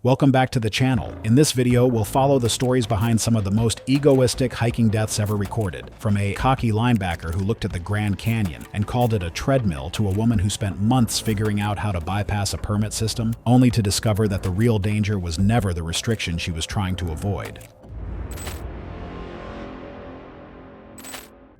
Welcome back to the channel. In this video, we'll follow the stories behind some of the most egoistic hiking deaths ever recorded, from a cocky linebacker who looked at the Grand Canyon and called it a treadmill to a woman who spent months figuring out how to bypass a permit system, only to discover that the real danger was never the restriction she was trying to avoid.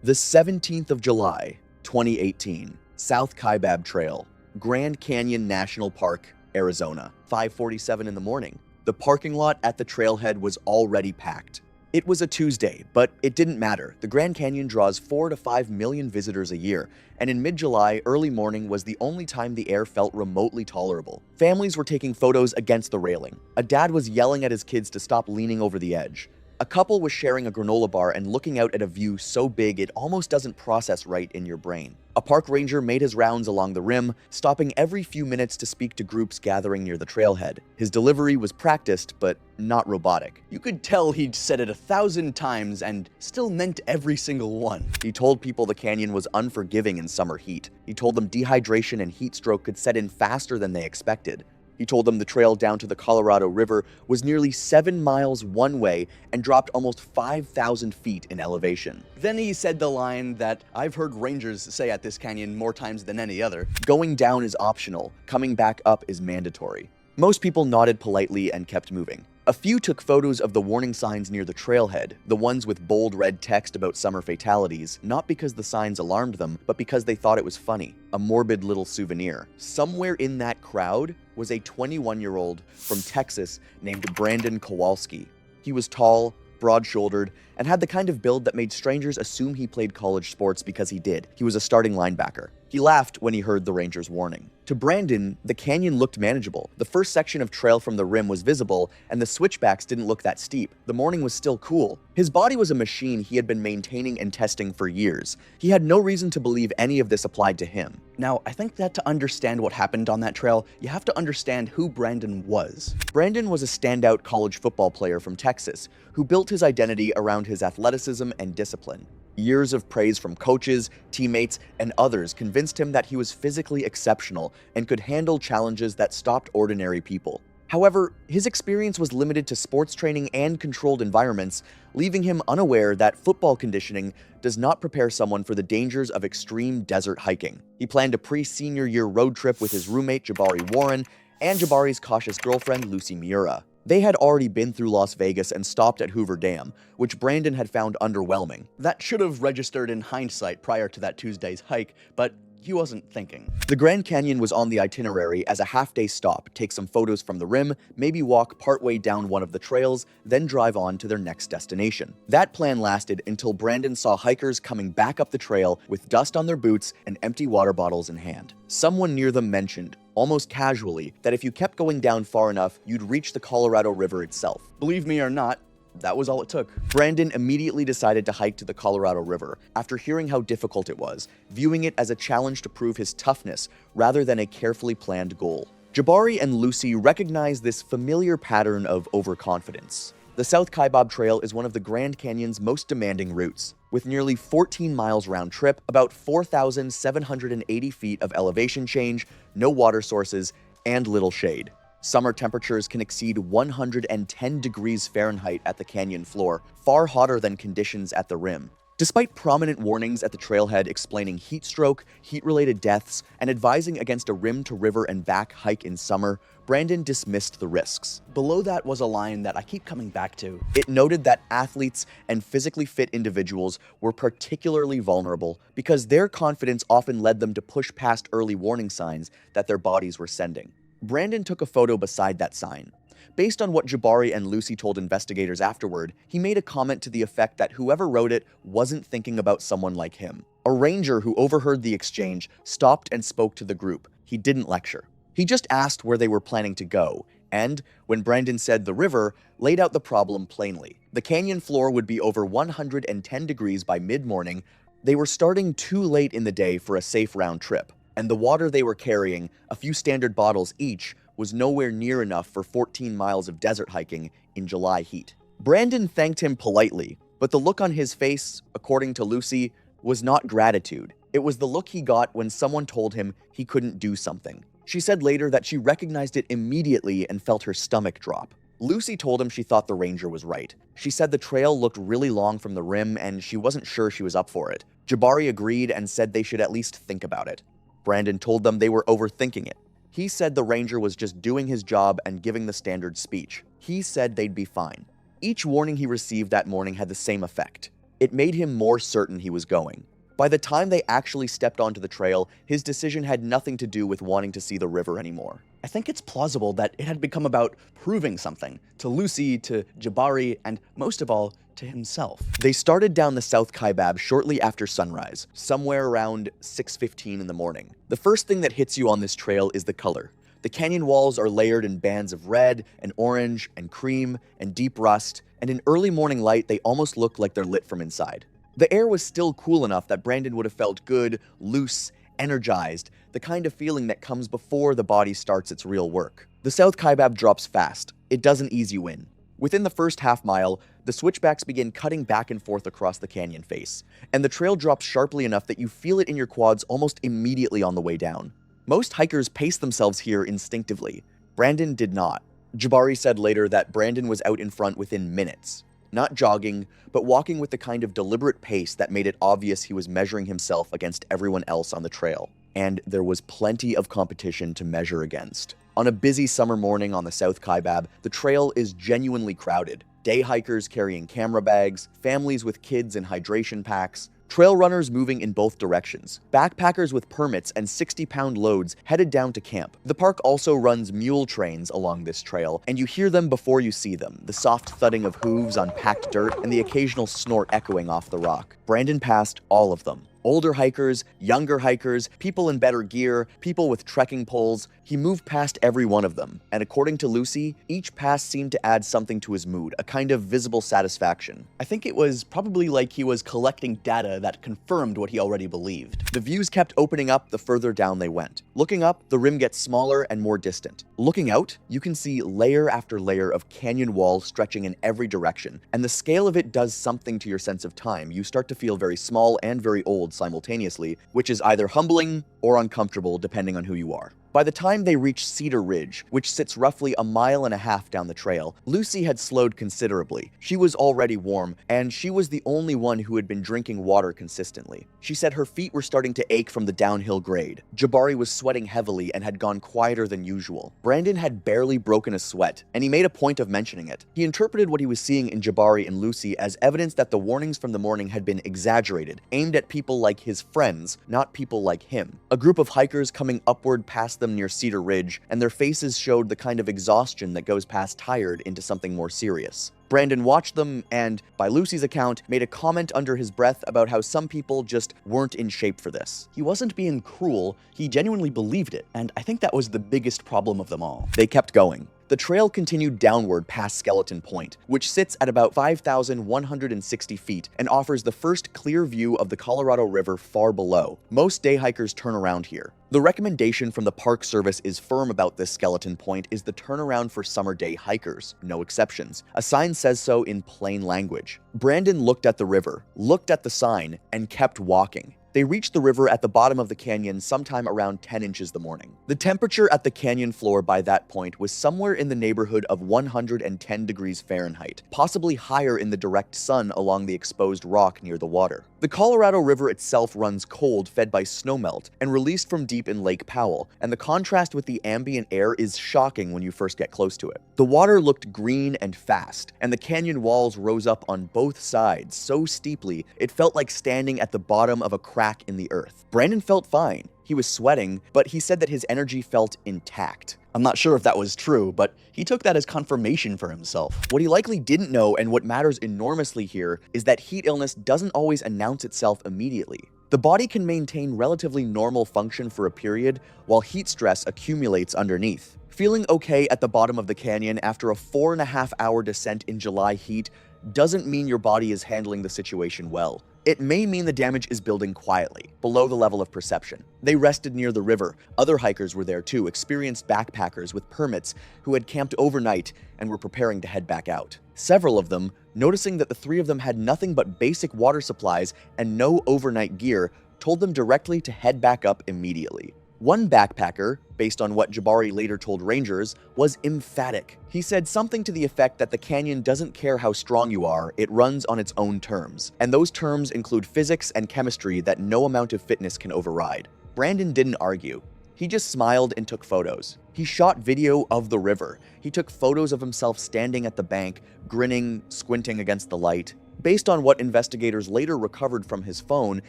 The 17th of July, 2018, South Kaibab Trail, Grand Canyon National Park, Arizona, 5:47 in the morning. The parking lot at the trailhead was already packed. It was a Tuesday, but it didn't matter. The Grand Canyon draws 4 to 5 million visitors a year, and in mid-July, early morning was the only time the air felt remotely tolerable. Families were taking photos against the railing. A dad was yelling at his kids to stop leaning over the edge. A couple was sharing a granola bar and looking out at a view so big it almost doesn't process right in your brain. A park ranger made his rounds along the rim, stopping every few minutes to speak to groups gathering near the trailhead. His delivery was practiced, but not robotic. You could tell he'd said it 1,000 times and still meant every single one. He told people the canyon was unforgiving in summer heat. He told them dehydration and heat stroke could set in faster than they expected. He told them the trail down to the Colorado River was nearly 7 miles one way and dropped almost 5,000 feet in elevation. Then he said the line that I've heard rangers say at this canyon more times than any other. Going down is optional, coming back up is mandatory. Most people nodded politely and kept moving. A few took photos of the warning signs near the trailhead, the ones with bold red text about summer fatalities, not because the signs alarmed them, but because they thought it was funny, a morbid little souvenir. Somewhere in that crowd was a 21-year-old from Texas named Brandon Kowalski. He was tall, broad-shouldered, and had the kind of build that made strangers assume he played college sports because he did. He was a starting linebacker. He laughed when he heard the Rangers' warning. To Brandon, the canyon looked manageable. The first section of trail from the rim was visible, and the switchbacks didn't look that steep. The morning was still cool. His body was a machine he had been maintaining and testing for years. He had no reason to believe any of this applied to him. Now, I think that to understand what happened on that trail, you have to understand who Brandon was. Brandon was a standout college football player from Texas who built his identity around his athleticism and discipline. Years of praise from coaches, teammates, and others convinced him that he was physically exceptional and could handle challenges that stopped ordinary people. However, his experience was limited to sports training and controlled environments, leaving him unaware that football conditioning does not prepare someone for the dangers of extreme desert hiking. He planned a pre-senior year road trip with his roommate Jabari Warren and Jabari's cautious girlfriend Lucy Miura. They had already been through Las Vegas and stopped at Hoover Dam, which Brandon had found underwhelming. That should have registered in hindsight prior to that Tuesday's hike, but he wasn't thinking. The Grand Canyon was on the itinerary as a half-day stop, take some photos from the rim, maybe walk partway down one of the trails, then drive on to their next destination. That plan lasted until Brandon saw hikers coming back up the trail with dust on their boots and empty water bottles in hand. Someone near them mentioned, almost casually, that if you kept going down far enough, you'd reach the Colorado River itself. Believe me or not, that was all it took. Brandon immediately decided to hike to the Colorado River after hearing how difficult it was, viewing it as a challenge to prove his toughness rather than a carefully planned goal. Jabari and Lucy recognized this familiar pattern of overconfidence. The South Kaibab Trail is one of the Grand Canyon's most demanding routes. With nearly 14 miles round trip, about 4,780 feet of elevation change, no water sources, and little shade. Summer temperatures can exceed 110 degrees Fahrenheit at the canyon floor, far hotter than conditions at the rim. Despite prominent warnings at the trailhead explaining heat stroke, heat-related deaths, and advising against a rim-to-river and back hike in summer, Brandon dismissed the risks. Below that was a line that I keep coming back to. It noted that athletes and physically fit individuals were particularly vulnerable because their confidence often led them to push past early warning signs that their bodies were sending. Brandon took a photo beside that sign. Based on what Jabari and Lucy told investigators afterward, he made a comment to the effect that whoever wrote it wasn't thinking about someone like him. A ranger who overheard the exchange stopped and spoke to the group. He didn't lecture. He just asked where they were planning to go, and, when Brandon said the river, laid out the problem plainly. The canyon floor would be over 110 degrees by mid-morning. They were starting too late in the day for a safe round trip, and the water they were carrying, a few standard bottles each, was nowhere near enough for 14 miles of desert hiking in July heat. Brandon thanked him politely, but the look on his face, according to Lucy, was not gratitude. It was the look he got when someone told him he couldn't do something. She said later that she recognized it immediately and felt her stomach drop. Lucy told him she thought the ranger was right. She said the trail looked really long from the rim and she wasn't sure she was up for it. Jabari agreed and said they should at least think about it. Brandon told them they were overthinking it. He said the ranger was just doing his job and giving the standard speech. He said they'd be fine. Each warning he received that morning had the same effect. It made him more certain he was going. By the time they actually stepped onto the trail, his decision had nothing to do with wanting to see the river anymore. I think it's plausible that it had become about proving something to Lucy, to Jabari, and most of all, to himself. They started down the South Kaibab shortly after sunrise, somewhere around 6:15 in the morning. The first thing that hits you on this trail is the color. The canyon walls are layered in bands of red and orange and cream and deep rust, and in early morning light, they almost look like they're lit from inside. The air was still cool enough that Brandon would have felt good, loose, energized, the kind of feeling that comes before the body starts its real work. The South Kaibab drops fast. It doesn't ease you in. Within the first half mile, the switchbacks begin cutting back and forth across the canyon face, and the trail drops sharply enough that you feel it in your quads almost immediately on the way down. Most hikers pace themselves here instinctively. Brandon did not. Jabari said later that Brandon was out in front within minutes. Not jogging, but walking with the kind of deliberate pace that made it obvious he was measuring himself against everyone else on the trail. And there was plenty of competition to measure against. On a busy summer morning on the South Kaibab, the trail is genuinely crowded. Day hikers carrying camera bags, families with kids and hydration packs, trail runners moving in both directions, backpackers with permits and 60-pound loads headed down to camp. The park also runs mule trains along this trail, and you hear them before you see them, the soft thudding of hooves on packed dirt and the occasional snort echoing off the rock. Brandon passed all of them. Older hikers, younger hikers, people in better gear, people with trekking poles. He moved past every one of them, and according to Lucy, each pass seemed to add something to his mood, a kind of visible satisfaction. I think it was probably like he was collecting data that confirmed what he already believed. The views kept opening up the further down they went. Looking up, the rim gets smaller and more distant. Looking out, you can see layer after layer of canyon walls stretching in every direction, and the scale of it does something to your sense of time. You start to feel very small and very old simultaneously, which is either humbling or uncomfortable depending on who you are. By the time they reached Cedar Ridge, which sits roughly a mile and a half down the trail, Lucy had slowed considerably. She was already warm, and she was the only one who had been drinking water consistently. She said her feet were starting to ache from the downhill grade. Jabari was sweating heavily and had gone quieter than usual. Brandon had barely broken a sweat, and he made a point of mentioning it. He interpreted what he was seeing in Jabari and Lucy as evidence that the warnings from the morning had been exaggerated, aimed at people like his friends, not people like him. A group of hikers coming upward past them near Cedar Ridge, and their faces showed the kind of exhaustion that goes past tired into something more serious. Brandon watched them and, by Lucy's account, made a comment under his breath about how some people just weren't in shape for this. He wasn't being cruel, he genuinely believed it, and I think that was the biggest problem of them all. They kept going. The trail continued downward past Skeleton Point, which sits at about 5,160 feet and offers the first clear view of the Colorado River far below. Most day hikers turn around here. The recommendation from the Park Service is firm about this Skeleton Point is the turnaround for summer day hikers, no exceptions. A sign says so in plain language. Brandon looked at the river, looked at the sign, and kept walking. They reached the river at the bottom of the canyon sometime around 10 inches the morning. The temperature at the canyon floor by that point was somewhere in the neighborhood of 110 degrees Fahrenheit, possibly higher in the direct sun along the exposed rock near the water. The Colorado River itself runs cold, fed by snowmelt, and released from deep in Lake Powell, and the contrast with the ambient air is shocking when you first get close to it. The water looked green and fast, and the canyon walls rose up on both sides so steeply it felt like standing at the bottom of a crack in the earth. Brandon felt fine. He was sweating, but he said that his energy felt intact. I'm not sure if that was true, but he took that as confirmation for himself. What he likely didn't know, and what matters enormously here, is that heat illness doesn't always announce itself immediately. The body can maintain relatively normal function for a period, while heat stress accumulates underneath. Feeling okay at the bottom of the canyon after a 4.5-hour descent in July heat doesn't mean your body is handling the situation well. It may mean the damage is building quietly, below the level of perception. They rested near the river. Other hikers were there too, experienced backpackers with permits who had camped overnight and were preparing to head back out. Several of them, noticing that the three of them had nothing but basic water supplies and no overnight gear, told them directly to head back up immediately. One backpacker, based on what Jabari later told rangers, was emphatic. He said something to the effect that the canyon doesn't care how strong you are, it runs on its own terms. And those terms include physics and chemistry that no amount of fitness can override. Brandon didn't argue. He just smiled and took photos. He shot video of the river. He took photos of himself standing at the bank, grinning, squinting against the light. Based on what investigators later recovered from his phone,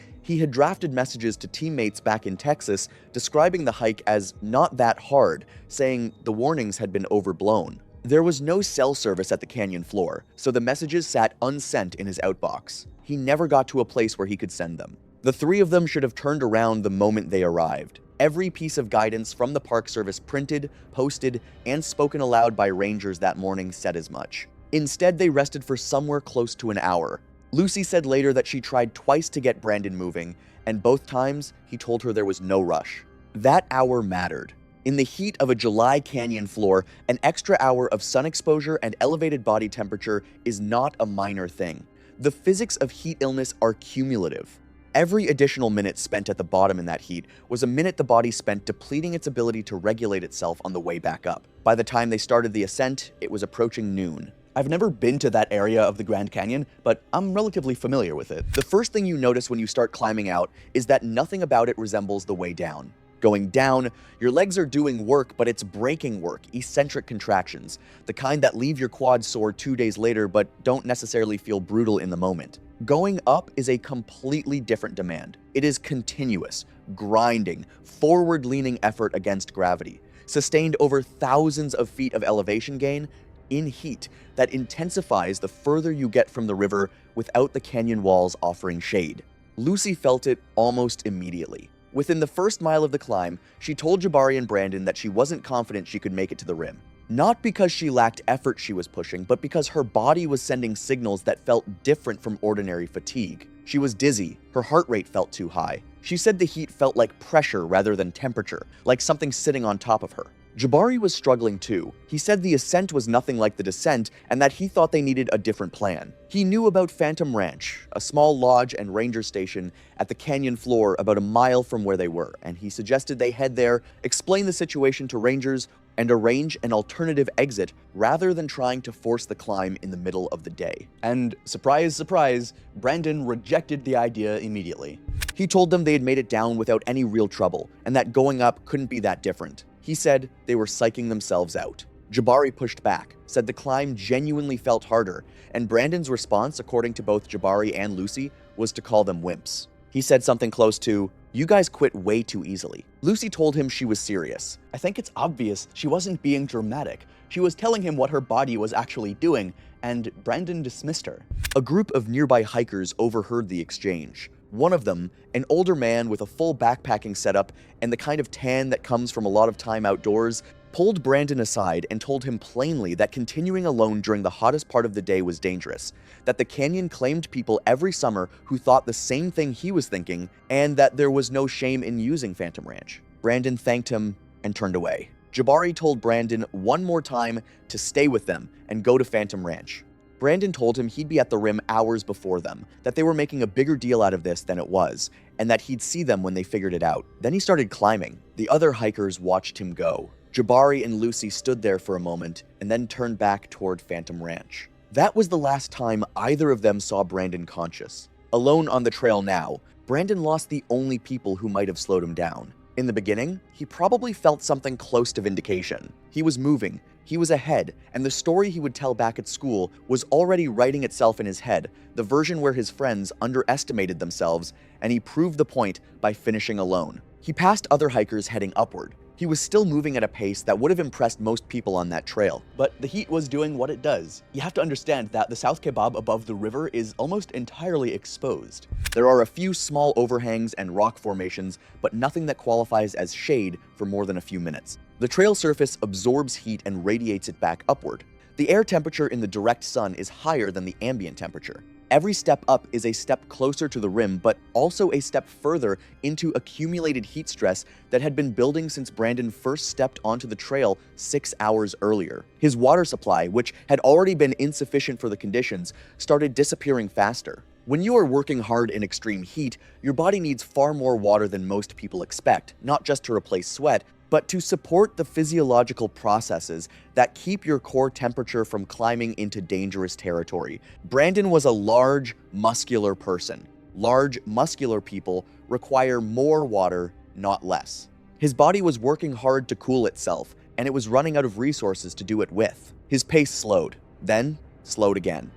he had drafted messages to teammates back in Texas describing the hike as not that hard, saying the warnings had been overblown. There was no cell service at the canyon floor, so the messages sat unsent in his outbox. He never got to a place where he could send them. The three of them should have turned around the moment they arrived. Every piece of guidance from the Park Service printed, posted, and spoken aloud by rangers that morning said as much. Instead, they rested for somewhere close to an hour. Lucy said later that she tried twice to get Brandon moving, and both times he told her there was no rush. That hour mattered. In the heat of a July canyon floor, an extra hour of sun exposure and elevated body temperature is not a minor thing. The physics of heat illness are cumulative. Every additional minute spent at the bottom in that heat was a minute the body spent depleting its ability to regulate itself on the way back up. By the time they started the ascent, it was approaching noon. I've never been to that area of the Grand Canyon, but I'm relatively familiar with it. The first thing you notice when you start climbing out is that nothing about it resembles the way down. Going down, your legs are doing work, but it's breaking work, eccentric contractions, the kind that leave your quads sore 2 days later but don't necessarily feel brutal in the moment. Going up is a completely different demand. It is continuous, grinding, forward-leaning effort against gravity, sustained over thousands of feet of elevation gain in heat that intensifies the further you get from the river without the canyon walls offering shade. Lucy felt it almost immediately. Within the first mile of the climb, she told Jabari and Brandon that she wasn't confident she could make it to the rim. Not because she lacked effort she was pushing, but because her body was sending signals that felt different from ordinary fatigue. She was dizzy, her heart rate felt too high. She said the heat felt like pressure rather than temperature, like something sitting on top of her. Jabari was struggling too. He said the ascent was nothing like the descent and that he thought they needed a different plan. He knew about Phantom Ranch, a small lodge and ranger station at the canyon floor about a mile from where they were, and he suggested they head there, explain the situation to rangers, and arrange an alternative exit rather than trying to force the climb in the middle of the day. And surprise, surprise, Brandon rejected the idea immediately. He told them they had made it down without any real trouble, and that going up couldn't be that different. He said they were psyching themselves out. Jabari pushed back, said the climb genuinely felt harder, and Brandon's response, according to both Jabari and Lucy, was to call them wimps. He said something close to, "You guys quit way too easily." Lucy told him she was serious. I think it's obvious she wasn't being dramatic. She was telling him what her body was actually doing, and Brandon dismissed her. A group of nearby hikers overheard the exchange. One of them, an older man with a full backpacking setup and the kind of tan that comes from a lot of time outdoors, pulled Brandon aside and told him plainly that continuing alone during the hottest part of the day was dangerous, that the canyon claimed people every summer who thought the same thing he was thinking, and that there was no shame in using Phantom Ranch. Brandon thanked him and turned away. Jabari told Brandon one more time to stay with them and go to Phantom Ranch. Brandon told him he'd be at the rim hours before them, that they were making a bigger deal out of this than it was, and that he'd see them when they figured it out. Then he started climbing. The other hikers watched him go. Jabari and Lucy stood there for a moment and then turned back toward Phantom Ranch. That was the last time either of them saw Brandon conscious. Alone on the trail now, Brandon lost the only people who might have slowed him down. In the beginning, he probably felt something close to vindication. He was moving, he was ahead, and the story he would tell back at school was already writing itself in his head, the version where his friends underestimated themselves, and he proved the point by finishing alone. He passed other hikers heading upward. He was still moving at a pace that would have impressed most people on that trail. But the heat was doing what it does. You have to understand that the South Kebab above the river is almost entirely exposed. There are a few small overhangs and rock formations, but nothing that qualifies as shade for more than a few minutes. The trail surface absorbs heat and radiates it back upward. The air temperature in the direct sun is higher than the ambient temperature. Every step up is a step closer to the rim, but also a step further into accumulated heat stress that had been building since Brandon first stepped onto the trail 6 hours earlier. His water supply, which had already been insufficient for the conditions, started disappearing faster. When you are working hard in extreme heat, your body needs far more water than most people expect, not just to replace sweat, but to support the physiological processes that keep your core temperature from climbing into dangerous territory. Brandon was a large, muscular person. Large, muscular people require more water, not less. His body was working hard to cool itself, and it was running out of resources to do it with. His pace slowed, then slowed again.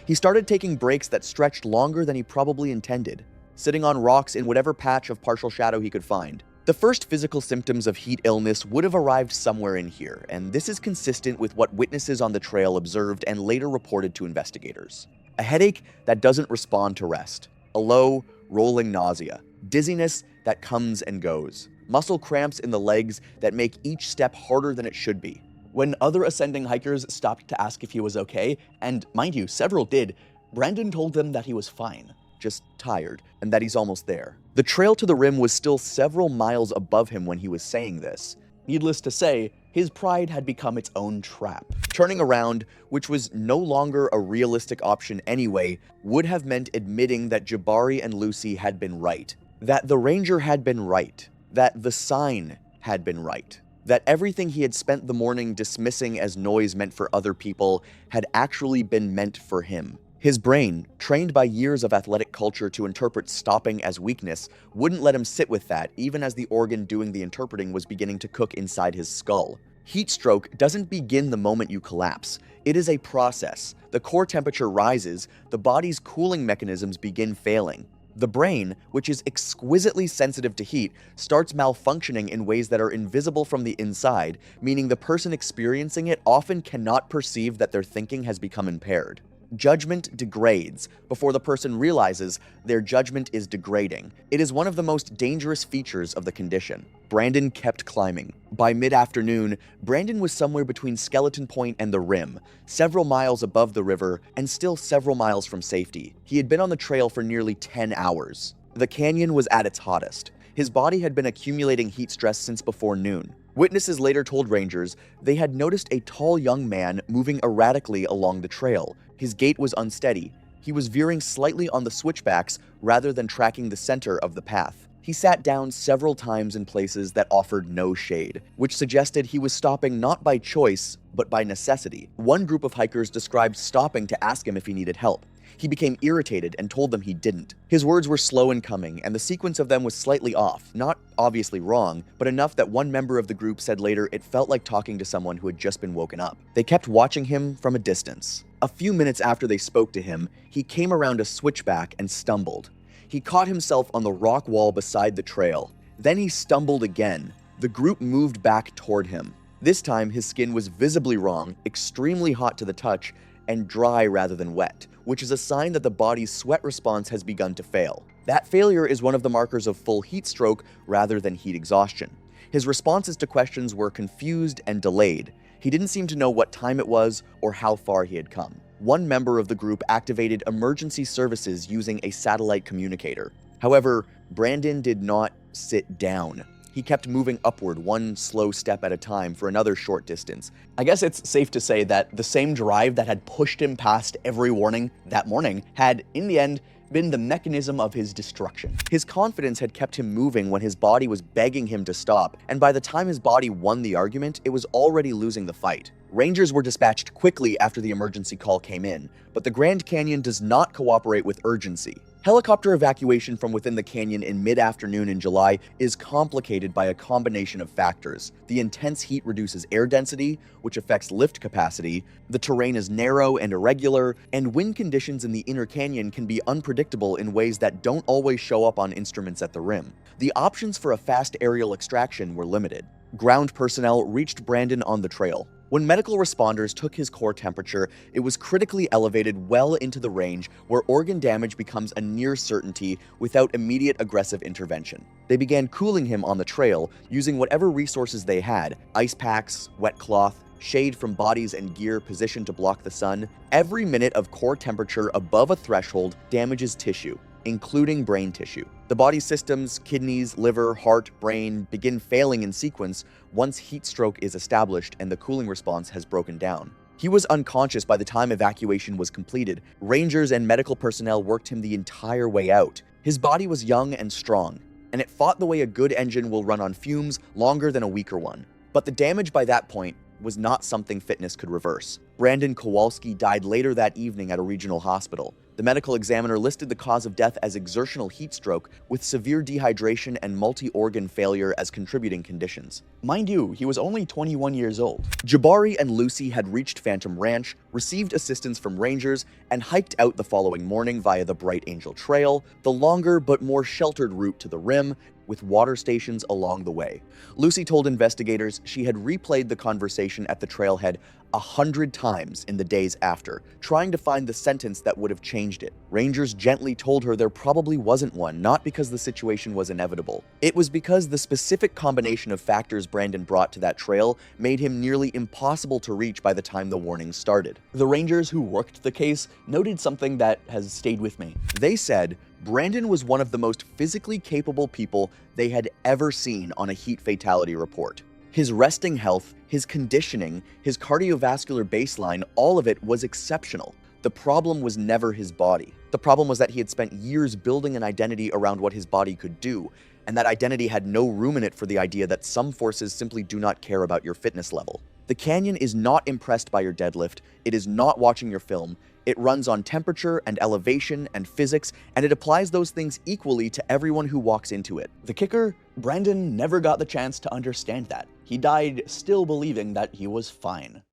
He started taking breaks that stretched longer than he probably intended, sitting on rocks in whatever patch of partial shadow he could find. The first physical symptoms of heat illness would have arrived somewhere in here, and this is consistent with what witnesses on the trail observed and later reported to investigators. A headache that doesn't respond to rest. A low, rolling nausea. Dizziness that comes and goes. Muscle cramps in the legs that make each step harder than it should be. When other ascending hikers stopped to ask if he was okay, and mind you, several did, Brandon told them that he was fine. Just tired, and that he's almost there. The trail to the rim was still several miles above him when he was saying this. Needless to say, his pride had become its own trap. Turning around, which was no longer a realistic option anyway, would have meant admitting that Jabari and Lucy had been right. That the ranger had been right. That the sign had been right. That everything he had spent the morning dismissing as noise meant for other people had actually been meant for him. His brain, trained by years of athletic culture to interpret stopping as weakness, wouldn't let him sit with that even as the organ doing the interpreting was beginning to cook inside his skull. Heat stroke doesn't begin the moment you collapse. It is a process. The core temperature rises, the body's cooling mechanisms begin failing. The brain, which is exquisitely sensitive to heat, starts malfunctioning in ways that are invisible from the inside, meaning the person experiencing it often cannot perceive that their thinking has become impaired. Judgment degrades before the person realizes their judgment is degrading. It is one of the most dangerous features of the condition. Brandon kept climbing. By mid-afternoon, Brandon was somewhere between Skeleton Point and the rim, several miles above the river and still several miles from safety. He had been on the trail for nearly 10 hours. The canyon was at its hottest. His body had been accumulating heat stress since before noon. Witnesses later told rangers they had noticed a tall young man moving erratically along the trail. His gait was unsteady. He was veering slightly on the switchbacks rather than tracking the center of the path. He sat down several times in places that offered no shade, which suggested he was stopping not by choice, but by necessity. One group of hikers described stopping to ask him if he needed help. He became irritated and told them he didn't. His words were slow in coming, and the sequence of them was slightly off, not obviously wrong, but enough that one member of the group said later it felt like talking to someone who had just been woken up. They kept watching him from a distance. A few minutes after they spoke to him, he came around a switchback and stumbled. He caught himself on the rock wall beside the trail. Then he stumbled again. The group moved back toward him. This time, his skin was visibly wrong, extremely hot to the touch, and dry rather than wet, which is a sign that the body's sweat response has begun to fail. That failure is one of the markers of full heat stroke rather than heat exhaustion. His responses to questions were confused and delayed. He didn't seem to know what time it was or how far he had come. One member of the group activated emergency services using a satellite communicator. However, Brandon did not sit down. He kept moving upward one slow step at a time for another short distance. I guess it's safe to say that the same drive that had pushed him past every warning that morning had, in the end, been the mechanism of his destruction. His confidence had kept him moving when his body was begging him to stop, and by the time his body won the argument, it was already losing the fight. Rangers were dispatched quickly after the emergency call came in, but the Grand Canyon does not cooperate with urgency. Helicopter evacuation from within the canyon in mid-afternoon in July is complicated by a combination of factors. The intense heat reduces air density, which affects lift capacity, the terrain is narrow and irregular, and wind conditions in the inner canyon can be unpredictable in ways that don't always show up on instruments at the rim. The options for a fast aerial extraction were limited. Ground personnel reached Brandon on the trail. When medical responders took his core temperature, it was critically elevated well into the range where organ damage becomes a near certainty without immediate aggressive intervention. They began cooling him on the trail using whatever resources they had: ice packs, wet cloth, shade from bodies and gear positioned to block the sun. Every minute of core temperature above a threshold damages tissue, including brain tissue. The body's systems, kidneys, liver, heart, brain, begin failing in sequence once heat stroke is established and the cooling response has broken down. He was unconscious by the time evacuation was completed. Rangers and medical personnel worked him the entire way out. His body was young and strong, and it fought the way a good engine will run on fumes longer than a weaker one. But the damage by that point was not something fitness could reverse. Brandon Kowalski died later that evening at a regional hospital. The medical examiner listed the cause of death as exertional heat stroke with severe dehydration and multi-organ failure as contributing conditions. Mind you, he was only 21 years old. Jabari and Lucy had reached Phantom Ranch, received assistance from rangers, and hiked out the following morning via the Bright Angel Trail, the longer but more sheltered route to the rim, with water stations along the way. Lucy told investigators she had replayed the conversation at the trailhead 100 times in the days after, trying to find the sentence that would have changed it. Rangers gently told her there probably wasn't one, not because the situation was inevitable. It was because the specific combination of factors Brandon brought to that trail made him nearly impossible to reach by the time the warning started. The rangers who worked the case noted something that has stayed with me. They said Brandon was one of the most physically capable people they had ever seen on a heat fatality report. His resting health, his conditioning, his cardiovascular baseline, all of it was exceptional. The problem was never his body. The problem was that he had spent years building an identity around what his body could do, and that identity had no room in it for the idea that some forces simply do not care about your fitness level. The canyon is not impressed by your deadlift, it is not watching your film, it runs on temperature and elevation and physics, and it applies those things equally to everyone who walks into it. The kicker, Brandon never got the chance to understand that. He died still believing that he was fine.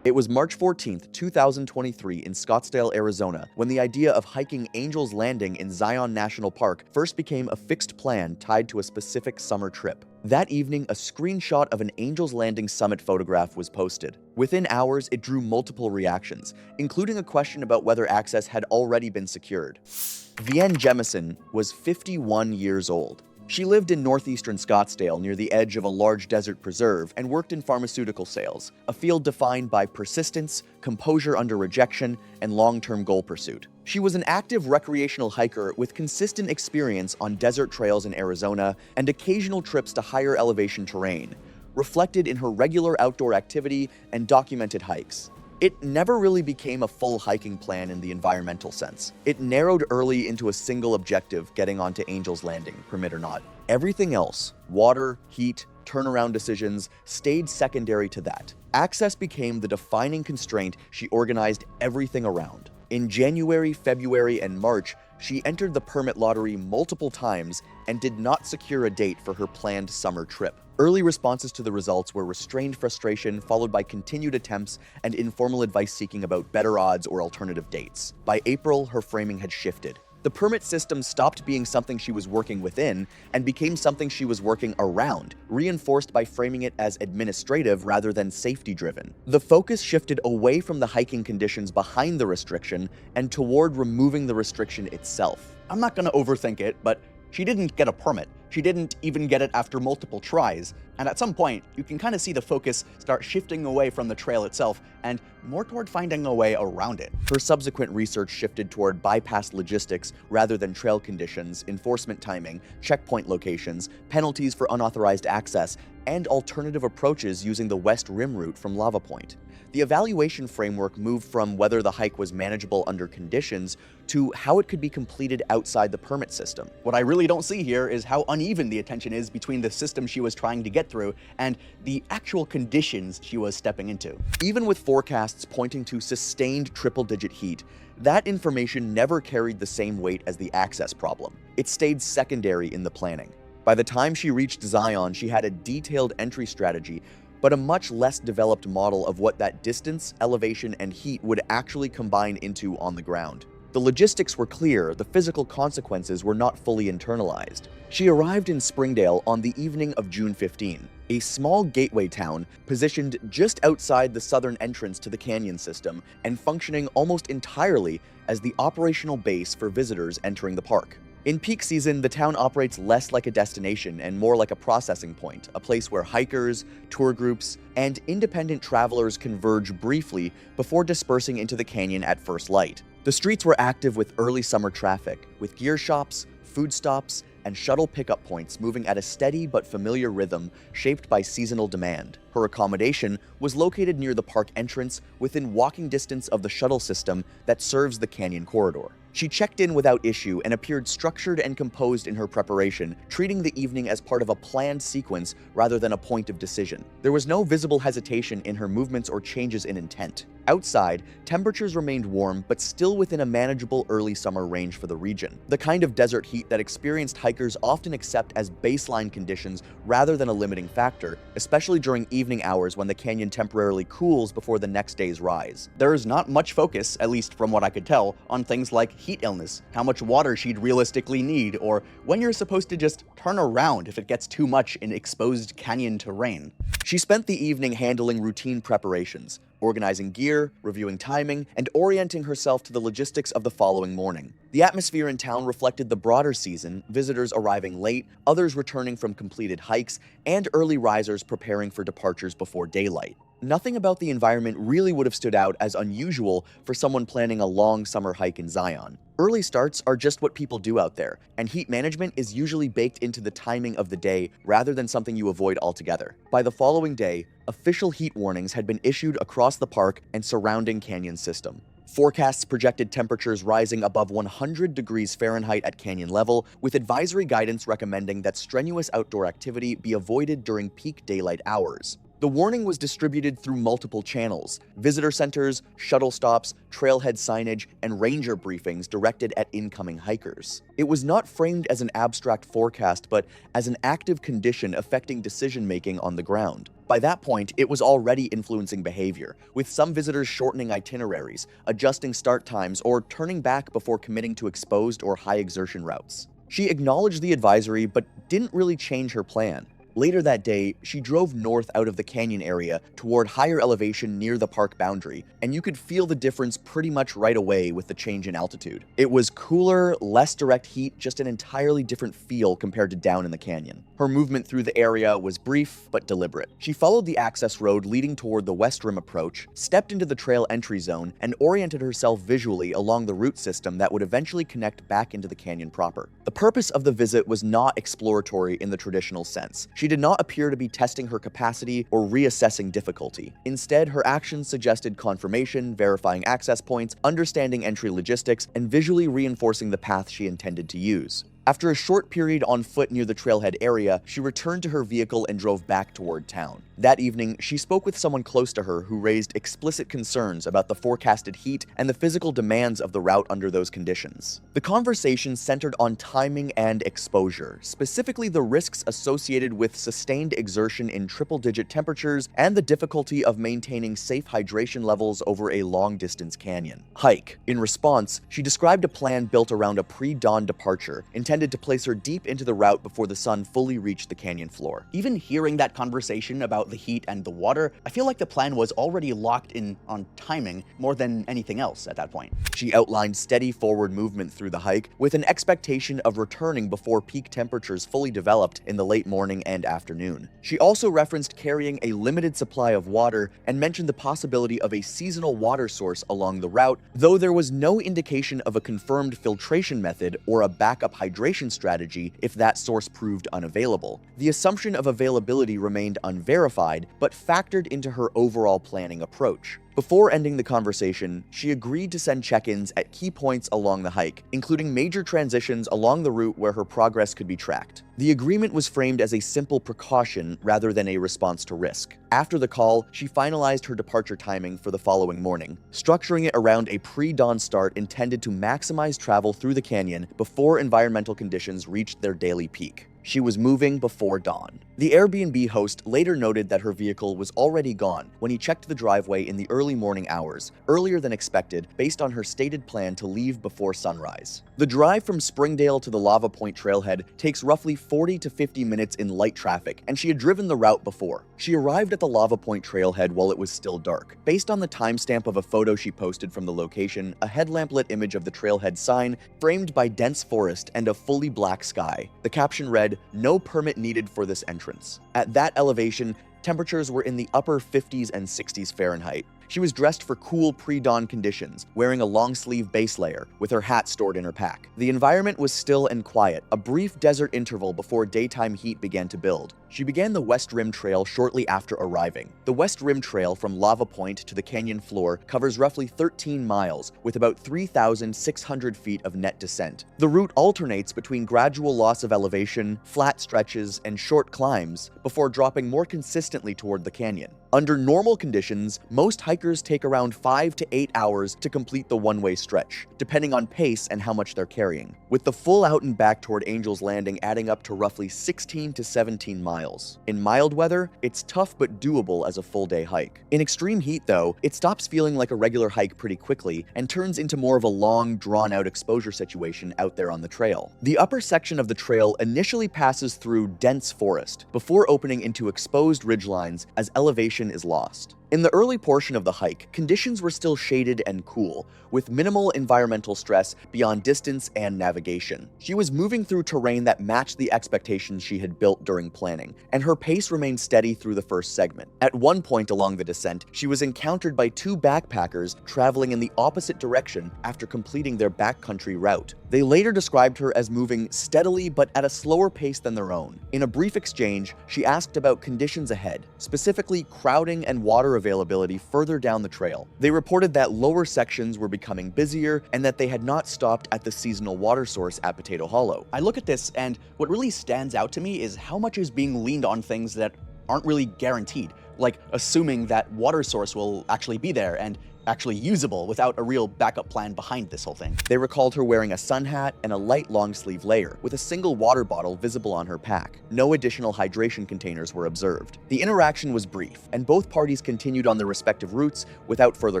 It was March 14th, 2023 in Scottsdale, Arizona, when the idea of hiking Angel's Landing in Zion National Park first became a fixed plan tied to a specific summer trip. That evening, a screenshot of an Angel's Landing summit photograph was posted. Within hours, it drew multiple reactions, including a question about whether access had already been secured. Vienne Jemison was 51 years old. She lived in northeastern Scottsdale near the edge of a large desert preserve and worked in pharmaceutical sales, a field defined by persistence, composure under rejection, and long-term goal pursuit. She was an active recreational hiker with consistent experience on desert trails in Arizona and occasional trips to higher elevation terrain, reflected in her regular outdoor activity and documented hikes. It never really became a full hiking plan in the environmental sense. It narrowed early into a single objective, getting onto Angel's Landing, permit or not. Everything else, water, heat, turnaround decisions, stayed secondary to that. Access became the defining constraint she organized everything around. In January, February, and March, she entered the permit lottery multiple times and did not secure a date for her planned summer trip. Early responses to the results were restrained frustration, followed by continued attempts and informal advice seeking about better odds or alternative dates. By April, her framing had shifted. The permit system stopped being something she was working within and became something she was working around, reinforced by framing it as administrative rather than safety-driven. The focus shifted away from the hiking conditions behind the restriction and toward removing the restriction itself. I'm not gonna overthink it, but she didn't get a permit. She didn't even get it after multiple tries. And at some point, you can kind of see the focus start shifting away from the trail itself and more toward finding a way around it. Her subsequent research shifted toward bypass logistics rather than trail conditions, enforcement timing, checkpoint locations, penalties for unauthorized access, and alternative approaches using the West Rim route from Lava Point. The evaluation framework moved from whether the hike was manageable under conditions to how it could be completed outside the permit system. What I really don't see here is how uneven the attention is between the system she was trying to get through and the actual conditions she was stepping into. Even with forecasts pointing to sustained triple-digit heat, that information never carried the same weight as the access problem. It stayed secondary in the planning. By the time she reached Zion, she had a detailed entry strategy, but a much less developed model of what that distance, elevation, and heat would actually combine into on the ground. The logistics were clear, the physical consequences were not fully internalized. She arrived in Springdale on the evening of June 15, a small gateway town positioned just outside the southern entrance to the canyon system and functioning almost entirely as the operational base for visitors entering the park. In peak season, the town operates less like a destination and more like a processing point, a place where hikers, tour groups, and independent travelers converge briefly before dispersing into the canyon at first light. The streets were active with early summer traffic, with gear shops, food stops, and shuttle pickup points moving at a steady but familiar rhythm shaped by seasonal demand. Her accommodation was located near the park entrance within walking distance of the shuttle system that serves the canyon corridor. She checked in without issue and appeared structured and composed in her preparation, treating the evening as part of a planned sequence rather than a point of decision. There was no visible hesitation in her movements or changes in intent. Outside, temperatures remained warm but still within a manageable early summer range for the region, the kind of desert heat that experienced hikers often accept as baseline conditions rather than a limiting factor, especially during evening hours when the canyon temporarily cools before the next day's rise. There is not much focus, at least from what I could tell, on things like heat illness, how much water she'd realistically need, or when you're supposed to just turn around if it gets too much in exposed canyon terrain. She spent the evening handling routine preparations, organizing gear, reviewing timing, and orienting herself to the logistics of the following morning. The atmosphere in town reflected the broader season, visitors arriving late, others returning from completed hikes, and early risers preparing for departures before daylight. Nothing about the environment really would have stood out as unusual for someone planning a long summer hike in Zion. Early starts are just what people do out there, and heat management is usually baked into the timing of the day rather than something you avoid altogether. By the following day, official heat warnings had been issued across the park and surrounding canyon system. Forecasts projected temperatures rising above 100 degrees Fahrenheit at canyon level, with advisory guidance recommending that strenuous outdoor activity be avoided during peak daylight hours. The warning was distributed through multiple channels: visitor centers, shuttle stops, trailhead signage, and ranger briefings directed at incoming hikers. It was not framed as an abstract forecast, but as an active condition affecting decision-making on the ground. By that point, it was already influencing behavior, with some visitors shortening itineraries, adjusting start times, or turning back before committing to exposed or high-exertion routes. She acknowledged the advisory, but didn't really change her plan. Later that day, she drove north out of the canyon area toward higher elevation near the park boundary, and you could feel the difference pretty much right away with the change in altitude. It was cooler, less direct heat, just an entirely different feel compared to down in the canyon. Her movement through the area was brief but deliberate. She followed the access road leading toward the West Rim approach, stepped into the trail entry zone, and oriented herself visually along the route system that would eventually connect back into the canyon proper. The purpose of the visit was not exploratory in the traditional sense. She did not appear to be testing her capacity or reassessing difficulty. Instead, her actions suggested confirmation, verifying access points, understanding entry logistics, and visually reinforcing the path she intended to use. After a short period on foot near the trailhead area, she returned to her vehicle and drove back toward town. That evening, she spoke with someone close to her who raised explicit concerns about the forecasted heat and the physical demands of the route under those conditions. The conversation centered on timing and exposure, specifically the risks associated with sustained exertion in triple-digit temperatures and the difficulty of maintaining safe hydration levels over a long-distance canyon hike. In response, she described a plan built around a pre-dawn departure, intended to place her deep into the route before the sun fully reached the canyon floor. Even hearing that conversation about the heat and the water, I feel like the plan was already locked in on timing more than anything else at that point. She outlined steady forward movement through the hike, with an expectation of returning before peak temperatures fully developed in the late morning and afternoon. She also referenced carrying a limited supply of water and mentioned the possibility of a seasonal water source along the route, though there was no indication of a confirmed filtration method or a backup hydration strategy if that source proved unavailable. The assumption of availability remained unverified, but factored into her overall planning approach. Before ending the conversation, she agreed to send check-ins at key points along the hike, including major transitions along the route where her progress could be tracked. The agreement was framed as a simple precaution rather than a response to risk. After the call, she finalized her departure timing for the following morning, structuring it around a pre-dawn start intended to maximize travel through the canyon before environmental conditions reached their daily peak. She was moving before dawn. The Airbnb host later noted that her vehicle was already gone when he checked the driveway in the early morning hours, earlier than expected based on her stated plan to leave before sunrise. The drive from Springdale to the Lava Point trailhead takes roughly 40 to 50 minutes in light traffic, and she had driven the route before. She arrived at the Lava Point trailhead while it was still dark. Based on the timestamp of a photo she posted from the location, a headlamp-lit image of the trailhead sign framed by dense forest and a fully black sky. The caption read, "No permit needed for this entrance." At that elevation, Temperatures were in the upper 50s and 60s Fahrenheit. She was dressed for cool pre-dawn conditions, wearing a long-sleeve base layer, with her hat stored in her pack. The environment was still and quiet, a brief desert interval before daytime heat began to build. She began the West Rim Trail shortly after arriving. The West Rim Trail from Lava Point to the canyon floor covers roughly 13 miles, with about 3,600 feet of net descent. The route alternates between gradual loss of elevation, flat stretches, and short climbs, before dropping more consistently toward the canyon. Under normal conditions, most hikers take around 5 to 8 hours to complete the one-way stretch, depending on pace and how much they're carrying, with the full out and back toward Angel's Landing adding up to roughly 16 to 17 miles. In mild weather, it's tough but doable as a full-day hike. In extreme heat, though, it stops feeling like a regular hike pretty quickly and turns into more of a long, drawn-out exposure situation out there on the trail. The upper section of the trail initially passes through dense forest, before opening into exposed ridgelines as elevation is lost. In the early portion of the hike, conditions were still shaded and cool, with minimal environmental stress beyond distance and navigation. She was moving through terrain that matched the expectations she had built during planning, and her pace remained steady through the first segment. At one point along the descent, she was encountered by two backpackers traveling in the opposite direction after completing their backcountry route. They later described her as moving steadily but at a slower pace than their own. In a brief exchange, she asked about conditions ahead, specifically crowding and water availability further down the trail. They reported that lower sections were becoming busier and that they had not stopped at the seasonal water source at Potato Hollow. I look at this, and what really stands out to me is how much is being leaned on things that aren't really guaranteed, like assuming that water source will actually be there and actually usable without a real backup plan behind this whole thing. They recalled her wearing a sun hat and a light long-sleeve layer, with a single water bottle visible on her pack. No additional hydration containers were observed. The interaction was brief, and both parties continued on their respective routes without further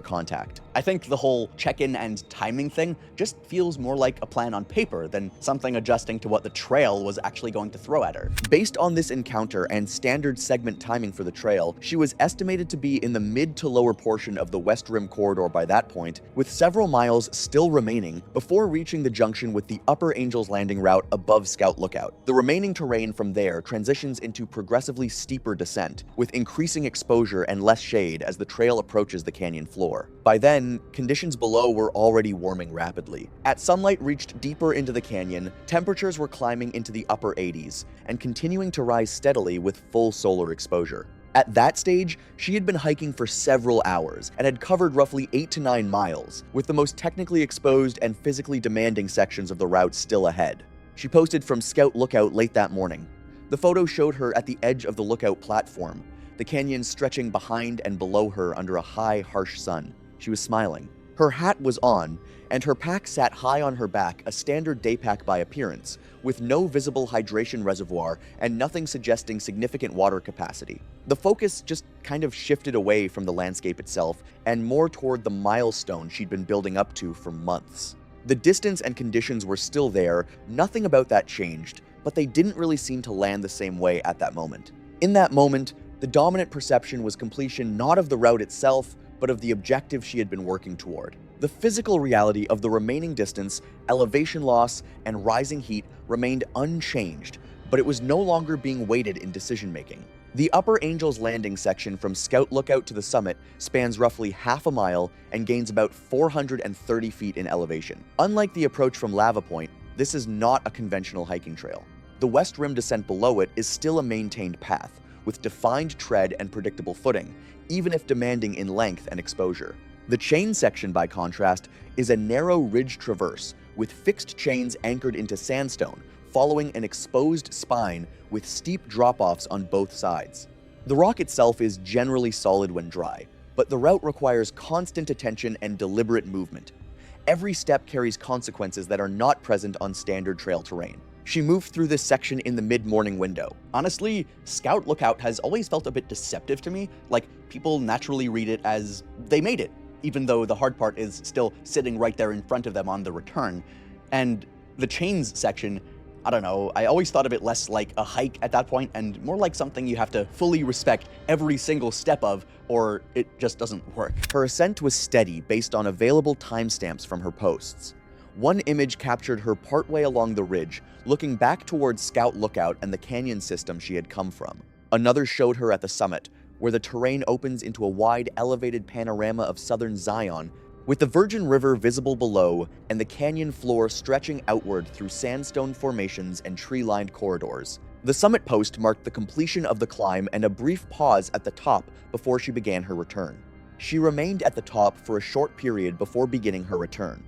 contact. I think the whole check-in and timing thing just feels more like a plan on paper than something adjusting to what the trail was actually going to throw at her. Based on this encounter and standard segment timing for the trail, she was estimated to be in the mid to lower portion of the West Rim corridor by that point, with several miles still remaining before reaching the junction with the upper Angel's Landing route above Scout Lookout. The remaining terrain from there transitions into progressively steeper descent, with increasing exposure and less shade as the trail approaches the canyon floor. By then, conditions below were already warming rapidly. As sunlight reached deeper into the canyon, temperatures were climbing into the upper 80s and continuing to rise steadily with full solar exposure. At that stage, she had been hiking for several hours and had covered roughly 8 to 9 miles, with the most technically exposed and physically demanding sections of the route still ahead. She posted from Scout Lookout late that morning. The photo showed her at the edge of the lookout platform, the canyon stretching behind and below her under a high, harsh sun. She was smiling. Her hat was on, and her pack sat high on her back, a standard day pack by appearance, with no visible hydration reservoir and nothing suggesting significant water capacity. The focus just kind of shifted away from the landscape itself and more toward the milestone she'd been building up to for months. The distance and conditions were still there, nothing about that changed, but they didn't really seem to land the same way at that moment. In that moment, the dominant perception was completion not of the route itself, but of the objective she had been working toward. The physical reality of the remaining distance, elevation loss, and rising heat remained unchanged, but it was no longer being weighted in decision-making. The upper Angel's Landing section from Scout Lookout to the summit spans roughly half a mile and gains about 430 feet in elevation. Unlike the approach from Lava Point, this is not a conventional hiking trail. The West Rim descent below it is still a maintained path, with defined tread and predictable footing, even if demanding in length and exposure. The chain section, by contrast, is a narrow ridge traverse with fixed chains anchored into sandstone, following an exposed spine with steep drop-offs on both sides. The rock itself is generally solid when dry, but the route requires constant attention and deliberate movement. Every step carries consequences that are not present on standard trail terrain. She moved through this section in the mid-morning window. Honestly, Scout Lookout has always felt a bit deceptive to me, like people naturally read it as they made it, even though the hard part is still sitting right there in front of them on the return. And the chains section, I don't know, I always thought of it less like a hike at that point and more like something you have to fully respect every single step of, or it just doesn't work. Her ascent was steady based on available timestamps from her posts. One image captured her partway along the ridge, looking back towards Scout Lookout and the canyon system she had come from. Another showed her at the summit, where the terrain opens into a wide, elevated panorama of southern Zion, with the Virgin River visible below and the canyon floor stretching outward through sandstone formations and tree-lined corridors. The summit post marked the completion of the climb and a brief pause at the top before she began her return. She remained at the top for a short period before beginning her return.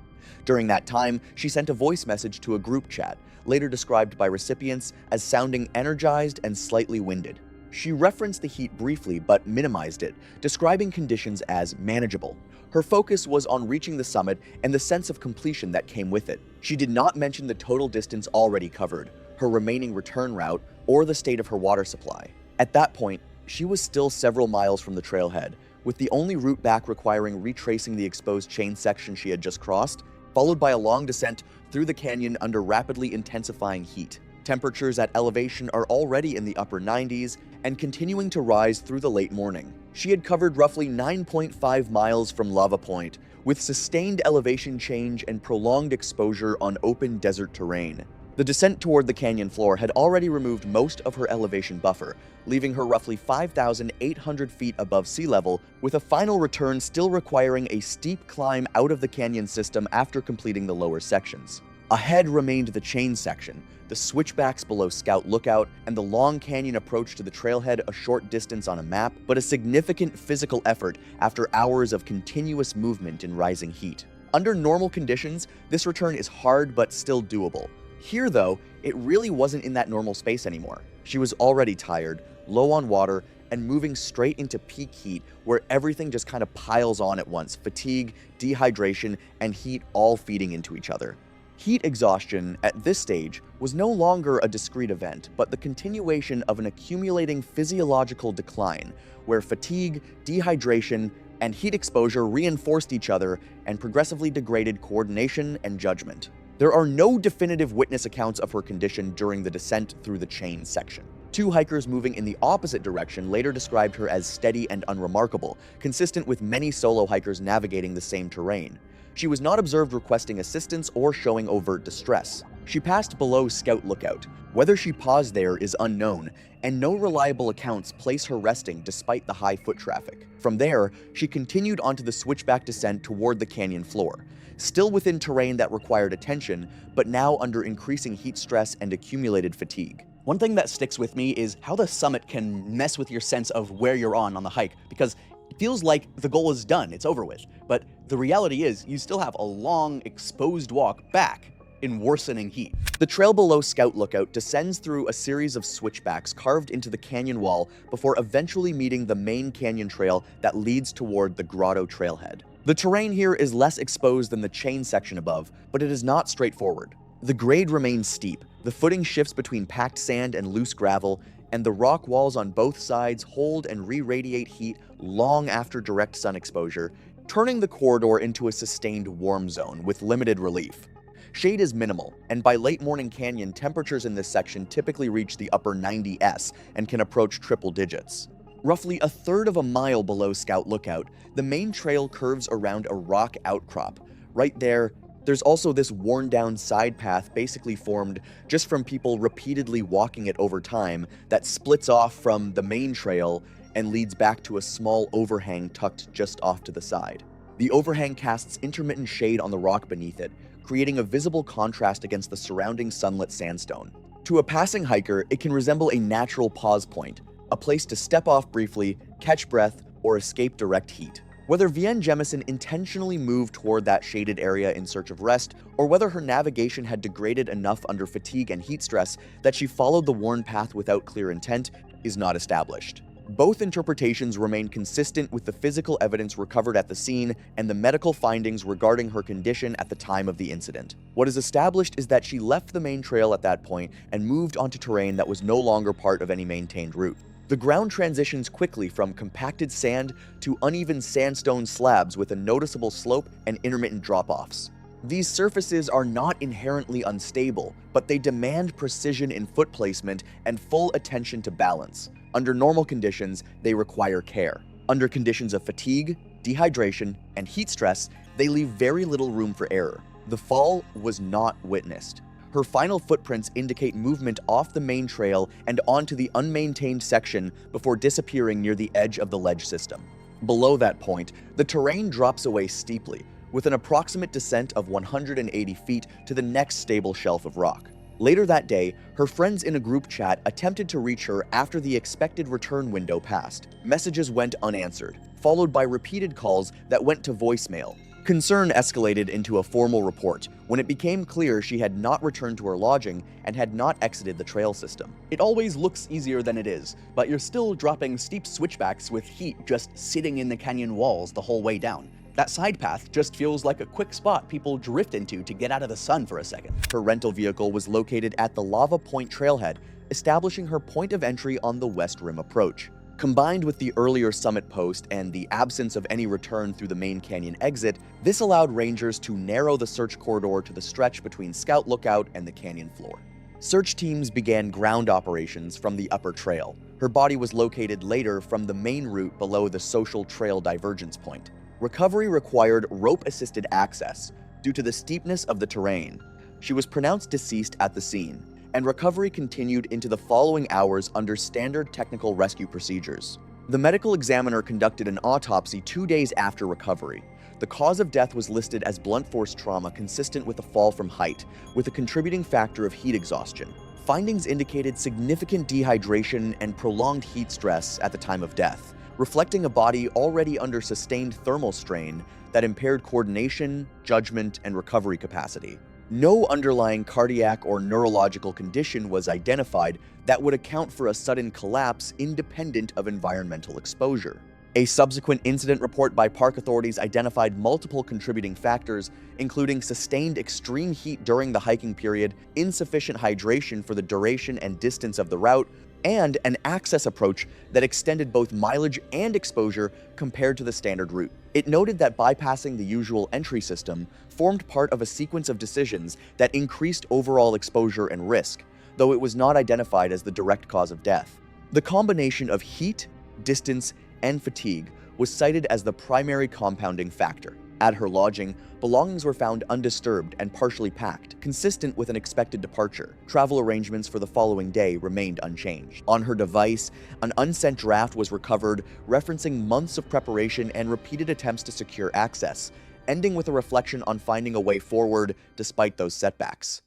During that time, she sent a voice message to a group chat, later described by recipients as sounding energized and slightly winded. She referenced the heat briefly but minimized it, describing conditions as manageable. Her focus was on reaching the summit and the sense of completion that came with it. She did not mention the total distance already covered, her remaining return route, or the state of her water supply. At that point, she was still several miles from the trailhead, with the only route back requiring retracing the exposed chain section she had just crossed, followed by a long descent through the canyon under rapidly intensifying heat. Temperatures at elevation are already in the upper 90s and continuing to rise through the late morning. She had covered roughly 9.5 miles from Lava Point, with sustained elevation change and prolonged exposure on open desert terrain. The descent toward the canyon floor had already removed most of her elevation buffer, leaving her roughly 5,800 feet above sea level, with a final return still requiring a steep climb out of the canyon system after completing the lower sections. Ahead remained the chain section, the switchbacks below Scout Lookout, and the long canyon approach to the trailhead a short distance on a map, but a significant physical effort after hours of continuous movement in rising heat. Under normal conditions, this return is hard but still doable. Here, though, it really wasn't in that normal space anymore. She was already tired, low on water, and moving straight into peak heat where everything just kind of piles on at once: fatigue, dehydration, and heat all feeding into each other. Heat exhaustion at this stage was no longer a discrete event, but the continuation of an accumulating physiological decline, where fatigue, dehydration, and heat exposure reinforced each other and progressively degraded coordination and judgment. There are no definitive witness accounts of her condition during the descent through the chain section. Two hikers moving in the opposite direction later described her as steady and unremarkable, consistent with many solo hikers navigating the same terrain. She was not observed requesting assistance or showing overt distress. She passed below Scout Lookout. Whether she paused there is unknown, and no reliable accounts place her resting despite the high foot traffic. From there, she continued onto the switchback descent toward the canyon floor, still within terrain that required attention, but now under increasing heat stress and accumulated fatigue. One thing that sticks with me is how the summit can mess with your sense of where you're on the hike, because it feels like the goal is done, it's over with. But the reality is, you still have a long, exposed walk back in worsening heat. The trail below Scout Lookout descends through a series of switchbacks carved into the canyon wall before eventually meeting the main canyon trail that leads toward the Grotto trailhead. The terrain here is less exposed than the chain section above, but it is not straightforward. The grade remains steep, the footing shifts between packed sand and loose gravel, and the rock walls on both sides hold and re-radiate heat long after direct sun exposure, turning the corridor into a sustained warm zone with limited relief. Shade is minimal, and by late morning canyon, temperatures in this section typically reach the upper 90s and can approach triple digits. Roughly a third of a mile below Scout Lookout, the main trail curves around a rock outcrop. Right there, there's also this worn-down side path basically formed just from people repeatedly walking it over time that splits off from the main trail and leads back to a small overhang tucked just off to the side. The overhang casts intermittent shade on the rock beneath it, creating a visible contrast against the surrounding sunlit sandstone. To a passing hiker, it can resemble a natural pause point, a place to step off briefly, catch breath, or escape direct heat. Whether Vienne Jemison intentionally moved toward that shaded area in search of rest, or whether her navigation had degraded enough under fatigue and heat stress that she followed the worn path without clear intent, is not established. Both interpretations remain consistent with the physical evidence recovered at the scene and the medical findings regarding her condition at the time of the incident. What is established is that she left the main trail at that point and moved onto terrain that was no longer part of any maintained route. The ground transitions quickly from compacted sand to uneven sandstone slabs with a noticeable slope and intermittent drop-offs. These surfaces are not inherently unstable, but they demand precision in foot placement and full attention to balance. Under normal conditions, they require care. Under conditions of fatigue, dehydration, and heat stress, they leave very little room for error. The fall was not witnessed. Her final footprints indicate movement off the main trail and onto the unmaintained section before disappearing near the edge of the ledge system. Below that point, the terrain drops away steeply, with an approximate descent of 180 feet to the next stable shelf of rock. Later that day, her friends in a group chat attempted to reach her after the expected return window passed. Messages went unanswered, followed by repeated calls that went to voicemail. Concern escalated into a formal report when it became clear she had not returned to her lodging and had not exited the trail system. It always looks easier than it is, but you're still dropping steep switchbacks with heat just sitting in the canyon walls the whole way down. That side path just feels like a quick spot people drift into to get out of the sun for a second. Her rental vehicle was located at the Lava Point trailhead, establishing her point of entry on the West Rim approach. Combined with the earlier summit post and the absence of any return through the main canyon exit, this allowed rangers to narrow the search corridor to the stretch between Scout Lookout and the canyon floor. Search teams began ground operations from the upper trail. Her body was located later from the main route below the social trail divergence point. Recovery required rope-assisted access due to the steepness of the terrain. She was pronounced deceased at the scene, and recovery continued into the following hours under standard technical rescue procedures. The medical examiner conducted an autopsy 2 days after recovery. The cause of death was listed as blunt force trauma consistent with a fall from height, with a contributing factor of heat exhaustion. Findings indicated significant dehydration and prolonged heat stress at the time of death, reflecting a body already under sustained thermal strain that impaired coordination, judgment, and recovery capacity. No underlying cardiac or neurological condition was identified that would account for a sudden collapse independent of environmental exposure. A subsequent incident report by park authorities identified multiple contributing factors, including sustained extreme heat during the hiking period, insufficient hydration for the duration and distance of the route, and an access approach that extended both mileage and exposure compared to the standard route. It noted that bypassing the usual entry system formed part of a sequence of decisions that increased overall exposure and risk, though it was not identified as the direct cause of death. The combination of heat, distance, and fatigue was cited as the primary compounding factor. At her lodging, belongings were found undisturbed and partially packed, consistent with an expected departure. Travel arrangements for the following day remained unchanged. On her device, an unsent draft was recovered, referencing months of preparation and repeated attempts to secure access, ending with a reflection on finding a way forward despite those setbacks.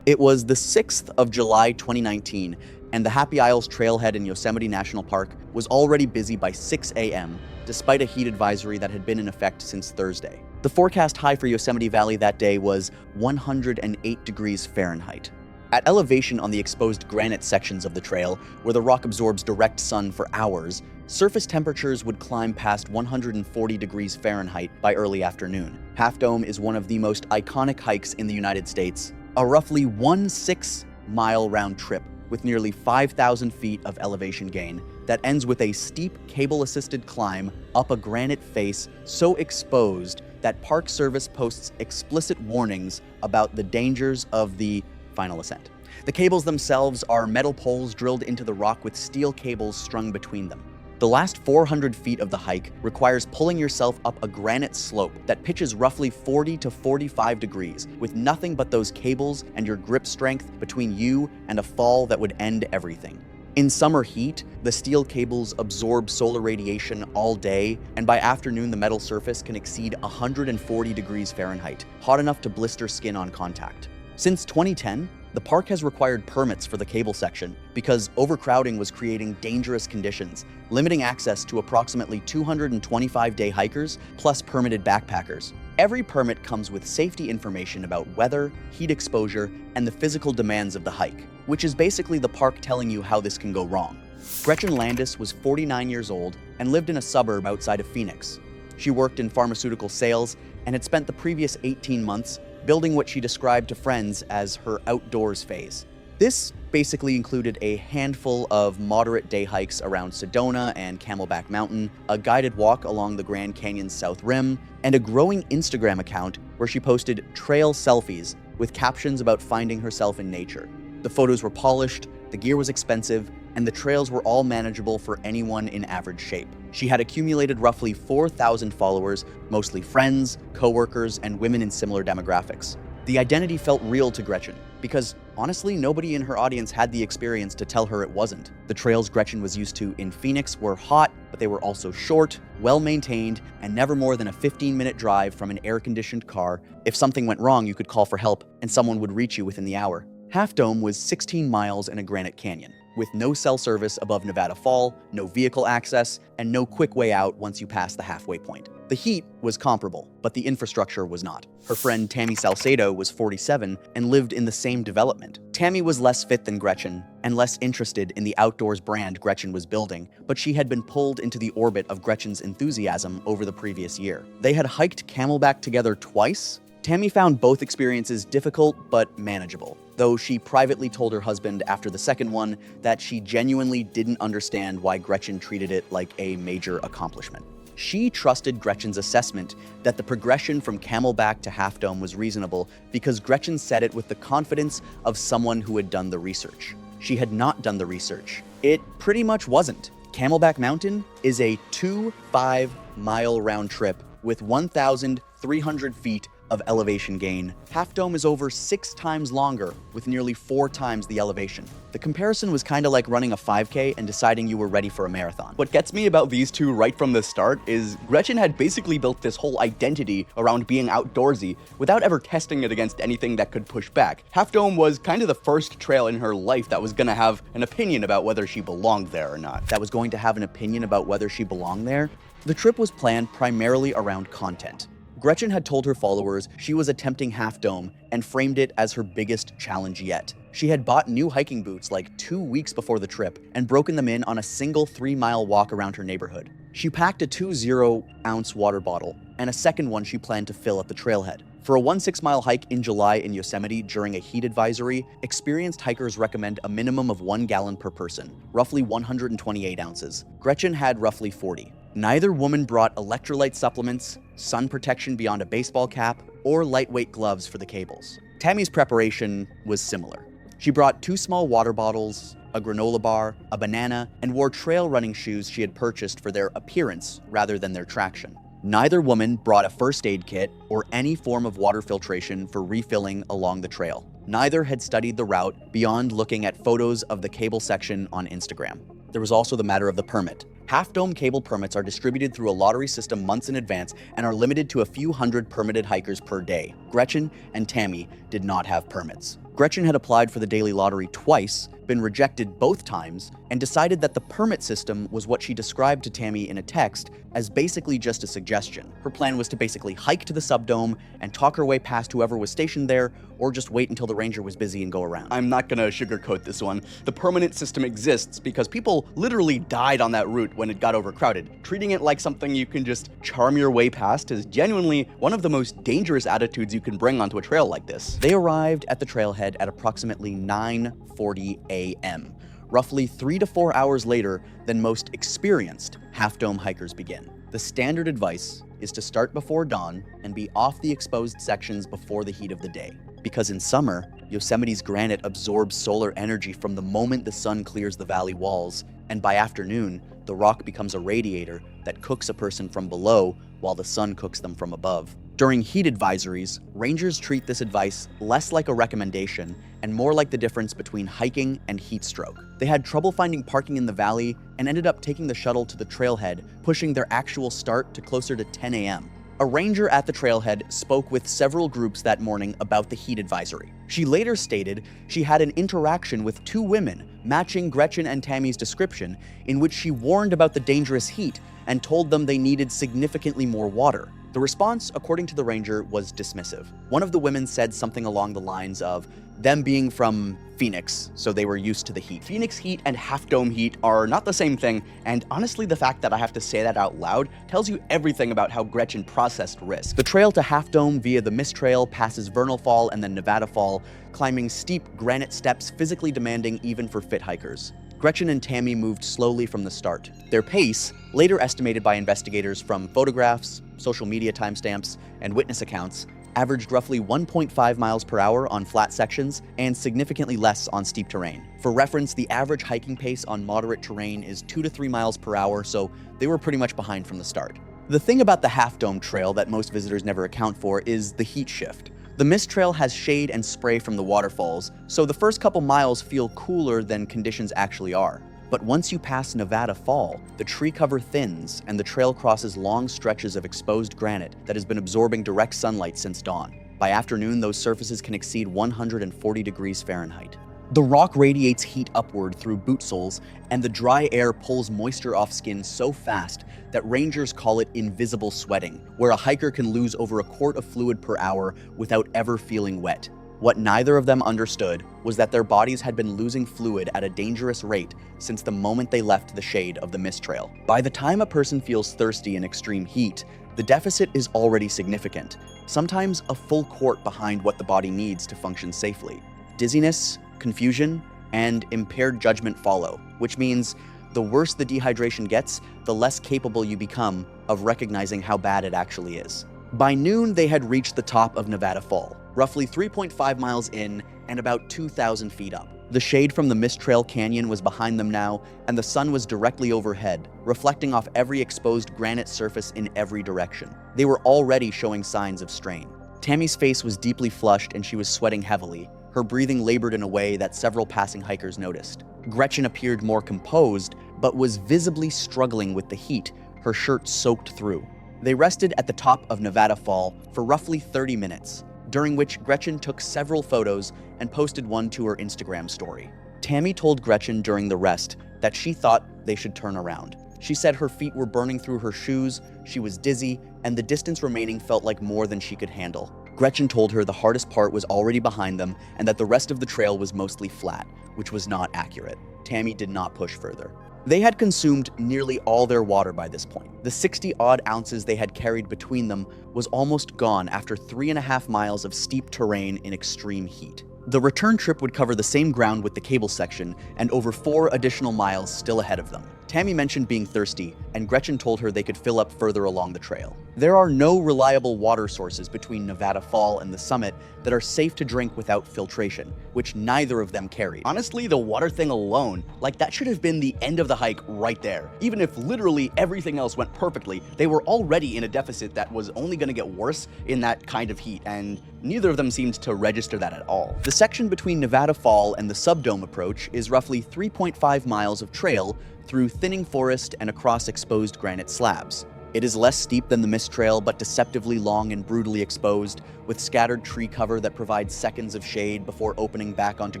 It was the 6th of July 2019, and the Happy Isles trailhead in Yosemite National Park was already busy by 6 a.m., despite a heat advisory that had been in effect since Thursday. The forecast high for Yosemite Valley that day was 108 degrees Fahrenheit. At elevation on the exposed granite sections of the trail, where the rock absorbs direct sun for hours, surface temperatures would climb past 140 degrees Fahrenheit by early afternoon. Half Dome is one of the most iconic hikes in the United States, a roughly 1/6-mile round trip with nearly 5,000 feet of elevation gain that ends with a steep cable-assisted climb up a granite face so exposed that Park Service posts explicit warnings about the dangers of the final ascent. The cables themselves are metal poles drilled into the rock with steel cables strung between them. The last 400 feet of the hike requires pulling yourself up a granite slope that pitches roughly 40 to 45 degrees, with nothing but those cables and your grip strength between you and a fall that would end everything. In summer heat, the steel cables absorb solar radiation all day, and by afternoon the metal surface can exceed 140 degrees Fahrenheit, hot enough to blister skin on contact. Since 2010, the park has required permits for the cable section because overcrowding was creating dangerous conditions, limiting access to approximately 225-day hikers plus permitted backpackers. Every permit comes with safety information about weather, heat exposure, and the physical demands of the hike, which is basically the park telling you how this can go wrong. Gretchen Landis was 49 years old and lived in a suburb outside of Phoenix. She worked in pharmaceutical sales and had spent the previous 18 months building what she described to friends as her outdoors phase. This basically included a handful of moderate day hikes around Sedona and Camelback Mountain, a guided walk along the Grand Canyon's south rim, and a growing Instagram account where she posted trail selfies with captions about finding herself in nature. The photos were polished, the gear was expensive, and the trails were all manageable for anyone in average shape. She had accumulated roughly 4,000 followers, mostly friends, coworkers, and women in similar demographics. The identity felt real to Gretchen, because honestly, nobody in her audience had the experience to tell her it wasn't. The trails Gretchen was used to in Phoenix were hot, but they were also short, well-maintained, and never more than a 15-minute drive from an air-conditioned car. If something went wrong, you could call for help, and someone would reach you within the hour. Half Dome was 16 miles in a granite canyon, with no cell service above Nevada Fall, no vehicle access, and no quick way out once you pass the halfway point. The heat was comparable, but the infrastructure was not. Her friend Tammy Salcedo was 47 and lived in the same development. Tammy was less fit than Gretchen and less interested in the outdoors brand Gretchen was building, but she had been pulled into the orbit of Gretchen's enthusiasm over the previous year. They had hiked Camelback together twice. Tammy found both experiences difficult but manageable, though she privately told her husband after the second one that she genuinely didn't understand why Gretchen treated it like a major accomplishment. She trusted Gretchen's assessment that the progression from Camelback to Half Dome was reasonable because Gretchen said it with the confidence of someone who had done the research. She had not done the research. It pretty much wasn't. Camelback Mountain is a 5-mile round trip with 1,300 feet of elevation gain. Half Dome is over 6 times longer with nearly 4 times the elevation. The comparison was kind of like running a 5K and deciding you were ready for a marathon. What gets me about these two right from the start is Gretchen had basically built this whole identity around being outdoorsy without ever testing it against anything that could push back. Half Dome was kind of the first trail in her life that was gonna have an opinion about whether she belonged there or not. That was going to have an opinion about whether she belonged there? The trip was planned primarily around content. Gretchen had told her followers she was attempting Half Dome and framed it as her biggest challenge yet. She had bought new hiking boots like 2 weeks before the trip and broken them in on a single 3-mile walk around her neighborhood. She packed a 2 0-ounce water bottle and a second one she planned to fill at the trailhead. For a 1 6-mile hike in July in Yosemite during a heat advisory, experienced hikers recommend a minimum of 1 gallon per person, roughly 128 ounces. Gretchen had roughly 40. Neither woman brought electrolyte supplements, sun protection beyond a baseball cap, or lightweight gloves for the cables. Tammy's preparation was similar. She brought 2 small water bottles, a granola bar, a banana, and wore trail running shoes she had purchased for their appearance rather than their traction. Neither woman brought a first aid kit or any form of water filtration for refilling along the trail. Neither had studied the route beyond looking at photos of the cable section on Instagram. There was also the matter of the permit. Half Dome cable permits are distributed through a lottery system months in advance and are limited to a few hundred permitted hikers per day. Gretchen and Tammy did not have permits. Gretchen had applied for the daily lottery twice, been rejected both times, and decided that the permit system was what she described to Tammy in a text as basically just a suggestion. Her plan was to basically hike to the subdome and talk her way past whoever was stationed there, or just wait until the ranger was busy and go around. I'm not gonna sugarcoat this one. The permanent system exists because people literally died on that route when it got overcrowded. Treating it like something you can just charm your way past is genuinely one of the most dangerous attitudes you can bring onto a trail like this. They arrived at the trailhead at approximately 9:40 a.m., roughly 3 to 4 hours later than most experienced Half Dome hikers begin. The standard advice is to start before dawn and be off the exposed sections before the heat of the day. Because in summer, Yosemite's granite absorbs solar energy from the moment the sun clears the valley walls, and by afternoon, the rock becomes a radiator that cooks a person from below while the sun cooks them from above. During heat advisories, rangers treat this advice less like a recommendation and more like the difference between hiking and heat stroke. They had trouble finding parking in the valley and ended up taking the shuttle to the trailhead, pushing their actual start to closer to 10 a.m. A ranger at the trailhead spoke with several groups that morning about the heat advisory. She later stated she had an interaction with 2 women matching Gretchen and Tammy's description, in which she warned about the dangerous heat and told them they needed significantly more water. The response, according to the ranger, was dismissive. One of the women said something along the lines of them being from Phoenix, so they were used to the heat. Phoenix heat and Half Dome heat are not the same thing, and honestly the fact that I have to say that out loud tells you everything about how Gretchen processed risk. The trail to Half Dome via the Mist Trail passes Vernal Fall and then Nevada Fall, climbing steep granite steps physically demanding even for fit hikers. Gretchen and Tammy moved slowly from the start. Their pace, later estimated by investigators from photographs, social media timestamps, and witness accounts, averaged roughly 1.5 miles per hour on flat sections and significantly less on steep terrain. For reference, the average hiking pace on moderate terrain is 2 to 3 miles per hour, so they were pretty much behind from the start. The thing about the Half Dome Trail that most visitors never account for is the heat shift. The mist trail has shade and spray from the waterfalls, so the first couple miles feel cooler than conditions actually are. But once you pass Nevada Fall, the tree cover thins and the trail crosses long stretches of exposed granite that has been absorbing direct sunlight since dawn. By afternoon, those surfaces can exceed 140 degrees Fahrenheit. The rock radiates heat upward through boot soles, and the dry air pulls moisture off skin so fast that rangers call it invisible sweating, where a hiker can lose over a quart of fluid per hour without ever feeling wet. What neither of them understood was that their bodies had been losing fluid at a dangerous rate since the moment they left the shade of the mist trail. By the time a person feels thirsty in extreme heat, the deficit is already significant, sometimes a full quart behind what the body needs to function safely. Dizziness, confusion, and impaired judgment follow, which means the worse the dehydration gets, the less capable you become of recognizing how bad it actually is. By noon, they had reached the top of Nevada Fall, roughly 3.5 miles in and about 2,000 feet up. The shade from the Mist Trail Canyon was behind them now, and the sun was directly overhead, reflecting off every exposed granite surface in every direction. They were already showing signs of strain. Tammy's face was deeply flushed and she was sweating heavily. Her breathing labored in a way that several passing hikers noticed. Gretchen appeared more composed, but was visibly struggling with the heat, her shirt soaked through. They rested at the top of Nevada Fall for roughly 30 minutes, during which Gretchen took several photos and posted one to her Instagram story. Tammy told Gretchen during the rest that she thought they should turn around. She said her feet were burning through her shoes, she was dizzy, and the distance remaining felt like more than she could handle. Gretchen told her the hardest part was already behind them and that the rest of the trail was mostly flat, which was not accurate. Tammy did not push further. They had consumed nearly all their water by this point. The 60-odd ounces they had carried between them was almost gone after 3.5 miles of steep terrain in extreme heat. The return trip would cover the same ground with the cable section and over 4 additional miles still ahead of them. Tammy mentioned being thirsty, and Gretchen told her they could fill up further along the trail. There are no reliable water sources between Nevada Fall and the summit that are safe to drink without filtration, which neither of them carried. Honestly, the water thing alone, that should have been the end of the hike right there. Even if literally everything else went perfectly, they were already in a deficit that was only going to get worse in that kind of heat, and neither of them seemed to register that at all. The section between Nevada Fall and the Subdome approach is roughly 3.5 miles of trail through thinning forest and across exposed granite slabs. It is less steep than the Mist Trail, but deceptively long and brutally exposed, with scattered tree cover that provides seconds of shade before opening back onto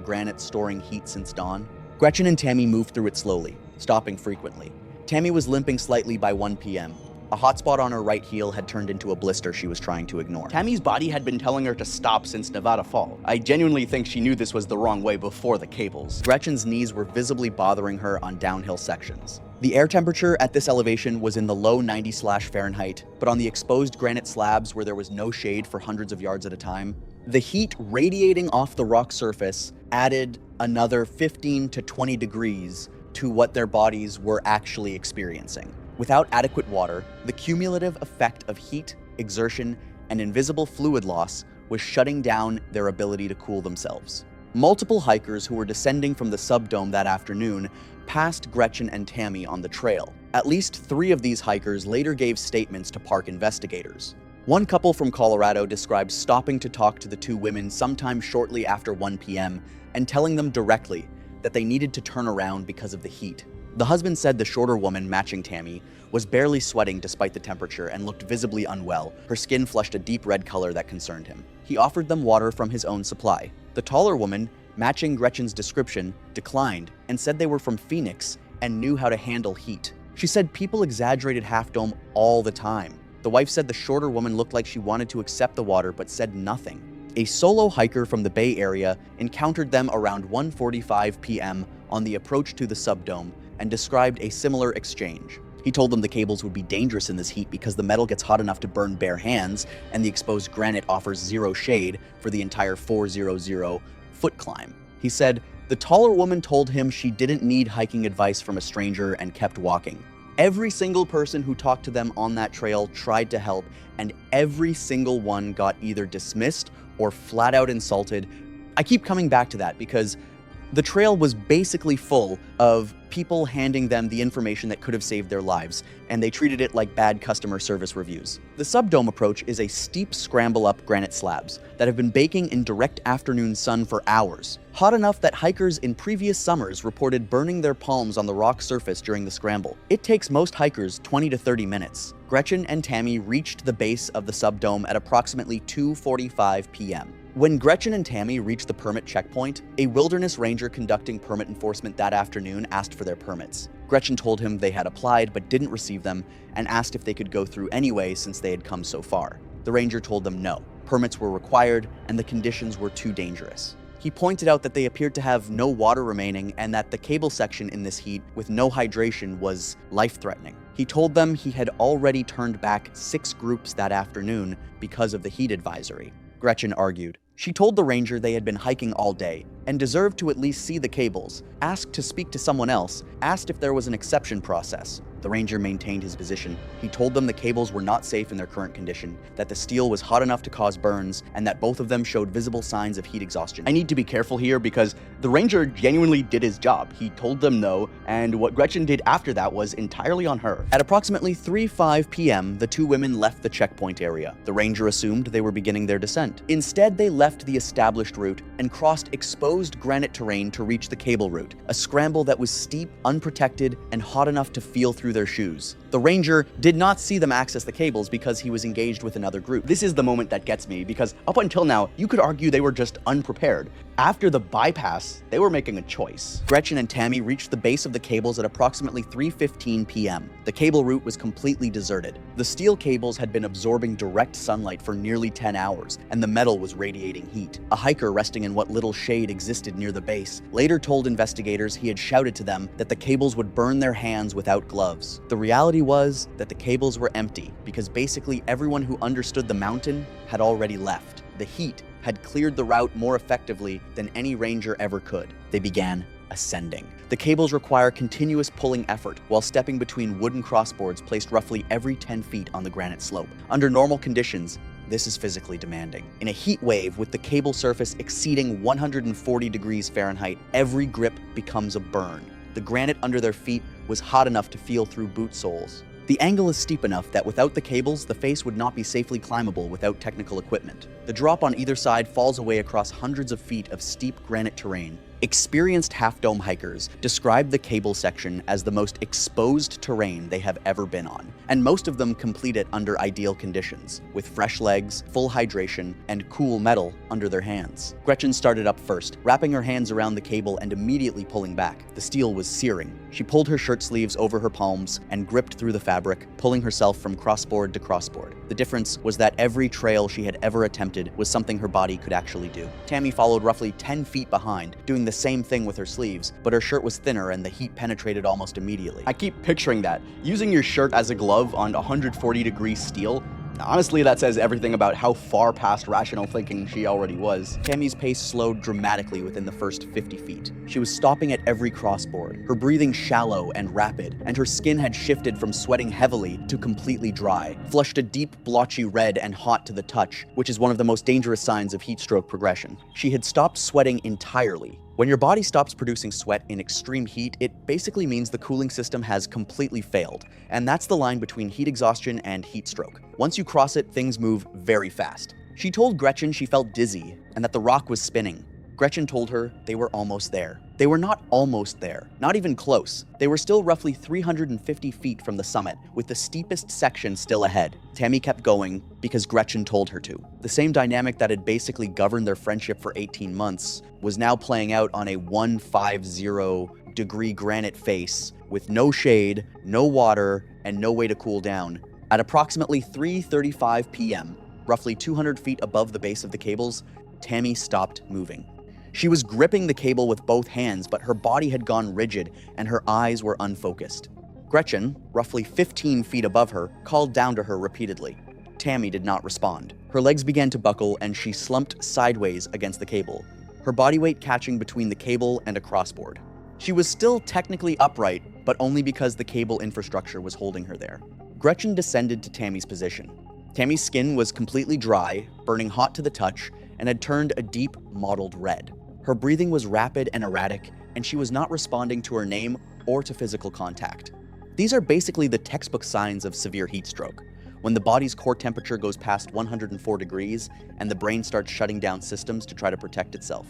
granite storing heat since dawn. Gretchen and Tammy moved through it slowly, stopping frequently. Tammy was limping slightly by 1 p.m. A hot spot on her right heel had turned into a blister she was trying to ignore. Tammy's body had been telling her to stop since Nevada Fall. I genuinely think she knew this was the wrong way before the cables. Gretchen's knees were visibly bothering her on downhill sections. The air temperature at this elevation was in the low 90°F, but on the exposed granite slabs where there was no shade for hundreds of yards at a time, the heat radiating off the rock surface added another 15 to 20 degrees to what their bodies were actually experiencing. Without adequate water, the cumulative effect of heat, exertion, and invisible fluid loss was shutting down their ability to cool themselves. Multiple hikers who were descending from the subdome that afternoon passed Gretchen and Tammy on the trail. At least 3 of these hikers later gave statements to park investigators. One couple from Colorado described stopping to talk to the 2 women sometime shortly after 1 p.m. and telling them directly that they needed to turn around because of the heat. The husband said the shorter woman, matching Tammy, was barely sweating despite the temperature and looked visibly unwell. Her skin flushed a deep red color that concerned him. He offered them water from his own supply. The taller woman, matching Gretchen's description, declined and said they were from Phoenix and knew how to handle heat. She said people exaggerated Half Dome all the time. The wife said the shorter woman looked like she wanted to accept the water but said nothing. A solo hiker from the Bay Area encountered them around 1:45 p.m. on the approach to the subdome and described a similar exchange. He told them the cables would be dangerous in this heat because the metal gets hot enough to burn bare hands, and the exposed granite offers 0 shade for the entire 400-foot climb. He said, the taller woman told him she didn't need hiking advice from a stranger and kept walking. Every single person who talked to them on that trail tried to help, and every single one got either dismissed or flat out insulted. I keep coming back to that because the trail was basically full of people handing them the information that could have saved their lives, and they treated it like bad customer service reviews. The subdome approach is a steep scramble up granite slabs that have been baking in direct afternoon sun for hours, hot enough that hikers in previous summers reported burning their palms on the rock surface during the scramble. It takes most hikers 20 to 30 minutes. Gretchen and Tammy reached the base of the subdome at approximately 2:45 p.m. When Gretchen and Tammy reached the permit checkpoint, a wilderness ranger conducting permit enforcement that afternoon asked for their permits. Gretchen told him they had applied but didn't receive them and asked if they could go through anyway since they had come so far. The ranger told them no. Permits were required and the conditions were too dangerous. He pointed out that they appeared to have no water remaining and that the cable section in this heat with no hydration was life-threatening. He told them he had already turned back 6 groups that afternoon because of the heat advisory. Gretchen argued. She told the ranger they had been hiking all day and deserved to at least see the cables, asked to speak to someone else, asked if there was an exception process. The ranger maintained his position. He told them the cables were not safe in their current condition, that the steel was hot enough to cause burns, and that both of them showed visible signs of heat exhaustion. I need to be careful here because the ranger genuinely did his job. He told them no, and what Gretchen did after that was entirely on her. At approximately 3:05 p.m., the 2 women left the checkpoint area. The ranger assumed they were beginning their descent. Instead, they left the established route and crossed exposed granite terrain to reach the cable route, a scramble that was steep, unprotected, and hot enough to feel through their shoes. The ranger did not see them access the cables because he was engaged with another group. This is the moment that gets me because up until now, you could argue they were just unprepared. After the bypass, they were making a choice. Gretchen and Tammy reached the base of the cables at approximately 3:15 p.m. The cable route was completely deserted. The steel cables had been absorbing direct sunlight for nearly 10 hours, and the metal was radiating heat. A hiker resting in what little shade existed near the base later told investigators he had shouted to them that the cables would burn their hands without gloves. The reality was that the cables were empty because basically everyone who understood the mountain had already left. The heat had cleared the route more effectively than any ranger ever could. They began ascending. The cables require continuous pulling effort while stepping between wooden crossboards placed roughly every 10 feet on the granite slope. Under normal conditions, this is physically demanding. In a heat wave with the cable surface exceeding 140 degrees Fahrenheit, every grip becomes a burn. The granite under their feet was hot enough to feel through boot soles. The angle is steep enough that without the cables, the face would not be safely climbable without technical equipment. The drop on either side falls away across hundreds of feet of steep granite terrain. Experienced half-dome hikers describe the cable section as the most exposed terrain they have ever been on, and most of them complete it under ideal conditions, with fresh legs, full hydration, and cool metal under their hands. Gretchen started up first, wrapping her hands around the cable and immediately pulling back. The steel was searing. She pulled her shirt sleeves over her palms and gripped through the fabric, pulling herself from crossboard to crossboard. The difference was that every trail she had ever attempted was something her body could actually do. Tammy followed roughly 10 feet behind, doing the same thing with her sleeves, but her shirt was thinner and the heat penetrated almost immediately. I keep picturing that. Using your shirt as a glove on 140-degree steel. Honestly, that says everything about how far past rational thinking she already was. Tammy's pace slowed dramatically within the first 50 feet. She was stopping at every crossboard, her breathing shallow and rapid, and her skin had shifted from sweating heavily to completely dry, flushed a deep, blotchy red and hot to the touch, which is one of the most dangerous signs of heat stroke progression. She had stopped sweating entirely. When your body stops producing sweat in extreme heat, it basically means the cooling system has completely failed, and that's the line between heat exhaustion and heat stroke. Once you cross it, things move very fast. She told Gretchen she felt dizzy and that the rock was spinning. Gretchen told her they were almost there. They were not almost there, not even close. They were still roughly 350 feet from the summit, with the steepest section still ahead. Tammy kept going because Gretchen told her to. The same dynamic that had basically governed their friendship for 18 months was now playing out on a 150-degree granite face with no shade, no water, and no way to cool down. At approximately 3:35 p.m., roughly 200 feet above the base of the cables, Tammy stopped moving. She was gripping the cable with both hands, but her body had gone rigid and her eyes were unfocused. Gretchen, roughly 15 feet above her, called down to her repeatedly. Tammy did not respond. Her legs began to buckle and she slumped sideways against the cable, her body weight catching between the cable and a crossboard. She was still technically upright, but only because the cable infrastructure was holding her there. Gretchen descended to Tammy's position. Tammy's skin was completely dry, burning hot to the touch, and had turned a deep, mottled red. Her breathing was rapid and erratic, and she was not responding to her name or to physical contact. These are basically the textbook signs of severe heat stroke, when the body's core temperature goes past 104 degrees and the brain starts shutting down systems to try to protect itself.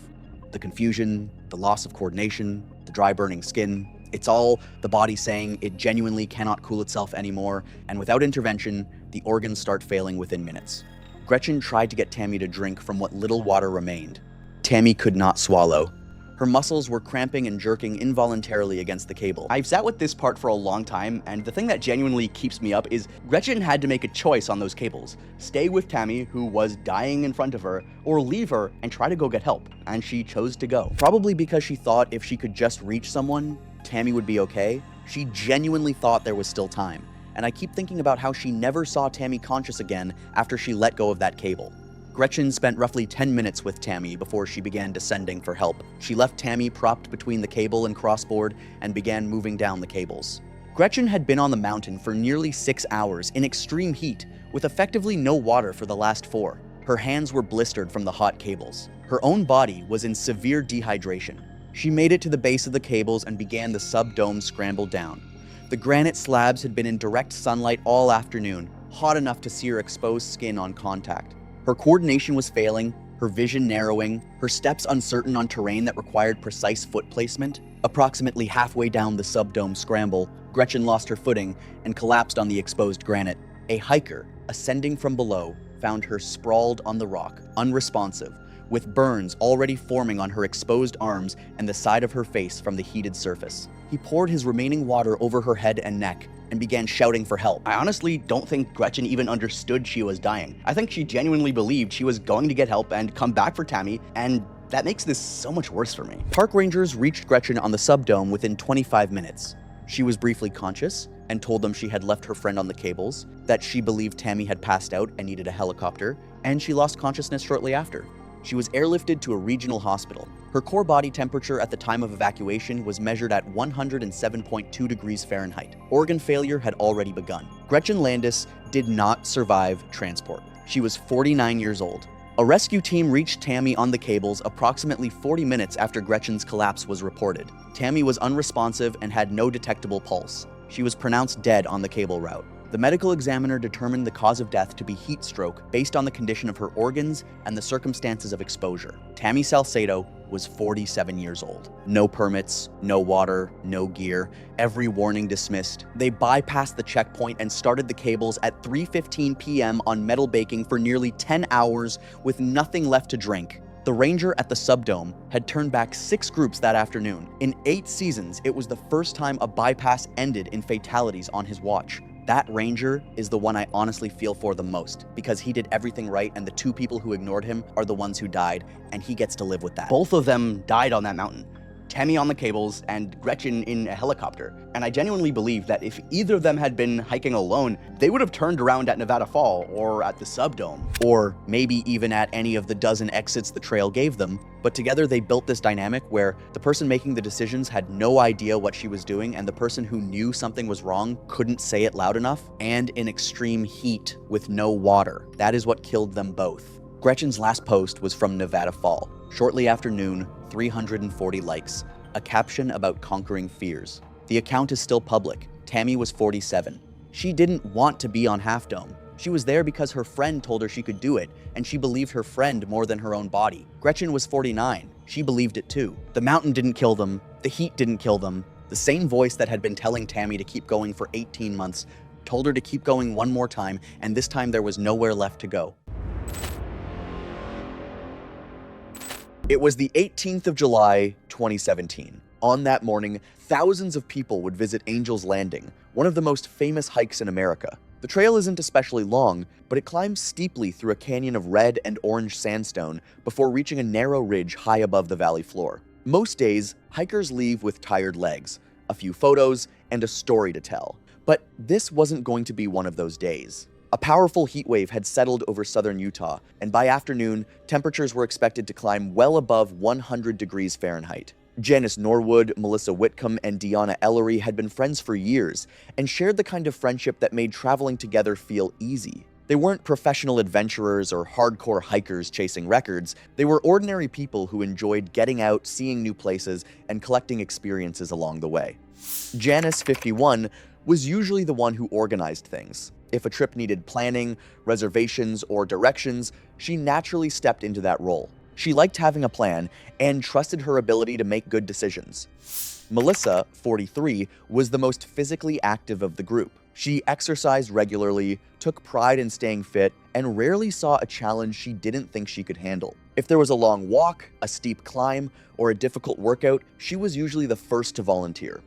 The confusion, the loss of coordination, the dry burning skin, it's all the body saying it genuinely cannot cool itself anymore, and without intervention, the organs start failing within minutes. Gretchen tried to get Tammy to drink from what little water remained. Tammy could not swallow. Her muscles were cramping and jerking involuntarily against the cable. I've sat with this part for a long time, and the thing that genuinely keeps me up is Gretchen had to make a choice on those cables. Stay with Tammy, who was dying in front of her, or leave her and try to go get help. And she chose to go. Probably because she thought if she could just reach someone, Tammy would be okay. She genuinely thought there was still time. And I keep thinking about how she never saw Tammy conscious again after she let go of that cable. Gretchen spent roughly 10 minutes with Tammy before she began descending for help. She left Tammy propped between the cable and crossboard and began moving down the cables. Gretchen had been on the mountain for nearly 6 hours in extreme heat, with effectively no water for the last 4. Her hands were blistered from the hot cables. Her own body was in severe dehydration. She made it to the base of the cables and began the sub-dome scramble down. The granite slabs had been in direct sunlight all afternoon, hot enough to sear exposed skin on contact. Her coordination was failing, her vision narrowing, her steps uncertain on terrain that required precise foot placement. Approximately halfway down the sub-dome scramble, Gretchen lost her footing and collapsed on the exposed granite. A hiker, ascending from below, found her sprawled on the rock, unresponsive, with burns already forming on her exposed arms and the side of her face from the heated surface. He poured his remaining water over her head and neck and began shouting for help. I honestly don't think Gretchen even understood she was dying. I think she genuinely believed she was going to get help and come back for Tammy, and that makes this so much worse for me. Park rangers reached Gretchen on the sub-dome within 25 minutes. She was briefly conscious and told them she had left her friend on the cables, that she believed Tammy had passed out and needed a helicopter, and she lost consciousness shortly after. She was airlifted to a regional hospital. Her core body temperature at the time of evacuation was measured at 107.2 degrees Fahrenheit. Organ failure had already begun. Gretchen Landis did not survive transport. She was 49 years old. A rescue team reached Tammy on the cables approximately 40 minutes after Gretchen's collapse was reported. Tammy was unresponsive and had no detectable pulse. She was pronounced dead on the cable route. The medical examiner determined the cause of death to be heat stroke based on the condition of her organs and the circumstances of exposure. Tammy Salcedo was 47 years old. No permits, no water, no gear, every warning dismissed. They bypassed the checkpoint and started the cables at 3:15 p.m. on metal baking for nearly 10 hours with nothing left to drink. The ranger at the sub-dome had turned back 6 groups that afternoon. In 8 seasons, it was the first time a bypass ended in fatalities on his watch. That ranger is the one I honestly feel for the most, because he did everything right and the 2 people who ignored him are the ones who died, and he gets to live with that. Both of them died on that mountain. Tammy on the cables and Gretchen in a helicopter. And I genuinely believe that if either of them had been hiking alone, they would have turned around at Nevada Fall or at the sub-dome. Or maybe even at any of the dozen exits the trail gave them. But together they built this dynamic where the person making the decisions had no idea what she was doing, and the person who knew something was wrong couldn't say it loud enough, and in extreme heat with no water. That is what killed them both. Gretchen's last post was from Nevada Fall. Shortly after noon, 340 likes, a caption about conquering fears. The account is still public. Tammy was 47. She didn't want to be on Half Dome. She was there because her friend told her she could do it, and she believed her friend more than her own body. Gretchen was 49. She believed it too. The mountain didn't kill them. The heat didn't kill them. The same voice that had been telling Tammy to keep going for 18 months told her to keep going one more time, and this time there was nowhere left to go. It was the 18th of July, 2017. On that morning, thousands of people would visit Angel's Landing, one of the most famous hikes in America. The trail isn't especially long, but it climbs steeply through a canyon of red and orange sandstone before reaching a narrow ridge high above the valley floor. Most days, hikers leave with tired legs, a few photos, and a story to tell. But this wasn't going to be one of those days. A powerful heat wave had settled over southern Utah, and by afternoon, temperatures were expected to climb well above 100 degrees Fahrenheit. Janice Norwood, Melissa Whitcomb, and Deanna Ellery had been friends for years and shared the kind of friendship that made traveling together feel easy. They weren't professional adventurers or hardcore hikers chasing records. They were ordinary people who enjoyed getting out, seeing new places, and collecting experiences along the way. Janice, 51, was usually the one who organized things. If a trip needed planning, reservations, or directions, she naturally stepped into that role. She liked having a plan and trusted her ability to make good decisions. Melissa, 43, was the most physically active of the group. She exercised regularly, took pride in staying fit, and rarely saw a challenge she didn't think she could handle. If there was a long walk, a steep climb, or a difficult workout, she was usually the first to volunteer.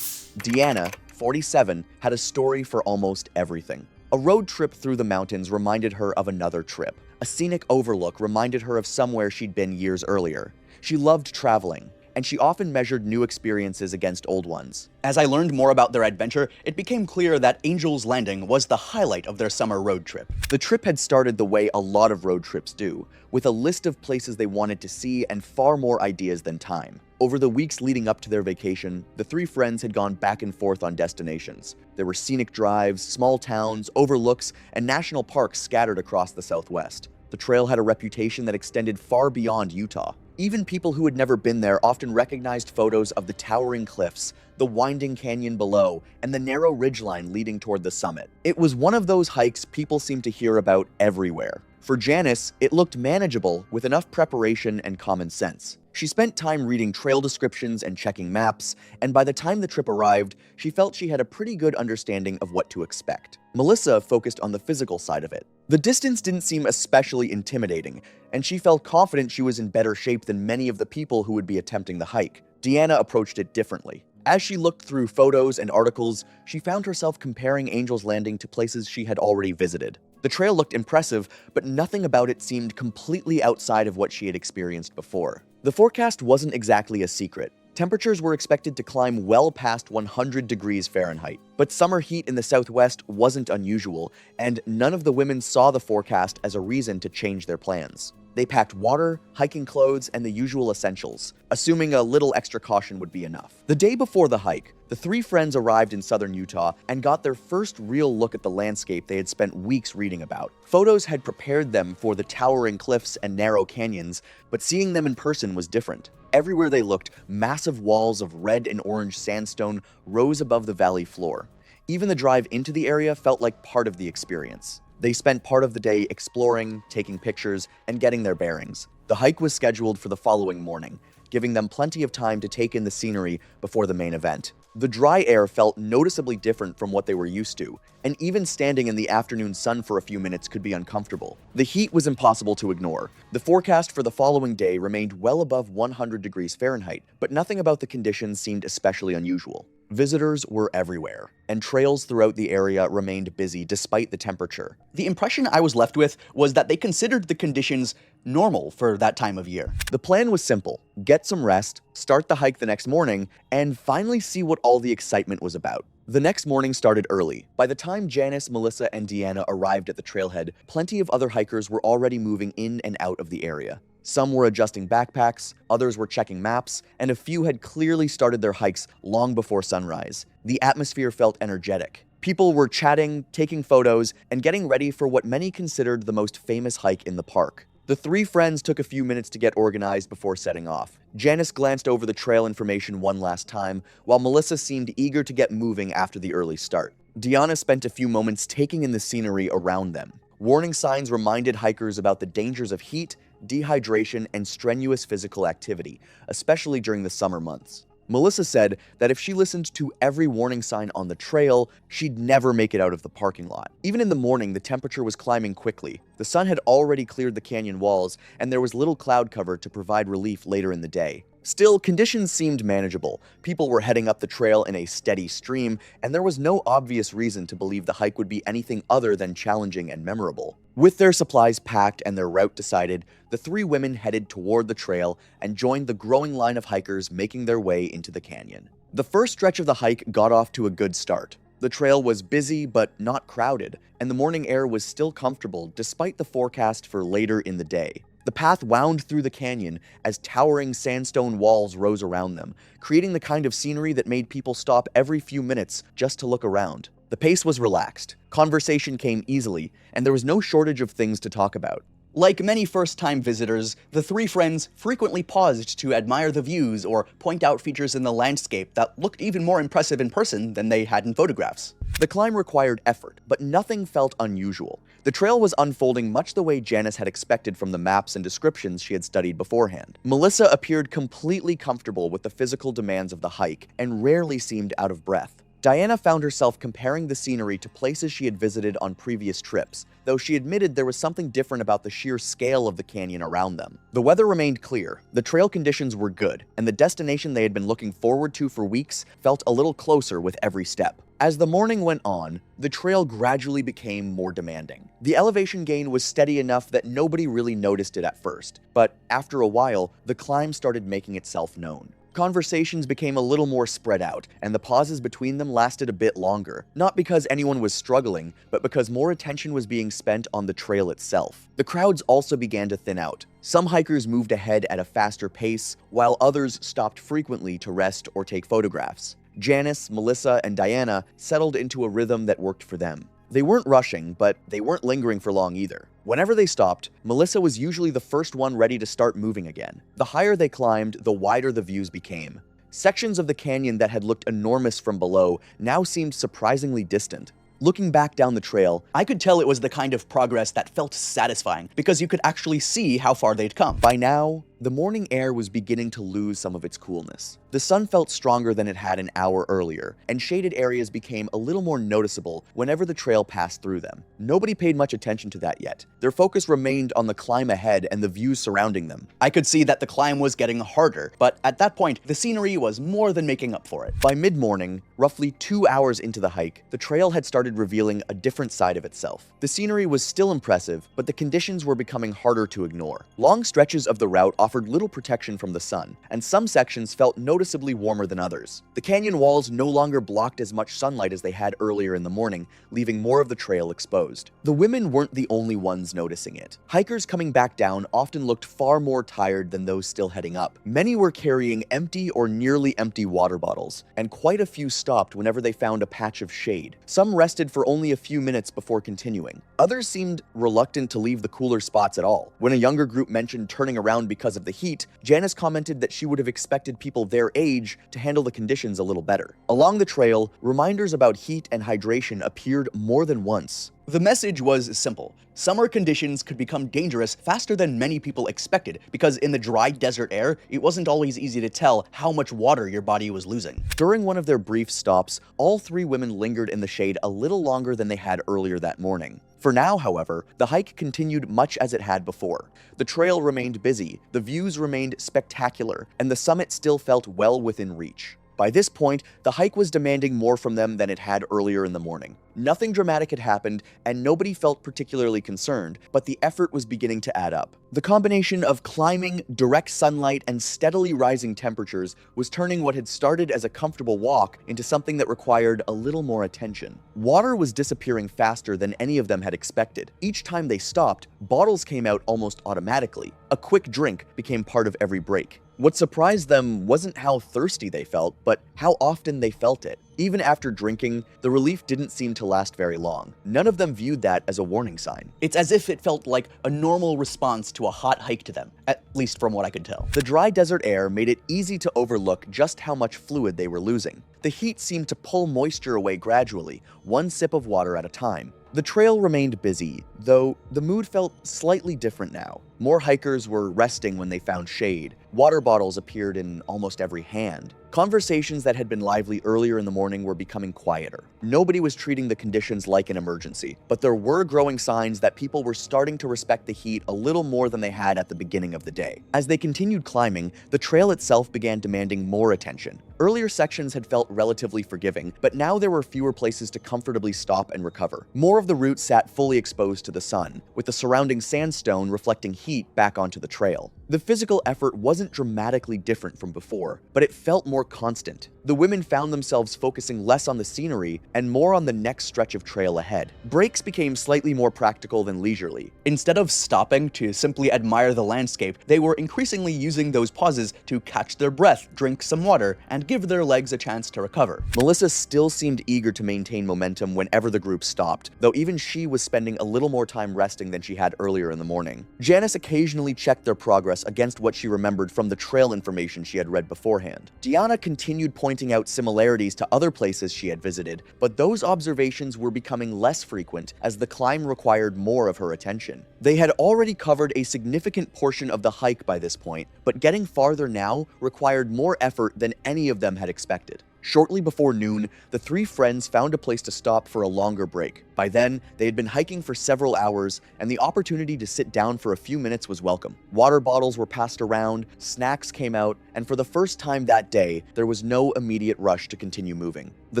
Deanna, 47, had a story for almost everything. A road trip through the mountains reminded her of another trip. A scenic overlook reminded her of somewhere she'd been years earlier. She loved traveling, and she often measured new experiences against old ones. As I learned more about their adventure, it became clear that Angel's Landing was the highlight of their summer road trip. The trip had started the way a lot of road trips do, with a list of places they wanted to see and far more ideas than time. Over the weeks leading up to their vacation, the three friends had gone back and forth on destinations. There were scenic drives, small towns, overlooks, and national parks scattered across the Southwest. The trail had a reputation that extended far beyond Utah. Even people who had never been there often recognized photos of the towering cliffs, the winding canyon below, and the narrow ridgeline leading toward the summit. It was one of those hikes people seemed to hear about everywhere. For Janice, it looked manageable with enough preparation and common sense. She spent time reading trail descriptions and checking maps, and by the time the trip arrived, she felt she had a pretty good understanding of what to expect. Melissa focused on the physical side of it. The distance didn't seem especially intimidating, and she felt confident she was in better shape than many of the people who would be attempting the hike. Deanna approached it differently. As she looked through photos and articles, she found herself comparing Angel's Landing to places she had already visited. The trail looked impressive, but nothing about it seemed completely outside of what she had experienced before. The forecast wasn't exactly a secret. Temperatures were expected to climb well past 100 degrees Fahrenheit. But summer heat in the Southwest wasn't unusual, and none of the women saw the forecast as a reason to change their plans. They packed water, hiking clothes, and the usual essentials, assuming a little extra caution would be enough. The day before the hike, the three friends arrived in southern Utah and got their first real look at the landscape they had spent weeks reading about. Photos had prepared them for the towering cliffs and narrow canyons, but seeing them in person was different. Everywhere they looked, massive walls of red and orange sandstone rose above the valley floor. Even the drive into the area felt like part of the experience. They spent part of the day exploring, taking pictures, and getting their bearings. The hike was scheduled for the following morning, giving them plenty of time to take in the scenery before the main event. The dry air felt noticeably different from what they were used to, and even standing in the afternoon sun for a few minutes could be uncomfortable. The heat was impossible to ignore. The forecast for the following day remained well above 100 degrees Fahrenheit, but nothing about the conditions seemed especially unusual. Visitors were everywhere, and trails throughout the area remained busy despite the temperature. The impression I was left with was that they considered the conditions normal for that time of year. The plan was simple: get some rest, start the hike the next morning, and finally see what all the excitement was about. The next morning started early. By the time Janice, Melissa, and Deanna arrived at the trailhead, plenty of other hikers were already moving in and out of the area. Some were adjusting backpacks, others were checking maps, and a few had clearly started their hikes long before sunrise. The atmosphere felt energetic. People were chatting, taking photos, and getting ready for what many considered the most famous hike in the park. The three friends took a few minutes to get organized before setting off. Janice glanced over the trail information one last time, while Melissa seemed eager to get moving after the early start. Deanna spent a few moments taking in the scenery around them. Warning signs reminded hikers about the dangers of heat, dehydration, and strenuous physical activity, especially during the summer months. Melissa said that if she listened to every warning sign on the trail, she'd never make it out of the parking lot. Even in the morning, the temperature was climbing quickly. The sun had already cleared the canyon walls, and there was little cloud cover to provide relief later in the day. Still, conditions seemed manageable. People were heading up the trail in a steady stream, and there was no obvious reason to believe the hike would be anything other than challenging and memorable. With their supplies packed and their route decided, the three women headed toward the trail and joined the growing line of hikers making their way into the canyon. The first stretch of the hike got off to a good start. The trail was busy but not crowded, and the morning air was still comfortable despite the forecast for later in the day. The path wound through the canyon as towering sandstone walls rose around them, creating the kind of scenery that made people stop every few minutes just to look around. The pace was relaxed, conversation came easily, and there was no shortage of things to talk about. Like many first-time visitors, the three friends frequently paused to admire the views or point out features in the landscape that looked even more impressive in person than they had in photographs. The climb required effort, but nothing felt unusual. The trail was unfolding much the way Janice had expected from the maps and descriptions she had studied beforehand. Melissa appeared completely comfortable with the physical demands of the hike and rarely seemed out of breath. Diana found herself comparing the scenery to places she had visited on previous trips, though she admitted there was something different about the sheer scale of the canyon around them. The weather remained clear, the trail conditions were good, and the destination they had been looking forward to for weeks felt a little closer with every step. As the morning went on, the trail gradually became more demanding. The elevation gain was steady enough that nobody really noticed it at first, but after a while, the climb started making itself known. Conversations became a little more spread out, and the pauses between them lasted a bit longer, not because anyone was struggling, but because more attention was being spent on the trail itself. The crowds also began to thin out. Some hikers moved ahead at a faster pace, while others stopped frequently to rest or take photographs. Janice, Melissa, and Diana settled into a rhythm that worked for them. They weren't rushing, but they weren't lingering for long either. Whenever they stopped, Melissa was usually the first one ready to start moving again. The higher they climbed, the wider the views became. Sections of the canyon that had looked enormous from below now seemed surprisingly distant. Looking back down the trail, I could tell it was the kind of progress that felt satisfying, because you could actually see how far they'd come. by now, the morning air was beginning to lose some of its coolness. The sun felt stronger than it had an hour earlier, and shaded areas became a little more noticeable whenever the trail passed through them. Nobody paid much attention to that yet. Their focus remained on the climb ahead and the views surrounding them. I could see that the climb was getting harder, but at that point, the scenery was more than making up for it. By mid-morning, roughly 2 hours into the hike, the trail had started revealing a different side of itself. The scenery was still impressive, but the conditions were becoming harder to ignore. Long stretches of the route offered little protection from the sun, and some sections felt noticeably warmer than others. The canyon walls no longer blocked as much sunlight as they had earlier in the morning, leaving more of the trail exposed. The women weren't the only ones noticing it. Hikers coming back down often looked far more tired than those still heading up. Many were carrying empty or nearly empty water bottles, and quite a few stopped whenever they found a patch of shade. Some rested for only a few minutes before continuing. Others seemed reluctant to leave the cooler spots at all. When a younger group mentioned turning around because of the heat, Janice commented that she would have expected people their age to handle the conditions a little better. Along the trail, reminders about heat and hydration appeared more than once. The message was simple. Summer conditions could become dangerous faster than many people expected, because in the dry desert air, it wasn't always easy to tell how much water your body was losing. During one of their brief stops, all three women lingered in the shade a little longer than they had earlier that morning. For now, however, the hike continued much as it had before. The trail remained busy, the views remained spectacular, and the summit still felt well within reach. By this point, the hike was demanding more from them than it had earlier in the morning. Nothing dramatic had happened, and nobody felt particularly concerned, but the effort was beginning to add up. The combination of climbing, direct sunlight, and steadily rising temperatures was turning what had started as a comfortable walk into something that required a little more attention. Water was disappearing faster than any of them had expected. Each time they stopped, bottles came out almost automatically. A quick drink became part of every break. What surprised them wasn't how thirsty they felt, but how often they felt it. Even after drinking, the relief didn't seem to last very long. None of them viewed that as a warning sign. It's as if it felt like a normal response to a hot hike to them, at least from what I could tell. The dry desert air made it easy to overlook just how much fluid they were losing. The heat seemed to pull moisture away gradually, one sip of water at a time. The trail remained busy, though the mood felt slightly different now. More hikers were resting when they found shade. Water bottles appeared in almost every hand. Conversations that had been lively earlier in the morning were becoming quieter. Nobody was treating the conditions like an emergency, but there were growing signs that people were starting to respect the heat a little more than they had at the beginning of the day. As they continued climbing, the trail itself began demanding more attention. Earlier sections had felt relatively forgiving, but now there were fewer places to comfortably stop and recover. More of the route sat fully exposed to the sun, with the surrounding sandstone reflecting heat back onto the trail. The physical effort wasn't dramatically different from before, but it felt more constant. The women found themselves focusing less on the scenery and more on the next stretch of trail ahead. Breaks became slightly more practical than leisurely. Instead of stopping to simply admire the landscape, they were increasingly using those pauses to catch their breath, drink some water, and give their legs a chance to recover. Melissa still seemed eager to maintain momentum whenever the group stopped, though even she was spending a little more time resting than she had earlier in the morning. Janice occasionally checked their progress against what she remembered from the trail information she had read beforehand. Deanna continued pointing out similarities to other places she had visited, but those observations were becoming less frequent as the climb required more of her attention. They had already covered a significant portion of the hike by this point, but getting farther now required more effort than any of them had expected. Shortly before noon, the three friends found a place to stop for a longer break. By then, they had been hiking for several hours, and the opportunity to sit down for a few minutes was welcome. Water bottles were passed around, snacks came out, and for the first time that day, there was no immediate rush to continue moving. The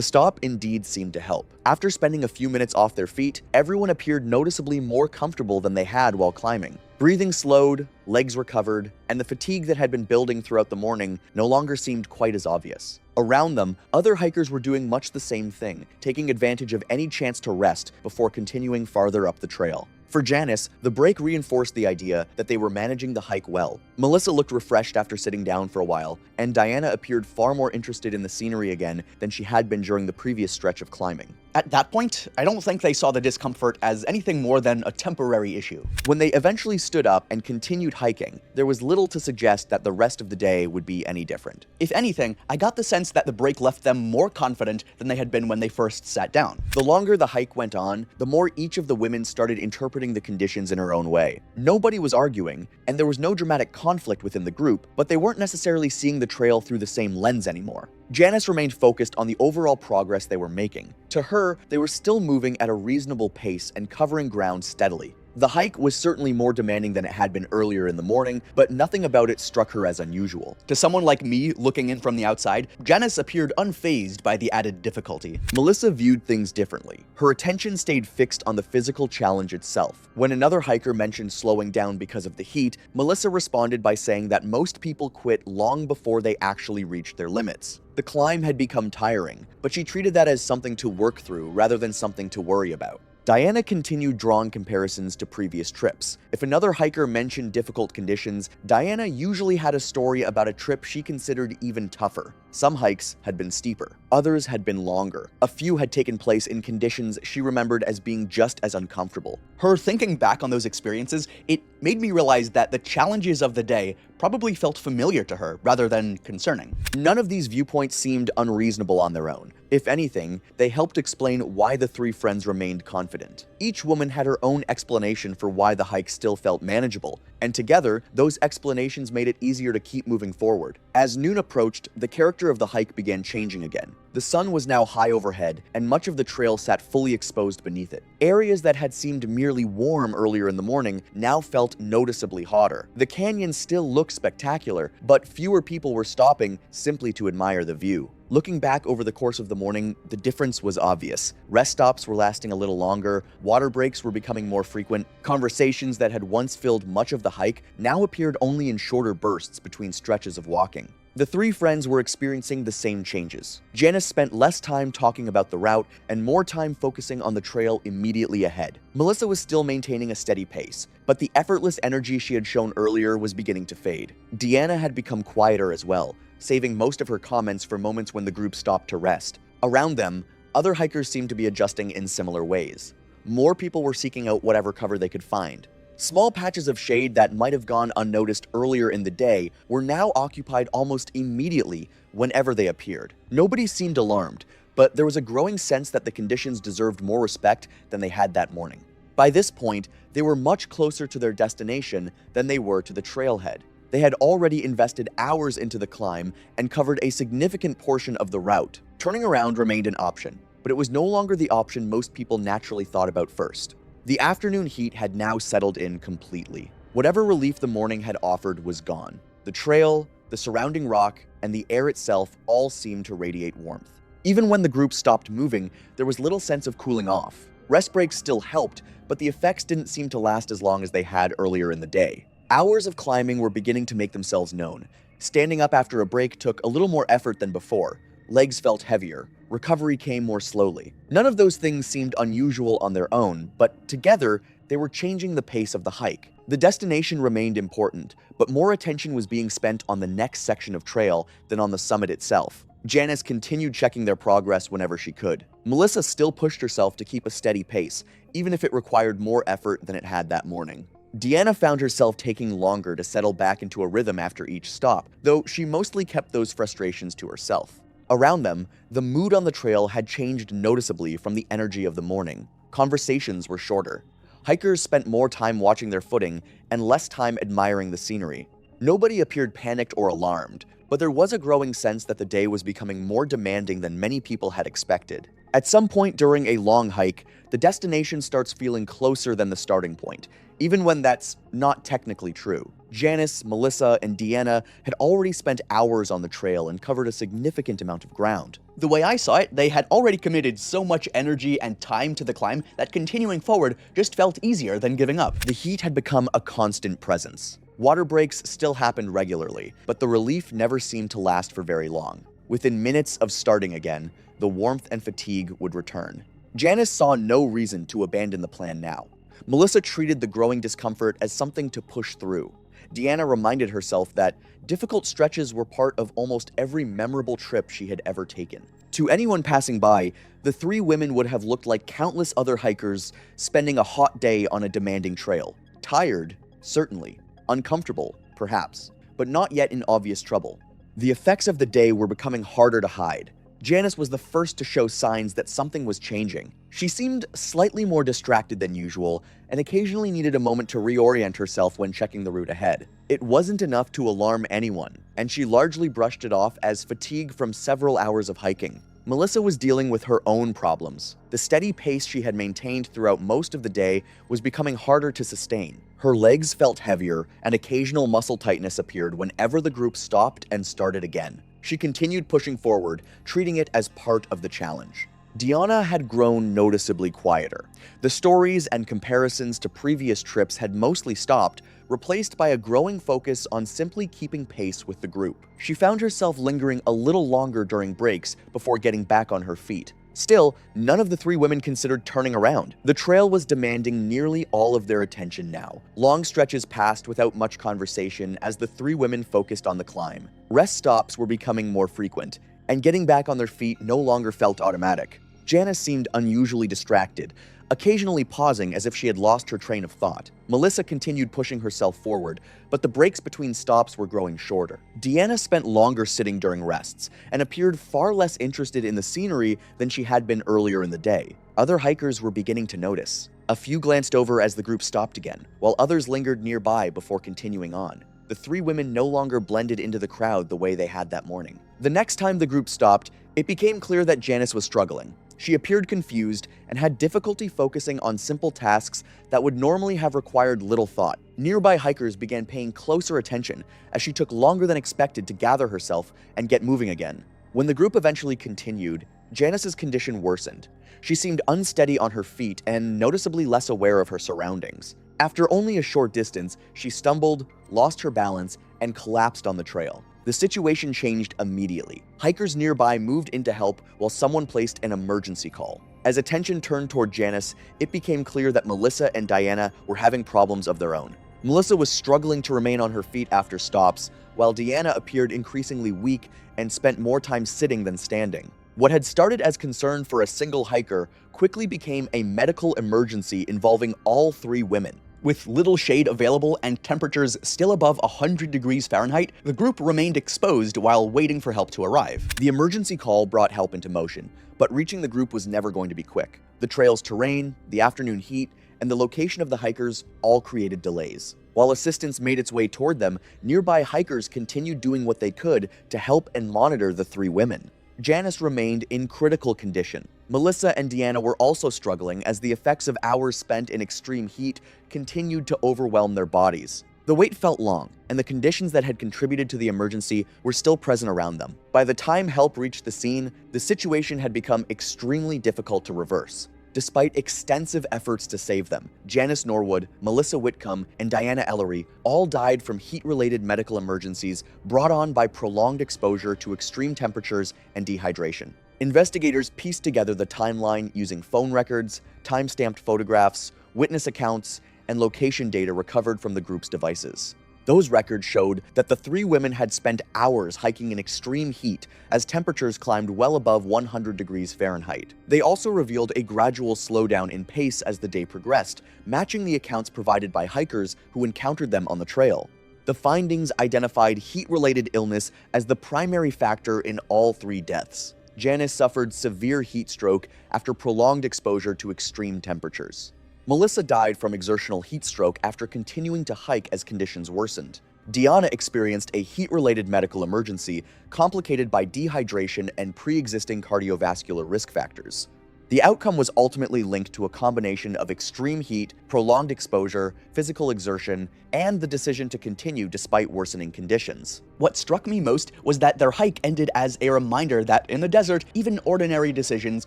stop indeed seemed to help. After spending a few minutes off their feet, everyone appeared noticeably more comfortable than they had while climbing. Breathing slowed, legs recovered, and the fatigue that had been building throughout the morning no longer seemed quite as obvious. Around them, other hikers were doing much the same thing, taking advantage of any chance to rest before continuing farther up the trail. For Janice, the break reinforced the idea that they were managing the hike well. Melissa looked refreshed after sitting down for a while, and Diana appeared far more interested in the scenery again than she had been during the previous stretch of climbing. At that point, I don't think they saw the discomfort as anything more than a temporary issue. When they eventually stood up and continued hiking, there was little to suggest that the rest of the day would be any different. If anything, I got the sense that the break left them more confident than they had been when they first sat down. The longer the hike went on, the more each of the women started interpreting the conditions in her own way. Nobody was arguing, and there was no dramatic conflict within the group, but they weren't necessarily seeing the trail through the same lens anymore. Janice remained focused on the overall progress they were making. To her, they were still moving at a reasonable pace and covering ground steadily. The hike was certainly more demanding than it had been earlier in the morning, but nothing about it struck her as unusual. To someone like me looking in from the outside, Janice appeared unfazed by the added difficulty. Melissa viewed things differently. Her attention stayed fixed on the physical challenge itself. When another hiker mentioned slowing down because of the heat, Melissa responded by saying that most people quit long before they actually reached their limits. The climb had become tiring, but she treated that as something to work through rather than something to worry about. Diana continued drawing comparisons to previous trips. If another hiker mentioned difficult conditions, Diana usually had a story about a trip she considered even tougher. Some hikes had been steeper, others had been longer. A few had taken place in conditions she remembered as being just as uncomfortable. Her thinking back on those experiences, it made me realize that the challenges of the day probably felt familiar to her rather than concerning. None of these viewpoints seemed unreasonable on their own. If anything, they helped explain why the three friends remained confident. Each woman had her own explanation for why the hike still felt manageable, and together, those explanations made it easier to keep moving forward. As noon approached, the character of the hike began changing again. The sun was now high overhead, and much of the trail sat fully exposed beneath it. Areas that had seemed merely warm earlier in the morning now felt noticeably hotter. The canyon still looked spectacular, but fewer people were stopping simply to admire the view. Looking back over the course of the morning, the difference was obvious. Rest stops were lasting a little longer, water breaks were becoming more frequent, conversations that had once filled much of the hike now appeared only in shorter bursts between stretches of walking. The three friends were experiencing the same changes. Janice spent less time talking about the route and more time focusing on the trail immediately ahead. Melissa was still maintaining a steady pace, but the effortless energy she had shown earlier was beginning to fade. Deanna had become quieter as well, saving most of her comments for moments when the group stopped to rest. Around them, other hikers seemed to be adjusting in similar ways. More people were seeking out whatever cover they could find. Small patches of shade that might have gone unnoticed earlier in the day were now occupied almost immediately whenever they appeared. Nobody seemed alarmed, but there was a growing sense that the conditions deserved more respect than they had that morning. By this point, they were much closer to their destination than they were to the trailhead. They had already invested hours into the climb and covered a significant portion of the route. Turning around remained an option, but it was no longer the option most people naturally thought about first. The afternoon heat had now settled in completely. Whatever relief the morning had offered was gone. The trail, the surrounding rock, and the air itself all seemed to radiate warmth. Even when the group stopped moving, there was little sense of cooling off. Rest breaks still helped, but the effects didn't seem to last as long as they had earlier in the day. Hours of climbing were beginning to make themselves known. Standing up after a break took a little more effort than before, Legs felt heavier. Recovery came more slowly. None of those things seemed unusual on their own, but together, they were changing the pace of the hike. The destination remained important, but more attention was being spent on the next section of trail than on the summit itself. Janice continued checking their progress whenever she could. Melissa still pushed herself to keep a steady pace, even if it required more effort than it had that morning. Deanna found herself taking longer to settle back into a rhythm after each stop, though she mostly kept those frustrations to herself. Around them, the mood on the trail had changed noticeably from the energy of the morning. Conversations were shorter. Hikers spent more time watching their footing and less time admiring the scenery. Nobody appeared panicked or alarmed, but there was a growing sense that the day was becoming more demanding than many people had expected. At some point during a long hike, the destination starts feeling closer than the starting point, even when that's not technically true. Janice, Melissa, and Deanna had already spent hours on the trail and covered a significant amount of ground. The way I saw it, they had already committed so much energy and time to the climb that continuing forward just felt easier than giving up. The heat had become a constant presence. Water breaks still happened regularly, but the relief never seemed to last for very long. Within minutes of starting again, the warmth and fatigue would return. Janice saw no reason to abandon the plan now. Melissa treated the growing discomfort as something to push through. Deanna reminded herself that difficult stretches were part of almost every memorable trip she had ever taken. To anyone passing by, the three women would have looked like countless other hikers spending a hot day on a demanding trail. Tired, certainly. Uncomfortable, perhaps, but not yet in obvious trouble. The effects of the day were becoming harder to hide. Janice was the first to show signs that something was changing. She seemed slightly more distracted than usual and occasionally needed a moment to reorient herself when checking the route ahead. It wasn't enough to alarm anyone, and she largely brushed it off as fatigue from several hours of hiking. Melissa was dealing with her own problems. The steady pace she had maintained throughout most of the day was becoming harder to sustain. Her legs felt heavier, and occasional muscle tightness appeared whenever the group stopped and started again. She continued pushing forward, treating it as part of the challenge. Deanna had grown noticeably quieter. The stories and comparisons to previous trips had mostly stopped, replaced by a growing focus on simply keeping pace with the group. She found herself lingering a little longer during breaks before getting back on her feet. Still, none of the three women considered turning around. The trail was demanding nearly all of their attention now. Long stretches passed without much conversation as the three women focused on the climb. Rest stops were becoming more frequent, and getting back on their feet no longer felt automatic. Janice seemed unusually distracted, occasionally pausing as if she had lost her train of thought. Melissa continued pushing herself forward, but the breaks between stops were growing shorter. Deanna spent longer sitting during rests and appeared far less interested in the scenery than she had been earlier in the day. Other hikers were beginning to notice. A few glanced over as the group stopped again, while others lingered nearby before continuing on. The three women no longer blended into the crowd the way they had that morning. The next time the group stopped, it became clear that Janice was struggling. She appeared confused and had difficulty focusing on simple tasks that would normally have required little thought. Nearby hikers began paying closer attention as she took longer than expected to gather herself and get moving again. When the group eventually continued, Janice's condition worsened. She seemed unsteady on her feet and noticeably less aware of her surroundings. After only a short distance, she stumbled, lost her balance, and collapsed on the trail. The situation changed immediately. Hikers nearby moved in to help while someone placed an emergency call. As attention turned toward Janice, it became clear that Melissa and Diana were having problems of their own. Melissa was struggling to remain on her feet after stops, while Deanna appeared increasingly weak and spent more time sitting than standing. What had started as concern for a single hiker quickly became a medical emergency involving all three women. With little shade available and temperatures still above 100 degrees Fahrenheit, the group remained exposed while waiting for help to arrive. The emergency call brought help into motion, but reaching the group was never going to be quick. The trail's terrain, the afternoon heat, and the location of the hikers all created delays. While assistance made its way toward them, nearby hikers continued doing what they could to help and monitor the three women. Janice remained in critical condition. Melissa and Deanna were also struggling as the effects of hours spent in extreme heat continued to overwhelm their bodies. The wait felt long, and the conditions that had contributed to the emergency were still present around them. By the time help reached the scene, the situation had become extremely difficult to reverse. despite extensive efforts to save them. Janice Norwood, Melissa Whitcomb, and Diana Ellery all died from heat-related medical emergencies brought on by prolonged exposure to extreme temperatures and dehydration. Investigators pieced together the timeline using phone records, time-stamped photographs, witness accounts, and location data recovered from the group's devices. Those records showed that the three women had spent hours hiking in extreme heat as temperatures climbed well above 100 degrees Fahrenheit. They also revealed a gradual slowdown in pace as the day progressed, matching the accounts provided by hikers who encountered them on the trail. The findings identified heat-related illness as the primary factor in all three deaths. Janice suffered severe heat stroke after prolonged exposure to extreme temperatures. Melissa died from exertional heat stroke after continuing to hike as conditions worsened. Deanna experienced a heat-related medical emergency complicated by dehydration and pre-existing cardiovascular risk factors. The outcome was ultimately linked to a combination of extreme heat, prolonged exposure, physical exertion, and the decision to continue despite worsening conditions. What struck me most was that their hike ended as a reminder that in the desert, even ordinary decisions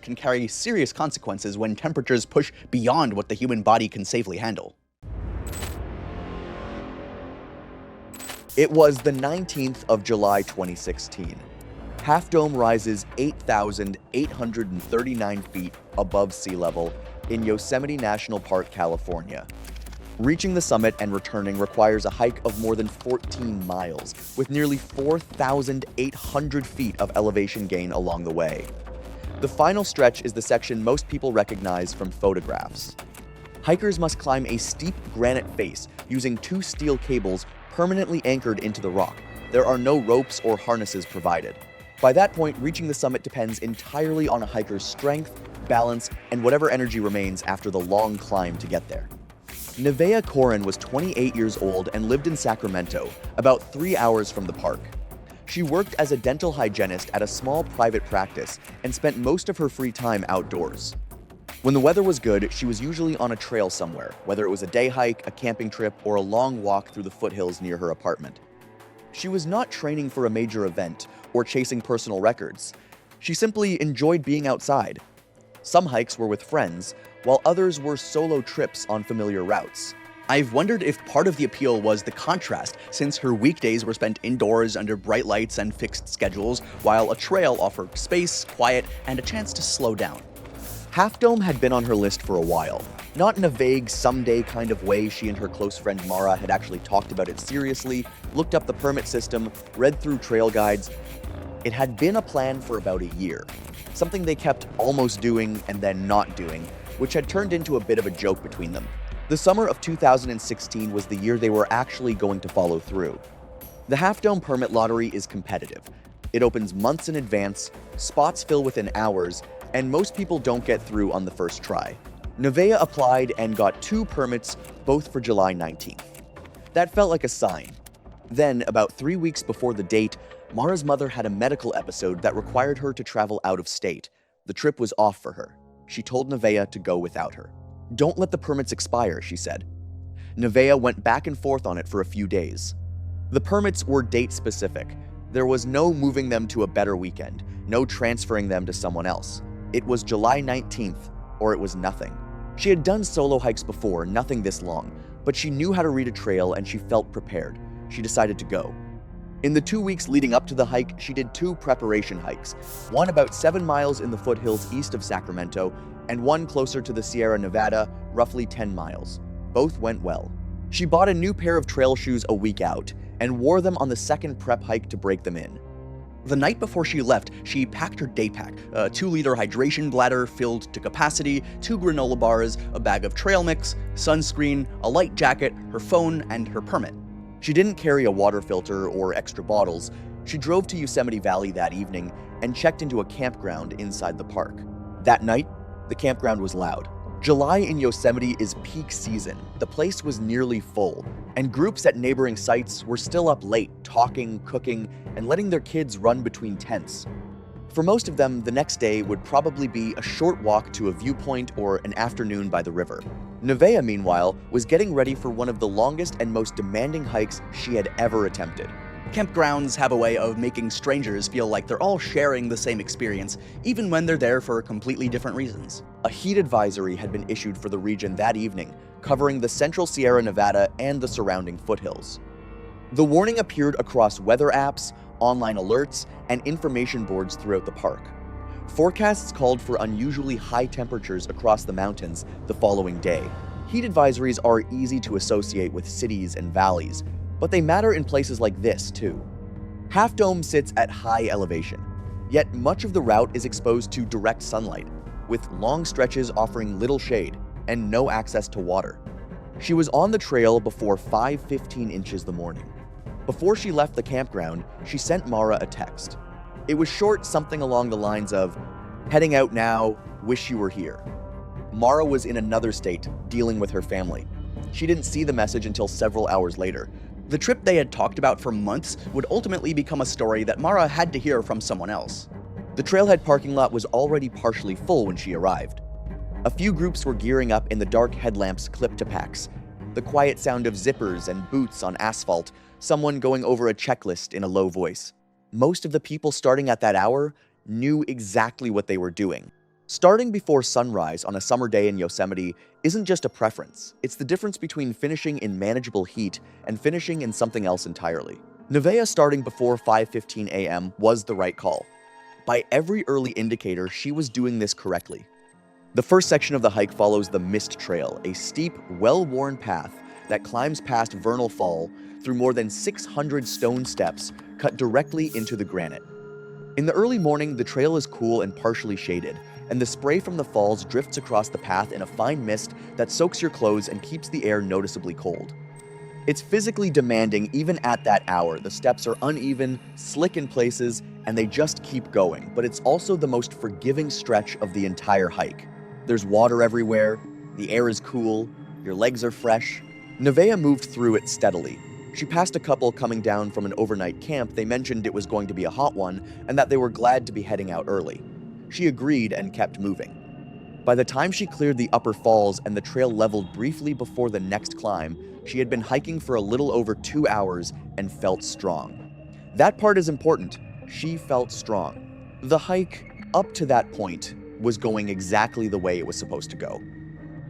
can carry serious consequences when temperatures push beyond what the human body can safely handle. It was the 19th of July 2016. Half Dome rises 8,839 feet above sea level in Yosemite National Park, California. Reaching the summit and returning requires a hike of more than 14 miles, with nearly 4,800 feet of elevation gain along the way. The final stretch is the section most people recognize from photographs. Hikers must climb a steep granite face using two steel cables permanently anchored into the rock. There are no ropes or harnesses provided. By that point, reaching the summit depends entirely on a hiker's strength, balance, and whatever energy remains after the long climb to get there. Nevaeh Corin was 28 years old and lived in Sacramento, about 3 hours from the park. She worked as a dental hygienist at a small private practice and spent most of her free time outdoors. When the weather was good, she was usually on a trail somewhere, whether it was a day hike, a camping trip, or a long walk through the foothills near her apartment. She was not training for a major event or chasing personal records. She simply enjoyed being outside. Some hikes were with friends, while others were solo trips on familiar routes. I've wondered if part of the appeal was the contrast, since her weekdays were spent indoors under bright lights and fixed schedules, while a trail offered space, quiet, and a chance to slow down. Half Dome had been on her list for a while. Not in a vague, someday kind of way. She and her close friend Mara had actually talked about it seriously, looked up the permit system, read through trail guides. It had been a plan for about a year, something they kept almost doing and then not doing, which had turned into a bit of a joke between them. The summer of 2016 was the year they were actually going to follow through. The Half Dome permit lottery is competitive. It opens months in advance, spots fill within hours, and most people don't get through on the first try. Nevaeh applied and got 2 permits, both for July 19th. That felt like a sign. Then, about 3 weeks before the date, Mara's mother had a medical episode that required her to travel out of state. The trip was off for her. She told Nevaeh to go without her. "Don't let the permits expire," she said. Nevaeh went back and forth on it for a few days. The permits were date-specific. There was no moving them to a better weekend, no transferring them to someone else. It was July 19th, or it was nothing. She had done solo hikes before, nothing this long, but she knew how to read a trail and she felt prepared. She decided to go. In the 2 weeks leading up to the hike, she did 2 preparation hikes, one about 7 miles in the foothills east of Sacramento, and one closer to the Sierra Nevada, roughly 10 miles. Both went well. She bought a new pair of trail shoes a week out, and wore them on the second prep hike to break them in. The night before she left, she packed her day pack, a 2-liter hydration bladder filled to capacity, 2 granola bars, a bag of trail mix, sunscreen, a light jacket, her phone, and her permit. She didn't carry a water filter or extra bottles. She drove to Yosemite Valley that evening and checked into a campground inside the park. That night, the campground was loud. July in Yosemite is peak season. The place was nearly full, and groups at neighboring sites were still up late, talking, cooking, and letting their kids run between tents. For most of them, the next day would probably be a short walk to a viewpoint or an afternoon by the river. Nevaeh, meanwhile, was getting ready for one of the longest and most demanding hikes she had ever attempted. Campgrounds have a way of making strangers feel like they're all sharing the same experience, even when they're there for completely different reasons. A heat advisory had been issued for the region that evening, covering the central Sierra Nevada and the surrounding foothills. The warning appeared across weather apps, online alerts, and information boards throughout the park. Forecasts called for unusually high temperatures across the mountains the following day. Heat advisories are easy to associate with cities and valleys, but they matter in places like this too. Half Dome sits at high elevation, yet much of the route is exposed to direct sunlight, with long stretches offering little shade and no access to water. She was on the trail before 5:15 inches the morning. Before she left the campground, she sent Mara a text. It was short, something along the lines of, "Heading out now, wish you were here." Mara was in another state, dealing with her family. She didn't see the message until several hours later. The trip they had talked about for months would ultimately become a story that Mara had to hear from someone else. The trailhead parking lot was already partially full when she arrived. A few groups were gearing up in the dark headlamps clipped to packs, the quiet sound of zippers and boots on asphalt, someone going over a checklist in a low voice. Most of the people starting at that hour knew exactly what they were doing. Starting before sunrise on a summer day in Yosemite isn't just a preference, it's the difference between finishing in manageable heat and finishing in something else entirely. Nevaeh starting before 5:15 a.m. was the right call. By every early indicator, she was doing this correctly. The first section of the hike follows the Mist Trail, a steep, well-worn path that climbs past Vernal Fall through more than 600 stone steps cut directly into the granite. In the early morning, the trail is cool and partially shaded, and the spray from the falls drifts across the path in a fine mist that soaks your clothes and keeps the air noticeably cold. It's physically demanding even at that hour. The steps are uneven, slick in places, and they just keep going, but it's also the most forgiving stretch of the entire hike. There's water everywhere, the air is cool, your legs are fresh. Nevaeh moved through it steadily. She passed a couple coming down from an overnight camp. They mentioned it was going to be a hot one and that they were glad to be heading out early. She agreed and kept moving. By the time she cleared the upper falls and the trail leveled briefly before the next climb, she had been hiking for a little over 2 hours and felt strong. That part is important. She felt strong. The hike, up to that point, was going exactly the way it was supposed to go.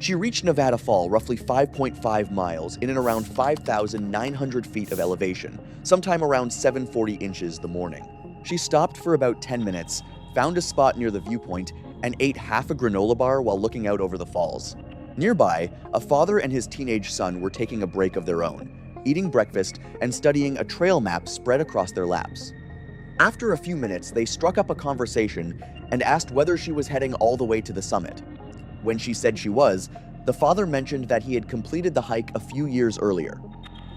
She reached Nevada Fall, roughly 5.5 miles, in and around 5,900 feet of elevation, sometime around 740 inches the morning. She stopped for about 10 minutes, found a spot near the viewpoint, and ate half a granola bar while looking out over the falls. Nearby, a father and his teenage son were taking a break of their own, eating breakfast and studying a trail map spread across their laps. After a few minutes, they struck up a conversation and asked whether she was heading all the way to the summit. When she said she was, the father mentioned that he had completed the hike a few years earlier.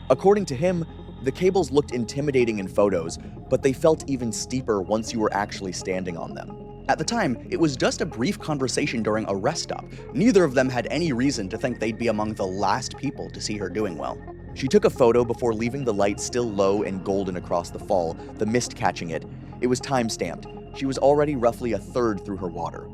According to him, the cables looked intimidating in photos, but they felt even steeper once you were actually standing on them. At the time, it was just a brief conversation during a rest stop. Neither of them had any reason to think they'd be among the last people to see her doing well. She took a photo before leaving the light still low and golden across the fall, the mist catching it. It was time-stamped. She was already roughly a third through her water.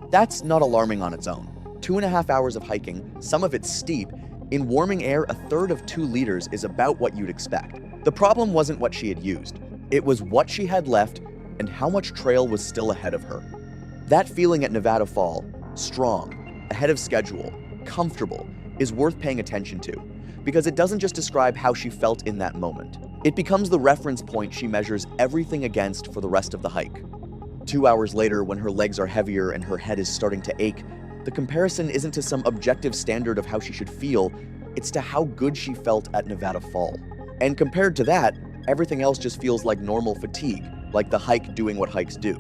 That's not alarming on its own. 2.5 hours of hiking, some of it steep. In warming air, a third of 2 liters is about what you'd expect. The problem wasn't what she had used. It was what she had left and how much trail was still ahead of her. That feeling at Nevada Fall, strong, ahead of schedule, comfortable, is worth paying attention to, because it doesn't just describe how she felt in that moment. It becomes the reference point she measures everything against for the rest of the hike. 2 hours later, when her legs are heavier and her head is starting to ache, the comparison isn't to some objective standard of how she should feel, it's to how good she felt at Nevada Fall. And compared to that, everything else just feels like normal fatigue, like the hike doing what hikes do.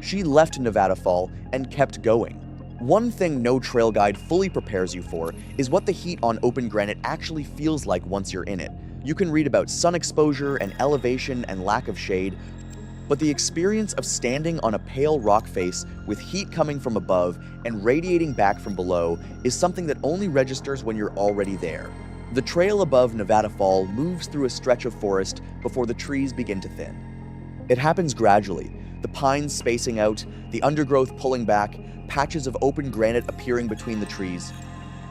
She left Nevada Fall and kept going. One thing no trail guide fully prepares you for is what the heat on open granite actually feels like once you're in it. You can read about sun exposure and elevation and lack of shade, but the experience of standing on a pale rock face with heat coming from above and radiating back from below is something that only registers when you're already there. The trail above Nevada Fall moves through a stretch of forest before the trees begin to thin. It happens gradually, the pines spacing out, the undergrowth pulling back, patches of open granite appearing between the trees,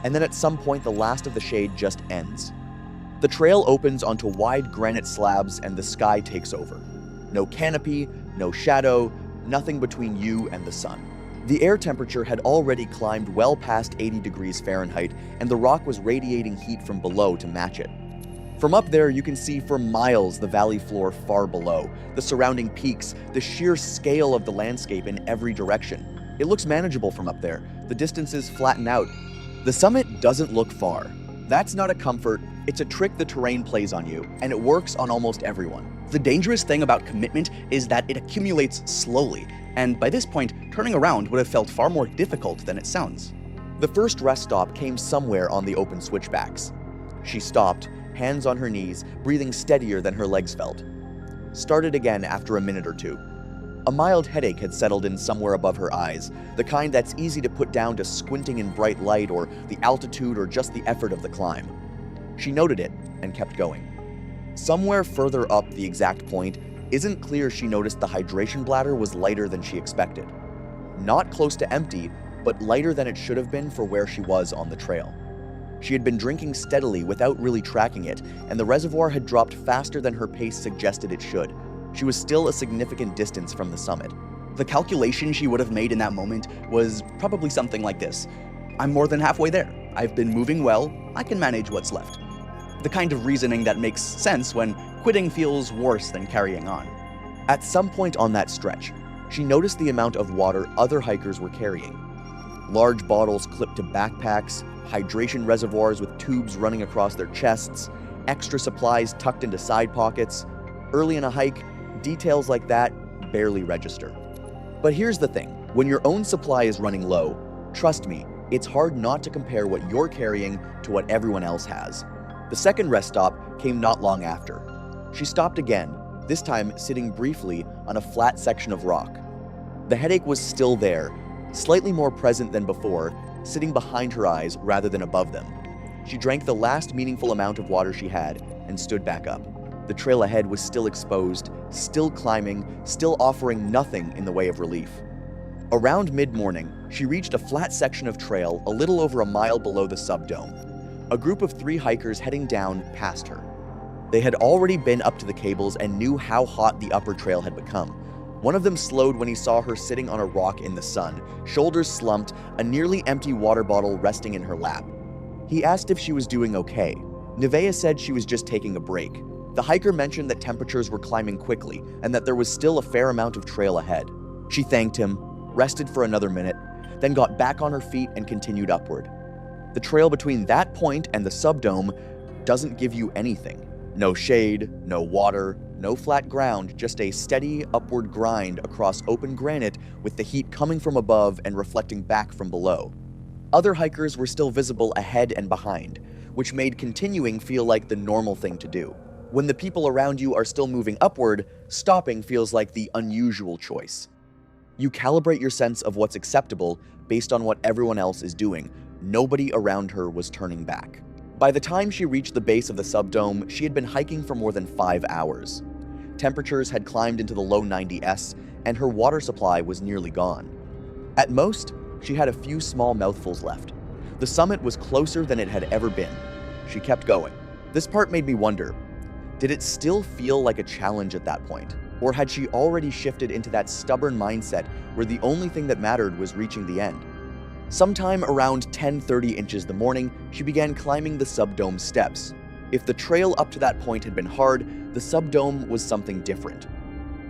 and then at some point the last of the shade just ends. The trail opens onto wide granite slabs and the sky takes over. No canopy, no shadow, nothing between you and the sun. The air temperature had already climbed well past 80 degrees Fahrenheit, and the rock was radiating heat from below to match it. From up there, you can see for miles the valley floor far below, the surrounding peaks, the sheer scale of the landscape in every direction. It looks manageable from up there. The distances flatten out. The summit doesn't look far. That's not a comfort, it's a trick the terrain plays on you, and it works on almost everyone. The dangerous thing about commitment is that it accumulates slowly, and by this point, turning around would have felt far more difficult than it sounds. The first rest stop came somewhere on the open switchbacks. She stopped, hands on her knees, breathing steadier than her legs felt. Started again after a minute or two. A mild headache had settled in somewhere above her eyes, the kind that's easy to put down to squinting in bright light or the altitude or just the effort of the climb. She noted it and kept going. Somewhere further up the exact point, isn't clear she noticed the hydration bladder was lighter than she expected. Not close to empty, but lighter than it should have been for where she was on the trail. She had been drinking steadily without really tracking it, and the reservoir had dropped faster than her pace suggested it should. She was still a significant distance from the summit. The calculation she would have made in that moment was probably something like this. I'm more than halfway there. I've been moving well. I can manage what's left. The kind of reasoning that makes sense when quitting feels worse than carrying on. At some point on that stretch, she noticed the amount of water other hikers were carrying. Large bottles clipped to backpacks, hydration reservoirs with tubes running across their chests, extra supplies tucked into side pockets. Early in a hike, details like that barely register. But here's the thing, when your own supply is running low, trust me, it's hard not to compare what you're carrying to what everyone else has. The second rest stop came not long after. She stopped again, this time sitting briefly on a flat section of rock. The headache was still there, slightly more present than before, sitting behind her eyes rather than above them. She drank the last meaningful amount of water she had and stood back up. The trail ahead was still exposed, still climbing, still offering nothing in the way of relief. Around mid-morning, she reached a flat section of trail a little over a mile below the subdome. A group of 3 hikers heading down passed her. They had already been up to the cables and knew how hot the upper trail had become. One of them slowed when he saw her sitting on a rock in the sun, shoulders slumped, a nearly empty water bottle resting in her lap. He asked if she was doing okay. Nevaeh said she was just taking a break. The hiker mentioned that temperatures were climbing quickly and that there was still a fair amount of trail ahead. She thanked him, rested for another minute, then got back on her feet and continued upward. The trail between that point and the subdome doesn't give you anything. No shade, no water, no flat ground, just a steady upward grind across open granite with the heat coming from above and reflecting back from below. Other hikers were still visible ahead and behind, which made continuing feel like the normal thing to do. When the people around you are still moving upward, stopping feels like the unusual choice. You calibrate your sense of what's acceptable based on what everyone else is doing. Nobody around her was turning back. By the time she reached the base of the subdome, she had been hiking for more than 5 hours. Temperatures had climbed into the low 90s, and her water supply was nearly gone. At most, she had a few small mouthfuls left. The summit was closer than it had ever been. She kept going. This part made me wonder, did it still feel like a challenge at that point? Or had she already shifted into that stubborn mindset where the only thing that mattered was reaching the end? Sometime around 10:30 inches the morning, she began climbing the subdome steps. If the trail up to that point had been hard, the subdome was something different.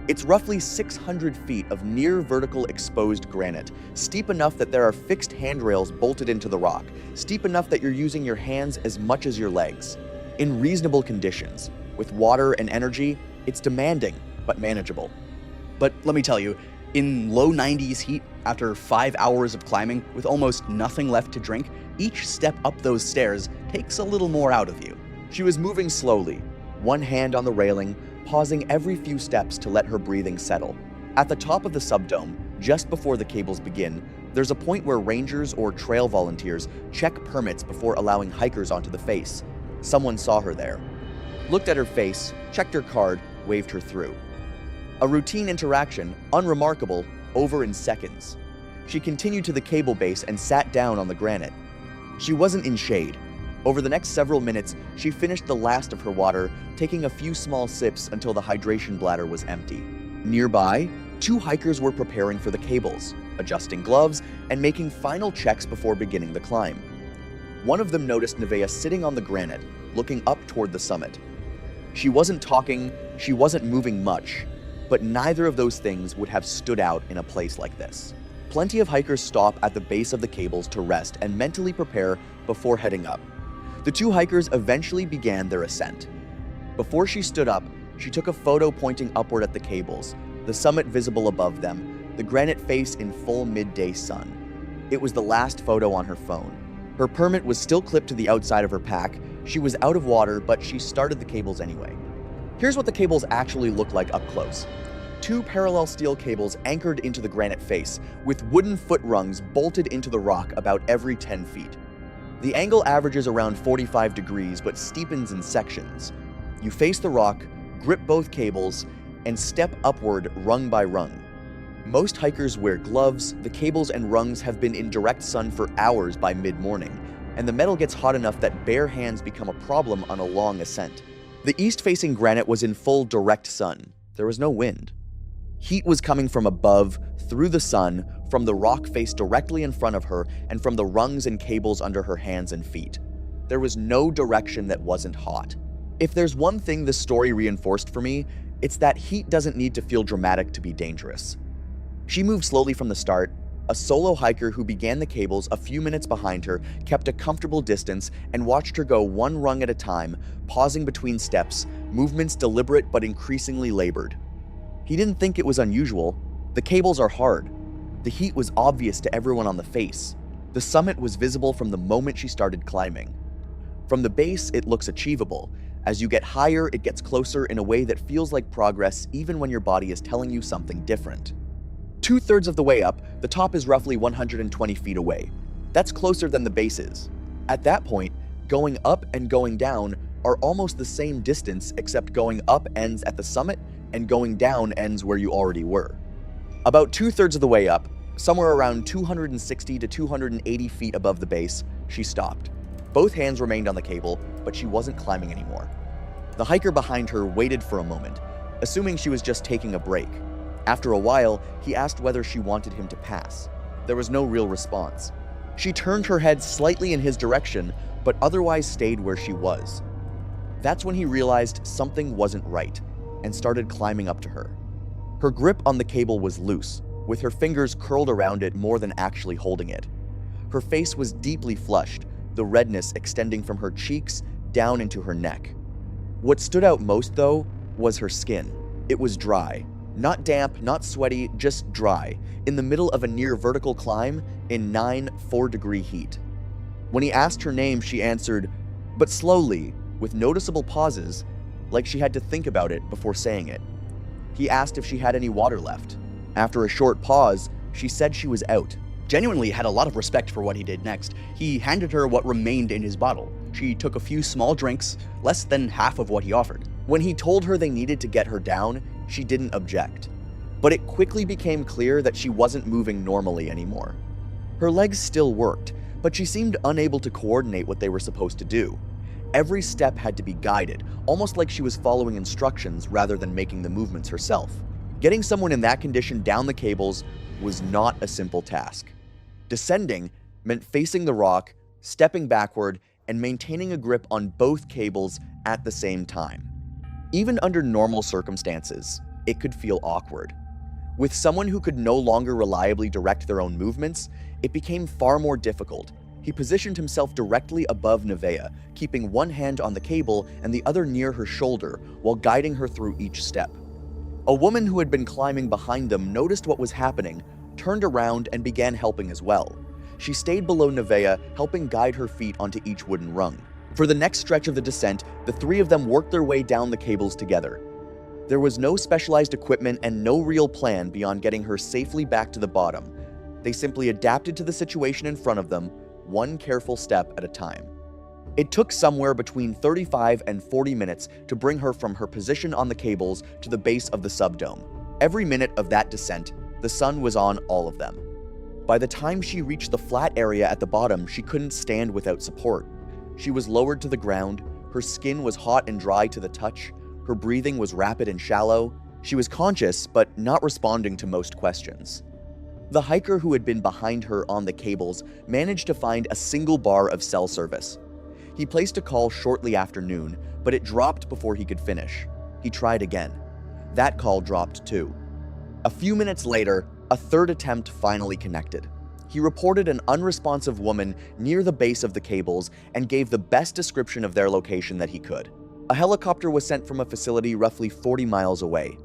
It's roughly 600 feet of near vertical exposed granite, steep enough that there are fixed handrails bolted into the rock, steep enough that you're using your hands as much as your legs. In reasonable conditions, with water and energy, it's demanding, but manageable. But let me tell you, in low 90s heat, after 5 hours of climbing with almost nothing left to drink, each step up those stairs takes a little more out of you. She was moving slowly, one hand on the railing, pausing every few steps to let her breathing settle. At the top of the subdome, just before the cables begin, there's a point where rangers or trail volunteers check permits before allowing hikers onto the face. Someone saw her there. Looked at her face, checked her card, waved her through. A routine interaction, unremarkable, over in seconds. She continued to the cable base and sat down on the granite. She wasn't in shade. Over the next several minutes, she finished the last of her water, taking a few small sips until the hydration bladder was empty. Nearby, 2 hikers were preparing for the cables, adjusting gloves, and making final checks before beginning the climb. One of them noticed Nevaeh sitting on the granite, looking up toward the summit. She wasn't talking, she wasn't moving much, but neither of those things would have stood out in a place like this. Plenty of hikers stop at the base of the cables to rest and mentally prepare before heading up. The 2 hikers eventually began their ascent. Before she stood up, she took a photo pointing upward at the cables, the summit visible above them, the granite face in full midday sun. It was the last photo on her phone. Her permit was still clipped to the outside of her pack. She was out of water, but she started the cables anyway. Here's what the cables actually look like up close. 2 parallel steel cables anchored into the granite face, with wooden foot rungs bolted into the rock about every 10 feet. The angle averages around 45 degrees, but steepens in sections. You face the rock, grip both cables, and step upward rung by rung. Most hikers wear gloves. The cables and rungs have been in direct sun for hours by mid-morning, and the metal gets hot enough that bare hands become a problem on a long ascent. The east-facing granite was in full direct sun. There was no wind. Heat was coming from above, through the sun, from the rock face directly in front of her, and from the rungs and cables under her hands and feet. There was no direction that wasn't hot. If there's one thing this story reinforced for me, it's that heat doesn't need to feel dramatic to be dangerous. She moved slowly from the start. A solo hiker who began the cables a few minutes behind her kept a comfortable distance and watched her go 1 rung at a time, pausing between steps, movements deliberate but increasingly labored. He didn't think it was unusual. The cables are hard. The heat was obvious to everyone on the face. The summit was visible from the moment she started climbing. From the base, it looks achievable. As you get higher, it gets closer in a way that feels like progress even when your body is telling you something different. 2/3 of the way up, the top is roughly 120 feet away. That's closer than the base is. At that point, going up and going down are almost the same distance, except going up ends at the summit and going down ends where you already were. About 2/3 of the way up, somewhere around 260 to 280 feet above the base, she stopped. Both hands remained on the cable, but she wasn't climbing anymore. The hiker behind her waited for a moment, assuming she was just taking a break. After a while, he asked whether she wanted him to pass. There was no real response. She turned her head slightly in his direction, but otherwise stayed where she was. That's when he realized something wasn't right, and started climbing up to her. Her grip on the cable was loose, with her fingers curled around it more than actually holding it. Her face was deeply flushed, the redness extending from her cheeks down into her neck. What stood out most, though, was her skin. It was dry. Not damp, not sweaty, just dry, in the middle of a near vertical climb in 4-degree heat. When he asked her name, she answered, but slowly, with noticeable pauses, like she had to think about it before saying it. He asked if she had any water left. After a short pause, she said she was out. Genuinely had a lot of respect for what he did next. He handed her what remained in his bottle. She took a few small drinks, less than half of what he offered. When he told her they needed to get her down, she didn't object. But it quickly became clear that she wasn't moving normally anymore. Her legs still worked, but she seemed unable to coordinate what they were supposed to do. Every step had to be guided, almost like she was following instructions rather than making the movements herself. Getting someone in that condition down the cables was not a simple task. Descending meant facing the rock, stepping backward, and maintaining a grip on both cables at the same time. Even under normal circumstances, it could feel awkward. With someone who could no longer reliably direct their own movements, it became far more difficult. He positioned himself directly above Nevaeh, keeping one hand on the cable and the other near her shoulder while guiding her through each step. A woman who had been climbing behind them noticed what was happening, turned around, and began helping as well. She stayed below Nevaeh, helping guide her feet onto each wooden rung. For the next stretch of the descent, the 3 of them worked their way down the cables together. There was no specialized equipment and no real plan beyond getting her safely back to the bottom. They simply adapted to the situation in front of them, one careful step at a time. It took somewhere between 35 and 40 minutes to bring her from her position on the cables to the base of the subdome. Every minute of that descent, the sun was on all of them. By the time she reached the flat area at the bottom, she couldn't stand without support. She was lowered to the ground, her skin was hot and dry to the touch, her breathing was rapid and shallow. She was conscious, but not responding to most questions. The hiker who had been behind her on the cables managed to find a single bar of cell service. He placed a call shortly after noon, but it dropped before he could finish. He tried again. That call dropped too. A few minutes later, a third attempt finally connected. He reported an unresponsive woman near the base of the cables and gave the best description of their location that he could. A helicopter was sent from a facility roughly 40 miles away.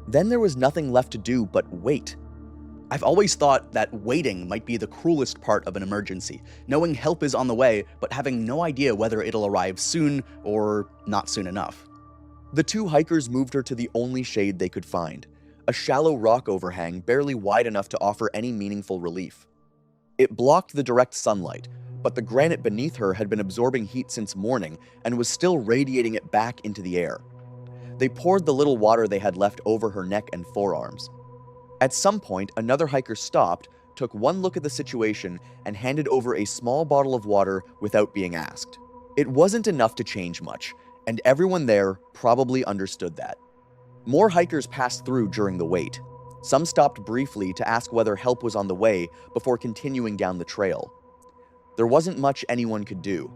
Then there was nothing left to do but wait. I've always thought that waiting might be the cruelest part of an emergency, knowing help is on the way, but having no idea whether it'll arrive soon or not soon enough. The two hikers moved her to the only shade they could find, a shallow rock overhang barely wide enough to offer any meaningful relief. It blocked the direct sunlight, but the granite beneath her had been absorbing heat since morning and was still radiating it back into the air. They poured the little water they had left over her neck and forearms. At some point, another hiker stopped, took one look at the situation, and handed over a small bottle of water without being asked. It wasn't enough to change much, and everyone there probably understood that. More hikers passed through during the wait. Some stopped briefly to ask whether help was on the way before continuing down the trail. There wasn't much anyone could do.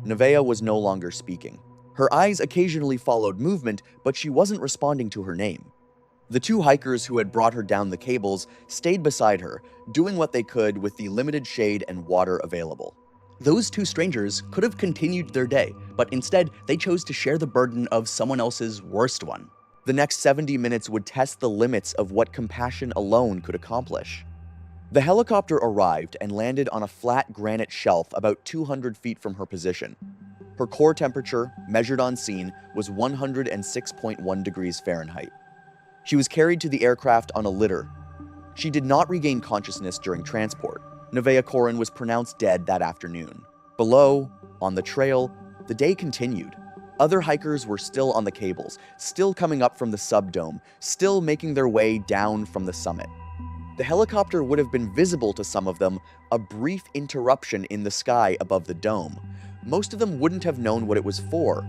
Nevaeh was no longer speaking. Her eyes occasionally followed movement, but she wasn't responding to her name. The two hikers who had brought her down the cables stayed beside her, doing what they could with the limited shade and water available. Those two strangers could have continued their day, but instead they chose to share the burden of someone else's worst one. The next 70 minutes would test the limits of what compassion alone could accomplish. The helicopter arrived and landed on a flat granite shelf about 200 feet from her position. Her core temperature, measured on scene, was 106.1 degrees Fahrenheit. She was carried to the aircraft on a litter. She did not regain consciousness during transport. Nevaeh Corin was pronounced dead that afternoon. Below, on the trail, the day continued. Other hikers were still on the cables, still coming up from the subdome, still making their way down from the summit. The helicopter would have been visible to some of them, a brief interruption in the sky above the dome. Most of them wouldn't have known what it was for.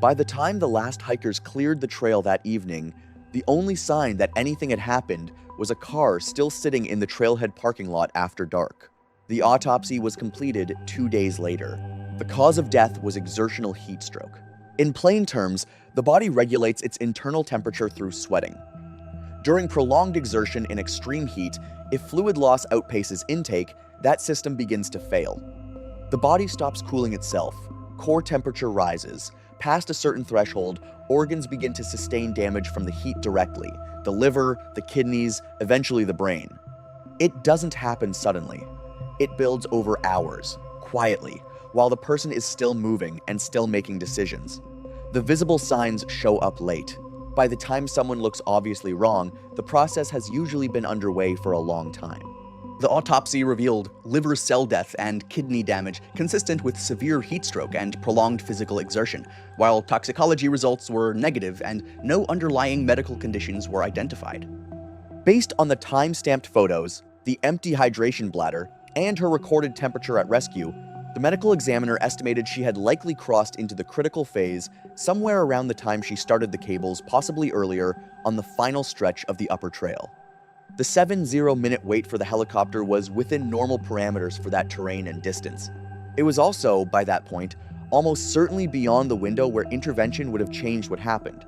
By the time the last hikers cleared the trail that evening, the only sign that anything had happened was a car still sitting in the trailhead parking lot after dark. The autopsy was completed 2 days later. The cause of death was exertional heat stroke. In plain terms, the body regulates its internal temperature through sweating. During prolonged exertion in extreme heat, if fluid loss outpaces intake, that system begins to fail. The body stops cooling itself, core temperature rises. Past a certain threshold, organs begin to sustain damage from the heat directly, the liver, the kidneys, eventually the brain. It doesn't happen suddenly. It builds over hours, quietly, while the person is still moving and still making decisions. The visible signs show up late. By the time someone looks obviously wrong, the process has usually been underway for a long time. The autopsy revealed liver cell death and kidney damage consistent with severe heat stroke and prolonged physical exertion, while toxicology results were negative and no underlying medical conditions were identified. Based on the time-stamped photos, the empty hydration bladder, and her recorded temperature at rescue, the medical examiner estimated she had likely crossed into the critical phase somewhere around the time she started the cables, possibly earlier, on the final stretch of the upper trail. The 70-minute wait for the helicopter was within normal parameters for that terrain and distance. It was also, by that point, almost certainly beyond the window where intervention would have changed what happened.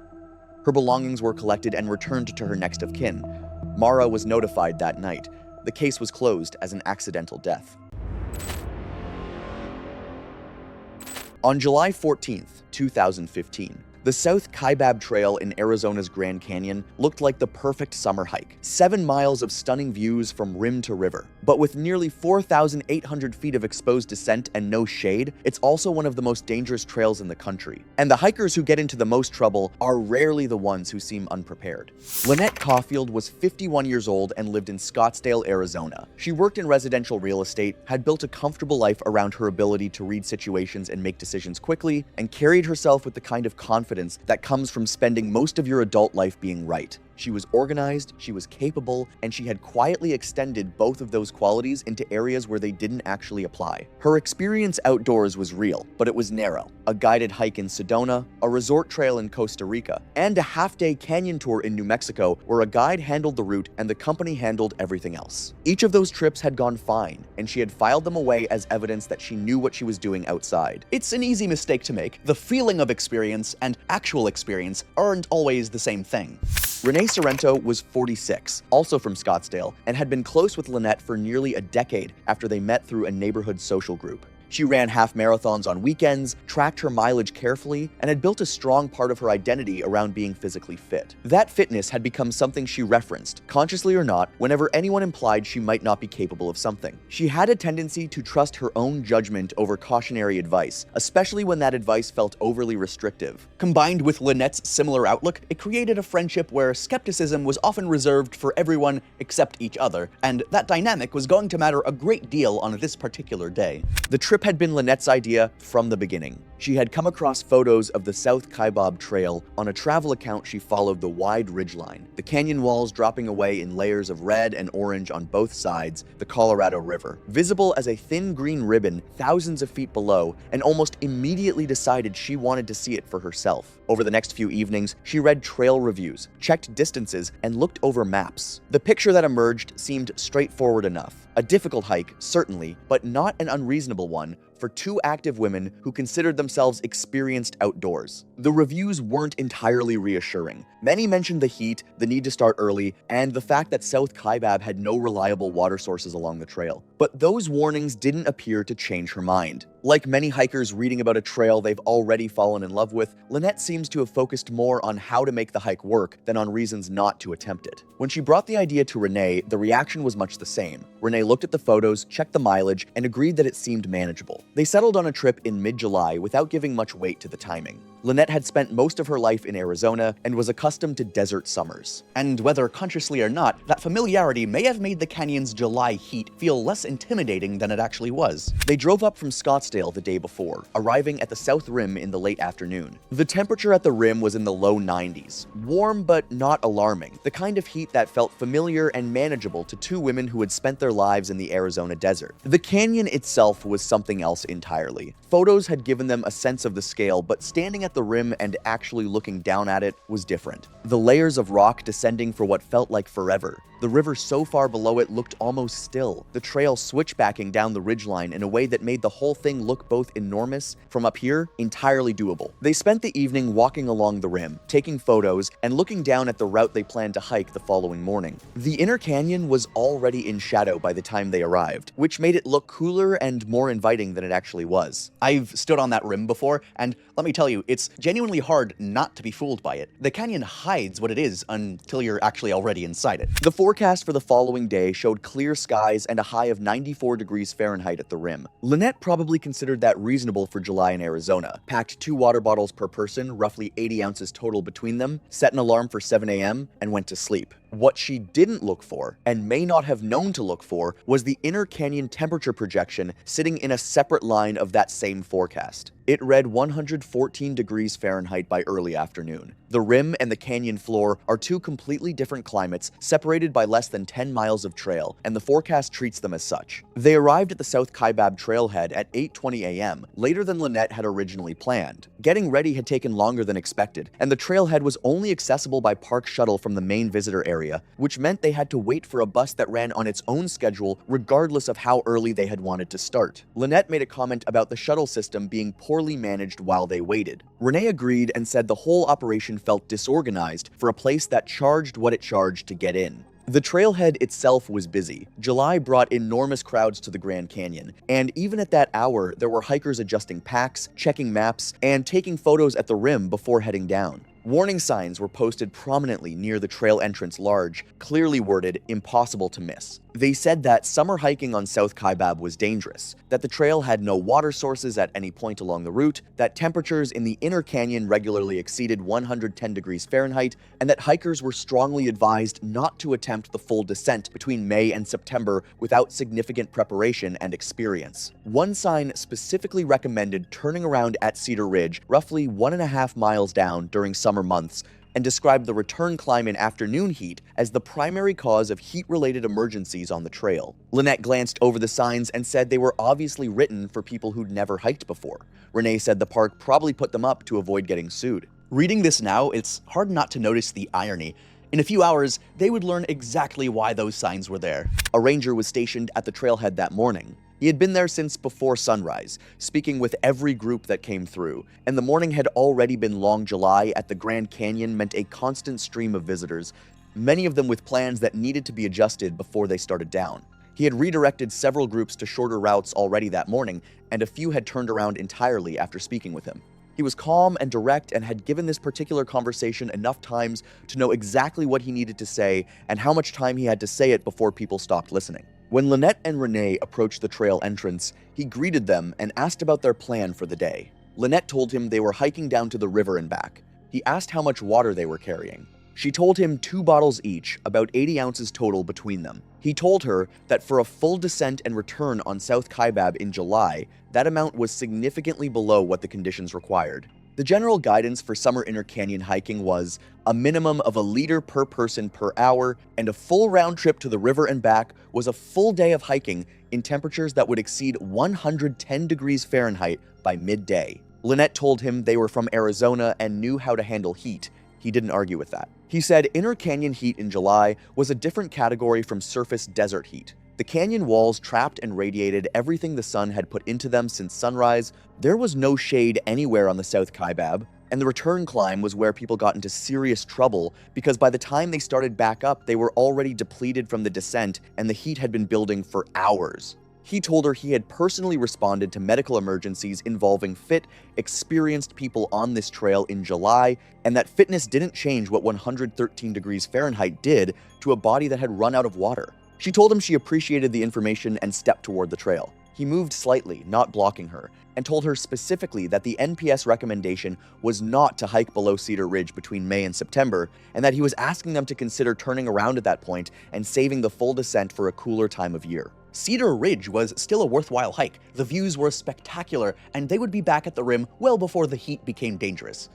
Her belongings were collected and returned to her next of kin. Mara was notified that night. The case was closed as an accidental death. On July 14, 2015, the South Kaibab Trail in Arizona's Grand Canyon looked like the perfect summer hike. 7 miles of stunning views from rim to river. But with nearly 4,800 feet of exposed descent and no shade, it's also one of the most dangerous trails in the country. And the hikers who get into the most trouble are rarely the ones who seem unprepared. Lynette Caulfield was 51 years old and lived in Scottsdale, Arizona. She worked in residential real estate, had built a comfortable life around her ability to read situations and make decisions quickly, and carried herself with the kind of confidence that comes from spending most of your adult life being right. She was organized, she was capable, and she had quietly extended both of those qualities into areas where they didn't actually apply. Her experience outdoors was real, but it was narrow. A guided hike in Sedona, a resort trail in Costa Rica, and a half-day canyon tour in New Mexico where a guide handled the route and the company handled everything else. Each of those trips had gone fine, and she had filed them away as evidence that she knew what she was doing outside. It's an easy mistake to make. The feeling of experience and actual experience aren't always the same thing. Renee Sorrento was 46, also from Scottsdale, and had been close with Lynette for nearly a decade after they met through a neighborhood social group. She ran half marathons on weekends, tracked her mileage carefully, and had built a strong part of her identity around being physically fit. That fitness had become something she referenced, consciously or not, whenever anyone implied she might not be capable of something. She had a tendency to trust her own judgment over cautionary advice, especially when that advice felt overly restrictive. Combined with Lynette's similar outlook, it created a friendship where skepticism was often reserved for everyone except each other, and that dynamic was going to matter a great deal on this particular day. The trip had been Lynette's idea from the beginning. She had come across photos of the South Kaibab Trail on a travel account she followed the wide ridgeline, the canyon walls dropping away in layers of red and orange on both sides, the Colorado River, visible as a thin green ribbon thousands of feet below, and almost immediately decided she wanted to see it for herself. Over the next few evenings, she read trail reviews, checked distances, and looked over maps. The picture that emerged seemed straightforward enough. A difficult hike, certainly, but not an unreasonable one for two active women who considered themselves experienced outdoors. The reviews weren't entirely reassuring. Many mentioned the heat, the need to start early, and the fact that South Kaibab had no reliable water sources along the trail. But those warnings didn't appear to change her mind. Like many hikers reading about a trail they've already fallen in love with, Lynette seems to have focused more on how to make the hike work than on reasons not to attempt it. When she brought the idea to Renee, the reaction was much the same. Renee looked at the photos, checked the mileage, and agreed that it seemed manageable. They settled on a trip in mid-July without giving much weight to the timing. Lynette had spent most of her life in Arizona and was accustomed to desert summers. And whether consciously or not, that familiarity may have made the canyon's July heat feel less intimidating than it actually was. They drove up from Scottsdale the day before, arriving at the South Rim in the late afternoon. The temperature at the rim was in the low 90s, warm but not alarming, the kind of heat that felt familiar and manageable to two women who had spent their lives in the Arizona desert. The canyon itself was something else entirely. Photos had given them a sense of the scale, but standing at the rim and actually looking down at it was different. The layers of rock descending for what felt like forever. The river so far below it looked almost still, the trail switchbacking down the ridgeline in a way that made the whole thing look both enormous, from up here, entirely doable. They spent the evening walking along the rim, taking photos, and looking down at the route they planned to hike the following morning. The inner canyon was already in shadow by the time they arrived, which made it look cooler and more inviting than it actually was. I've stood on that rim before, and let me tell you, it's genuinely hard not to be fooled by it. The canyon hides what it is until you're actually already inside it. The forecast for the following day showed clear skies and a high of 94 degrees Fahrenheit at the rim. Lynette probably considered that reasonable for July in Arizona, packed 2 water bottles per person, roughly 80 ounces total between them, set an alarm for 7 a.m., and went to sleep. What she didn't look for, and may not have known to look for, was the inner canyon temperature projection sitting in a separate line of that same forecast. It read 114 degrees Fahrenheit by early afternoon. The rim and the canyon floor are two completely different climates separated by less than 10 miles of trail, and the forecast treats them as such. They arrived at the South Kaibab trailhead at 8:20 a.m., later than Lynette had originally planned. Getting ready had taken longer than expected, and the trailhead was only accessible by park shuttle from the main visitor area, which meant they had to wait for a bus that ran on its own schedule regardless of how early they had wanted to start. Lynette made a comment about the shuttle system being poorly managed while they waited. Renee agreed and said the whole operation felt disorganized for a place that charged what it charged to get in. The trailhead itself was busy. July brought enormous crowds to the Grand Canyon, and even at that hour, there were hikers adjusting packs, checking maps, and taking photos at the rim before heading down. Warning signs were posted prominently near the trail entrance, large, clearly worded, impossible to miss. They said that summer hiking on South Kaibab was dangerous, that the trail had no water sources at any point along the route, that temperatures in the inner canyon regularly exceeded 110 degrees Fahrenheit, and that hikers were strongly advised not to attempt the full descent between May and September without significant preparation and experience. One sign specifically recommended turning around at Cedar Ridge, roughly 1.5 miles down during summer months, and described the return climb in afternoon heat as the primary cause of heat-related emergencies on the trail. Lynette glanced over the signs and said they were obviously written for people who'd never hiked before. Renee said the park probably put them up to avoid getting sued. Reading this now, it's hard not to notice the irony. In a few hours, they would learn exactly why those signs were there. A ranger was stationed at the trailhead that morning. He had been there since before sunrise, speaking with every group that came through, and the morning had already been long July at the Grand Canyon meant a constant stream of visitors, many of them with plans that needed to be adjusted before they started down. He had redirected several groups to shorter routes already that morning, and a few had turned around entirely after speaking with him. He was calm and direct and had given this particular conversation enough times to know exactly what he needed to say and how much time he had to say it before people stopped listening. When Lynette and Renee approached the trail entrance, he greeted them and asked about their plan for the day. Lynette told him they were hiking down to the river and back. He asked how much water they were carrying. She told him 2 bottles each, about 80 ounces total between them. He told her that for a full descent and return on South Kaibab in July, that amount was significantly below what the conditions required. The general guidance for summer inner canyon hiking was a minimum of 1 liter per person per hour, and a full round trip to the river and back was a full day of hiking in temperatures that would exceed 110 degrees Fahrenheit by midday. Lynette told him they were from Arizona and knew how to handle heat. He didn't argue with that. He said inner canyon heat in July was a different category from surface desert heat. The canyon walls trapped and radiated everything the sun had put into them since sunrise. There was no shade anywhere on the South Kaibab, and the return climb was where people got into serious trouble because by the time they started back up, they were already depleted from the descent and the heat had been building for hours. He told her he had personally responded to medical emergencies involving fit, experienced people on this trail in July, and that fitness didn't change what 113 degrees Fahrenheit did to a body that had run out of water. She told him she appreciated the information and stepped toward the trail. He moved slightly, not blocking her, and told her specifically that the NPS recommendation was not to hike below Cedar Ridge between May and September, and that he was asking them to consider turning around at that point and saving the full descent for a cooler time of year. Cedar Ridge was still a worthwhile hike. The views were spectacular, and they would be back at the rim well before the heat became dangerous.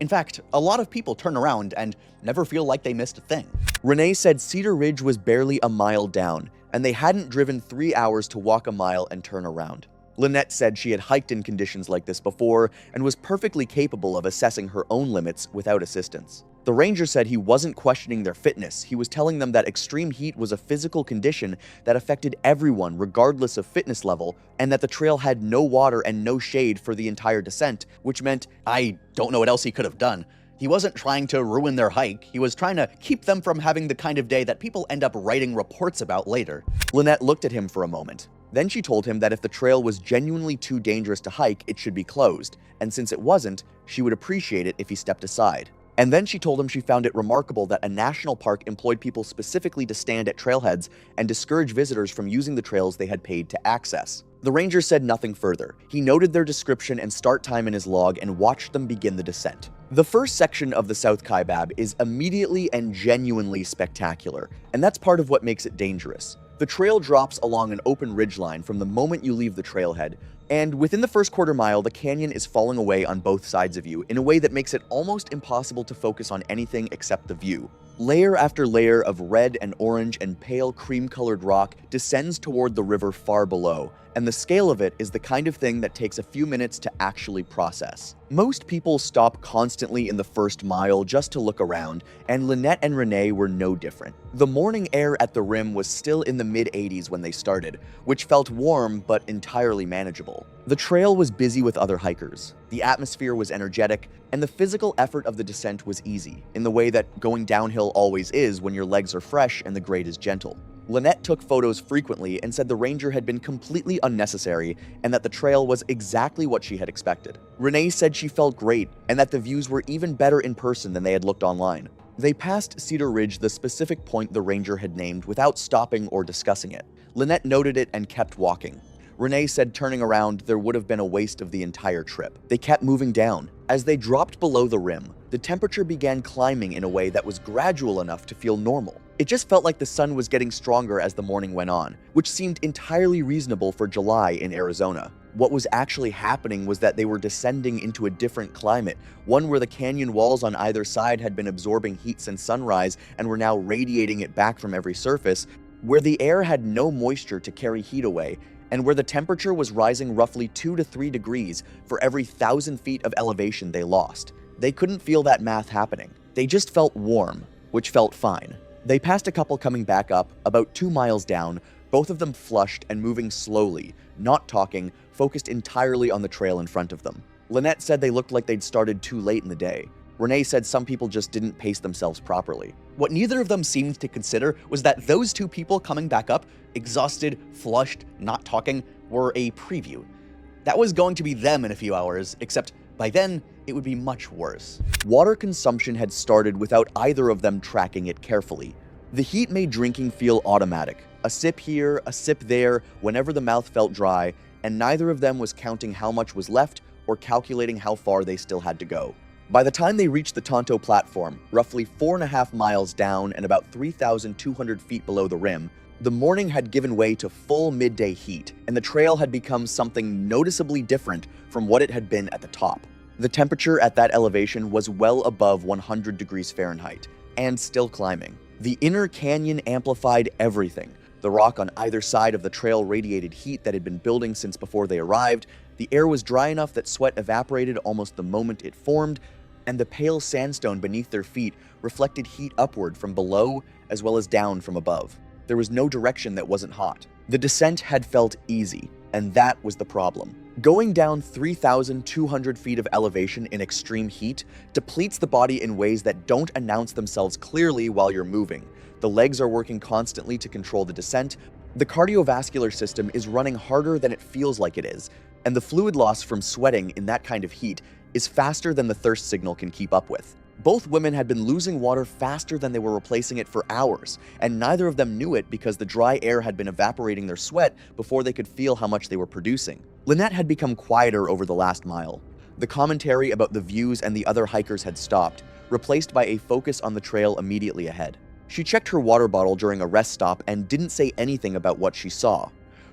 In fact, a lot of people turn around and never feel like they missed a thing. Renee said Cedar Ridge was barely a mile down, and they hadn't driven 3 hours to walk a mile and turn around. Lynette said she had hiked in conditions like this before and was perfectly capable of assessing her own limits without assistance. The ranger said he wasn't questioning their fitness. He was telling them that extreme heat was a physical condition that affected everyone regardless of fitness level, and that the trail had no water and no shade for the entire descent, which meant I don't know what else he could have done. He wasn't trying to ruin their hike. He was trying to keep them from having the kind of day that people end up writing reports about later. Lynette looked at him for a moment. Then she told him that if the trail was genuinely too dangerous to hike, it should be closed, and since it wasn't, she would appreciate it if he stepped aside. And then she told him she found it remarkable that a national park employed people specifically to stand at trailheads and discourage visitors from using the trails they had paid to access. The ranger said nothing further. He noted their description and start time in his log and watched them begin the descent. The first section of the South Kaibab is immediately and genuinely spectacular, and that's part of what makes it dangerous. The trail drops along an open ridgeline from the moment you leave the trailhead, and within the first quarter mile, the canyon is falling away on both sides of you in a way that makes it almost impossible to focus on anything except the view. Layer after layer of red and orange and pale cream-colored rock descends toward the river far below, and the scale of it is the kind of thing that takes a few minutes to actually process. Most people stop constantly in the first mile just to look around, and Lynette and Renee were no different. The morning air at the rim was still in the mid-80s when they started, which felt warm but entirely manageable. The trail was busy with other hikers. The atmosphere was energetic, and the physical effort of the descent was easy, in the way that going downhill always is when your legs are fresh and the grade is gentle. Lynette took photos frequently and said the ranger had been completely unnecessary and that the trail was exactly what she had expected. Renee said she felt great and that the views were even better in person than they had looked online. They passed Cedar Ridge, the specific point the ranger had named, without stopping or discussing it. Lynette noted it and kept walking. Renee said turning around there would have been a waste of the entire trip. They kept moving down. As they dropped below the rim, the temperature began climbing in a way that was gradual enough to feel normal. It just felt like the sun was getting stronger as the morning went on, which seemed entirely reasonable for July in Arizona. What was actually happening was that they were descending into a different climate, one where the canyon walls on either side had been absorbing heat since sunrise and were now radiating it back from every surface, where the air had no moisture to carry heat away, and where the temperature was rising roughly 2 to 3 degrees for every 1,000 feet of elevation they lost. They couldn't feel that math happening. They just felt warm, which felt fine. They passed a couple coming back up, about 2 miles down, both of them flushed and moving slowly, not talking, focused entirely on the trail in front of them. Lynette said they looked like they'd started too late in the day. Renee said some people just didn't pace themselves properly. What neither of them seemed to consider was that those two people coming back up, exhausted, flushed, not talking, were a preview. That was going to be them in a few hours, except by then, it would be much worse. Water consumption had started without either of them tracking it carefully. The heat made drinking feel automatic. A sip here, a sip there, whenever the mouth felt dry, and neither of them was counting how much was left or calculating how far they still had to go. By the time they reached the Tonto platform, roughly 4.5 miles down and about 3,200 feet below the rim, the morning had given way to full midday heat, and the trail had become something noticeably different from what it had been at the top. The temperature at that elevation was well above 100 degrees Fahrenheit, and still climbing. The inner canyon amplified everything. The rock on either side of the trail radiated heat that had been building since before they arrived, the air was dry enough that sweat evaporated almost the moment it formed, and the pale sandstone beneath their feet reflected heat upward from below as well as down from above. There was no direction that wasn't hot. The descent had felt easy, and that was the problem. Going down 3,200 feet of elevation in extreme heat depletes the body in ways that don't announce themselves clearly while you're moving. The legs are working constantly to control the descent, the cardiovascular system is running harder than it feels like it is, and the fluid loss from sweating in that kind of heat is faster than the thirst signal can keep up with. Both women had been losing water faster than they were replacing it for hours, and neither of them knew it because the dry air had been evaporating their sweat before they could feel how much they were producing. Lynette had become quieter over the last mile. The commentary about the views and the other hikers had stopped, replaced by a focus on the trail immediately ahead. She checked her water bottle during a rest stop and didn't say anything about what she saw.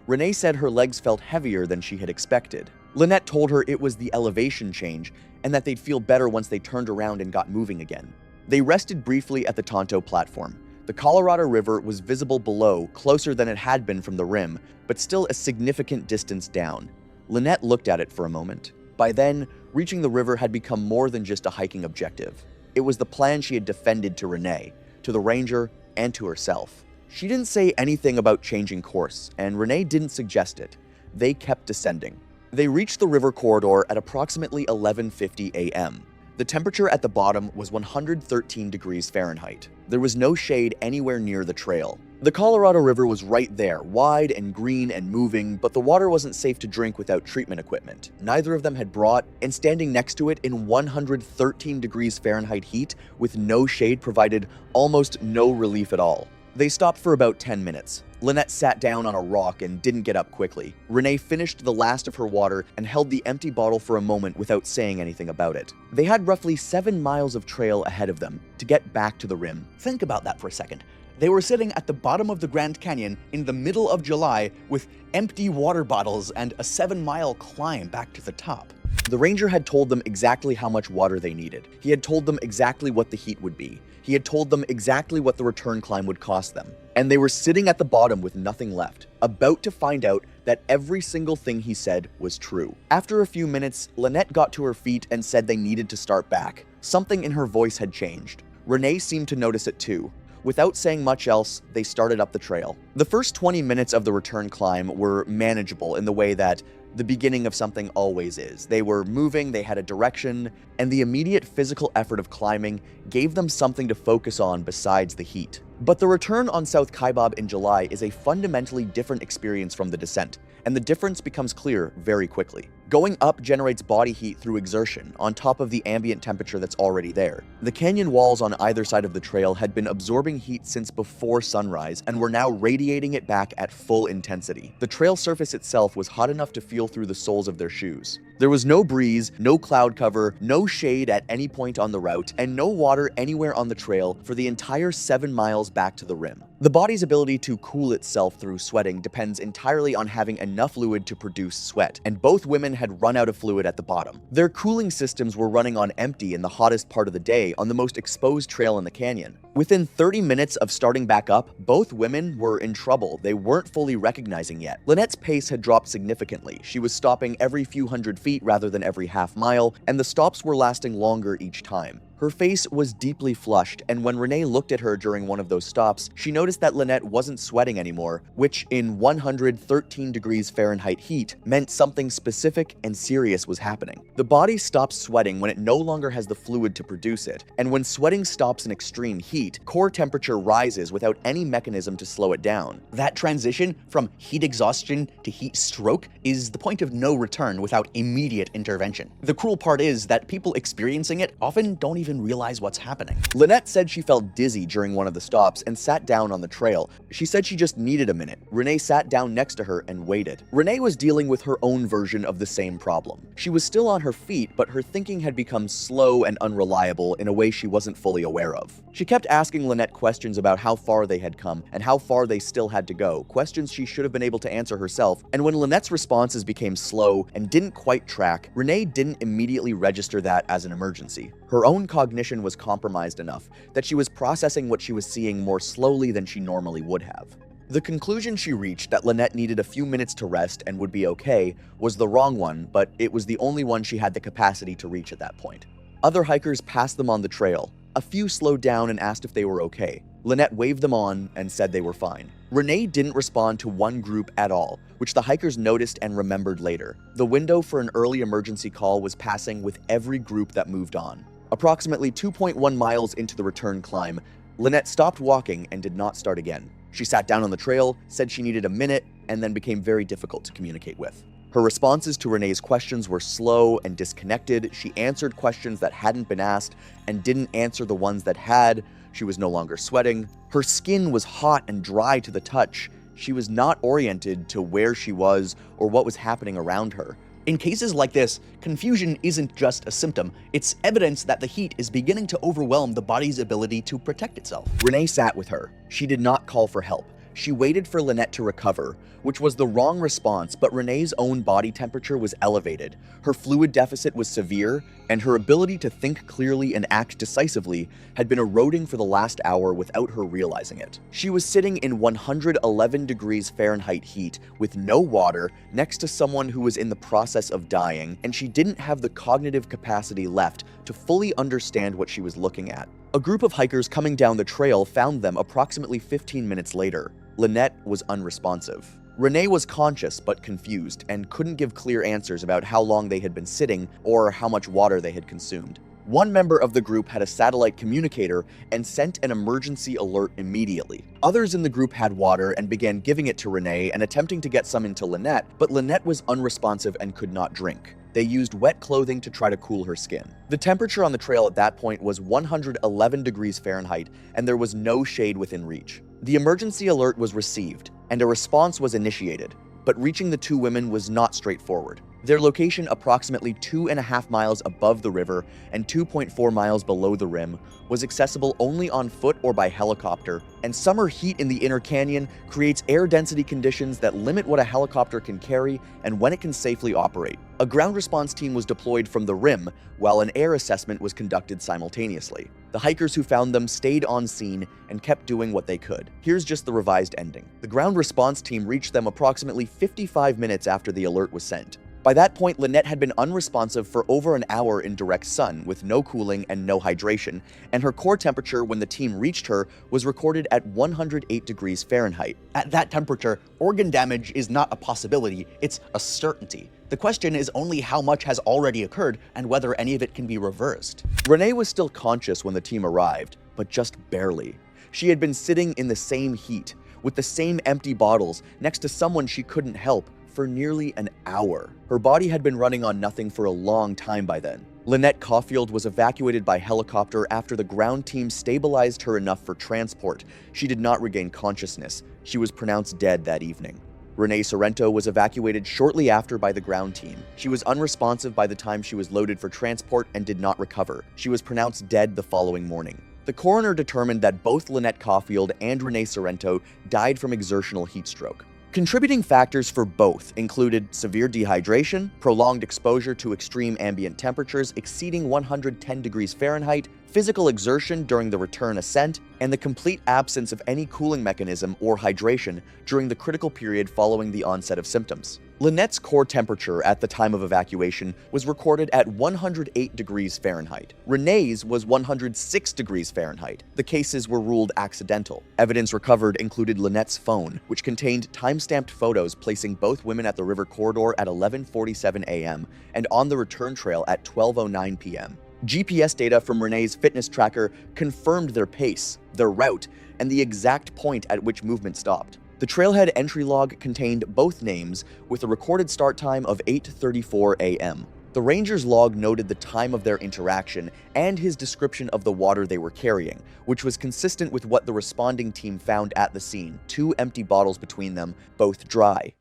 Renee said her legs felt heavier than she had expected. Lynette told her it was the elevation change and that they'd feel better once they turned around and got moving again. They rested briefly at the Tonto platform. The Colorado River was visible below, closer than it had been from the rim, but still a significant distance down. Lynette looked at it for a moment. By then, reaching the river had become more than just a hiking objective. It was the plan she had defended to Renee, to the ranger, and to herself. She didn't say anything about changing course, and Renee didn't suggest it. They kept descending. They reached the river corridor at approximately 11:50 a.m. The temperature at the bottom was 113 degrees Fahrenheit. There was no shade anywhere near the trail. The Colorado River was right there, wide and green and moving, but the water wasn't safe to drink without treatment equipment. Neither of them had brought, and standing next to it in 113 degrees Fahrenheit heat with no shade provided almost no relief at all. They stopped for about 10 minutes. Lynette sat down on a rock and didn't get up quickly. Renee finished the last of her water and held the empty bottle for a moment without saying anything about it. They had roughly 7 miles of trail ahead of them to get back to the rim. Think about that for a second. They were sitting at the bottom of the Grand Canyon in the middle of July with empty water bottles and a 7-mile climb back to the top. The ranger had told them exactly how much water they needed. He had told them exactly what the heat would be. He had told them exactly what the return climb would cost them. And they were sitting at the bottom with nothing left, about to find out that every single thing he said was true. After a few minutes, Lynette got to her feet and said they needed to start back. Something in her voice had changed. Renee seemed to notice it too. Without saying much else, they started up the trail. The first 20 minutes of the return climb were manageable in the way that the beginning of something always is. They were moving, they had a direction, and the immediate physical effort of climbing gave them something to focus on besides the heat. But the return on South Kaibab in July is a fundamentally different experience from the descent, and the difference becomes clear very quickly. Going up generates body heat through exertion, on top of the ambient temperature that's already there. The canyon walls on either side of the trail had been absorbing heat since before sunrise, and were now radiating it back at full intensity. The trail surface itself was hot enough to feel through the soles of their shoes. There was no breeze, no cloud cover, no shade at any point on the route, and no water anywhere on the trail for the entire 7 miles back to the rim. The body's ability to cool itself through sweating depends entirely on having enough fluid to produce sweat, and both women had run out of fluid at the bottom. Their cooling systems were running on empty in the hottest part of the day on the most exposed trail in the canyon. Within 30 minutes of starting back up, both women were in trouble. They weren't fully recognizing yet. Lynette's pace had dropped significantly. She was stopping every few hundred feet rather than every half mile, and the stops were lasting longer each time. Her face was deeply flushed, and when Renee looked at her during one of those stops, she noticed that Lynette wasn't sweating anymore, which in 113 degrees Fahrenheit heat meant something specific and serious was happening. The body stops sweating when it no longer has the fluid to produce it, and when sweating stops in extreme heat, core temperature rises without any mechanism to slow it down. That transition from heat exhaustion to heat stroke is the point of no return without immediate intervention. The cruel part is that people experiencing it often don't even realize what's happening. Lynette said she felt dizzy during one of the stops and sat down on the trail. She said she just needed a minute. Renee sat down next to her and waited. Renee was dealing with her own version of the same problem. She was still on her feet, but her thinking had become slow and unreliable in a way she wasn't fully aware of. She kept asking Lynette questions about how far they had come and how far they still had to go, questions she should have been able to answer herself, and when Lynette's responses became slow and didn't quite track, Renee didn't immediately register that as an emergency. Her own cognition was compromised enough that she was processing what she was seeing more slowly than she normally would have. The conclusion she reached, that Lynette needed a few minutes to rest and would be okay, was the wrong one, but it was the only one she had the capacity to reach at that point. Other hikers passed them on the trail. A few slowed down and asked if they were okay. Lynette waved them on and said they were fine. Renee didn't respond to one group at all, which the hikers noticed and remembered later. The window for an early emergency call was passing with every group that moved on. Approximately 2.1 miles into the return climb, Lynette stopped walking and did not start again. She sat down on the trail, said she needed a minute, and then became very difficult to communicate with. Her responses to Renee's questions were slow and disconnected. She answered questions that hadn't been asked and didn't answer the ones that had. She was no longer sweating. Her skin was hot and dry to the touch. She was not oriented to where she was or what was happening around her. In cases like this, confusion isn't just a symptom, it's evidence that the heat is beginning to overwhelm the body's ability to protect itself. Renee sat with her. She did not call for help. She waited for Lynette to recover, which was the wrong response, but Renee's own body temperature was elevated. Her fluid deficit was severe, and her ability to think clearly and act decisively had been eroding for the last hour without her realizing it. She was sitting in 111 degrees Fahrenheit heat with no water next to someone who was in the process of dying, and she didn't have the cognitive capacity left to fully understand what she was looking at. A group of hikers coming down the trail found them approximately 15 minutes later. Lynette was unresponsive. Renee was conscious but confused and couldn't give clear answers about how long they had been sitting or how much water they had consumed. One member of the group had a satellite communicator and sent an emergency alert immediately. Others in the group had water and began giving it to Renee and attempting to get some into Lynette, but Lynette was unresponsive and could not drink. They used wet clothing to try to cool her skin. The temperature on the trail at that point was 111 degrees Fahrenheit, and there was no shade within reach. The emergency alert was received, and a response was initiated, but reaching the two women was not straightforward. Their location, approximately 2.5 miles above the river and 2.4 miles below the rim, was accessible only on foot or by helicopter, and summer heat in the inner canyon creates air density conditions that limit what a helicopter can carry and when it can safely operate. A ground response team was deployed from the rim, while an air assessment was conducted simultaneously. The hikers who found them stayed on scene and kept doing what they could. Here's just the revised ending. The ground response team reached them approximately 55 minutes after the alert was sent. By that point, Lynette had been unresponsive for over an hour in direct sun with no cooling and no hydration, and her core temperature when the team reached her was recorded at 108 degrees Fahrenheit. At that temperature, organ damage is not a possibility, it's a certainty. The question is only how much has already occurred and whether any of it can be reversed. Renee was still conscious when the team arrived, but just barely. She had been sitting in the same heat, with the same empty bottles, next to someone she couldn't help, for nearly an hour. Her body had been running on nothing for a long time by then. Lynette Caulfield was evacuated by helicopter after the ground team stabilized her enough for transport. She did not regain consciousness. She was pronounced dead that evening. Renee Sorrento was evacuated shortly after by the ground team. She was unresponsive by the time she was loaded for transport and did not recover. She was pronounced dead the following morning. The coroner determined that both Lynette Caulfield and Renee Sorrento died from exertional heat stroke. Contributing factors for both included severe dehydration, prolonged exposure to extreme ambient temperatures exceeding 110 degrees Fahrenheit, physical exertion during the return ascent, and the complete absence of any cooling mechanism or hydration during the critical period following the onset of symptoms. Lynette's core temperature at the time of evacuation was recorded at 108 degrees Fahrenheit. Renee's was 106 degrees Fahrenheit. The cases were ruled accidental. Evidence recovered included Lynette's phone, which contained time-stamped photos placing both women at the river corridor at 11:47 a.m. and on the return trail at 12:09 p.m. GPS data from Renee's fitness tracker confirmed their pace, their route, and the exact point at which movement stopped. The trailhead entry log contained both names with a recorded start time of 8:34 a.m. The ranger's log noted the time of their interaction and his description of the water they were carrying, which was consistent with what the responding team found at the scene, 2 empty bottles between them, both dry.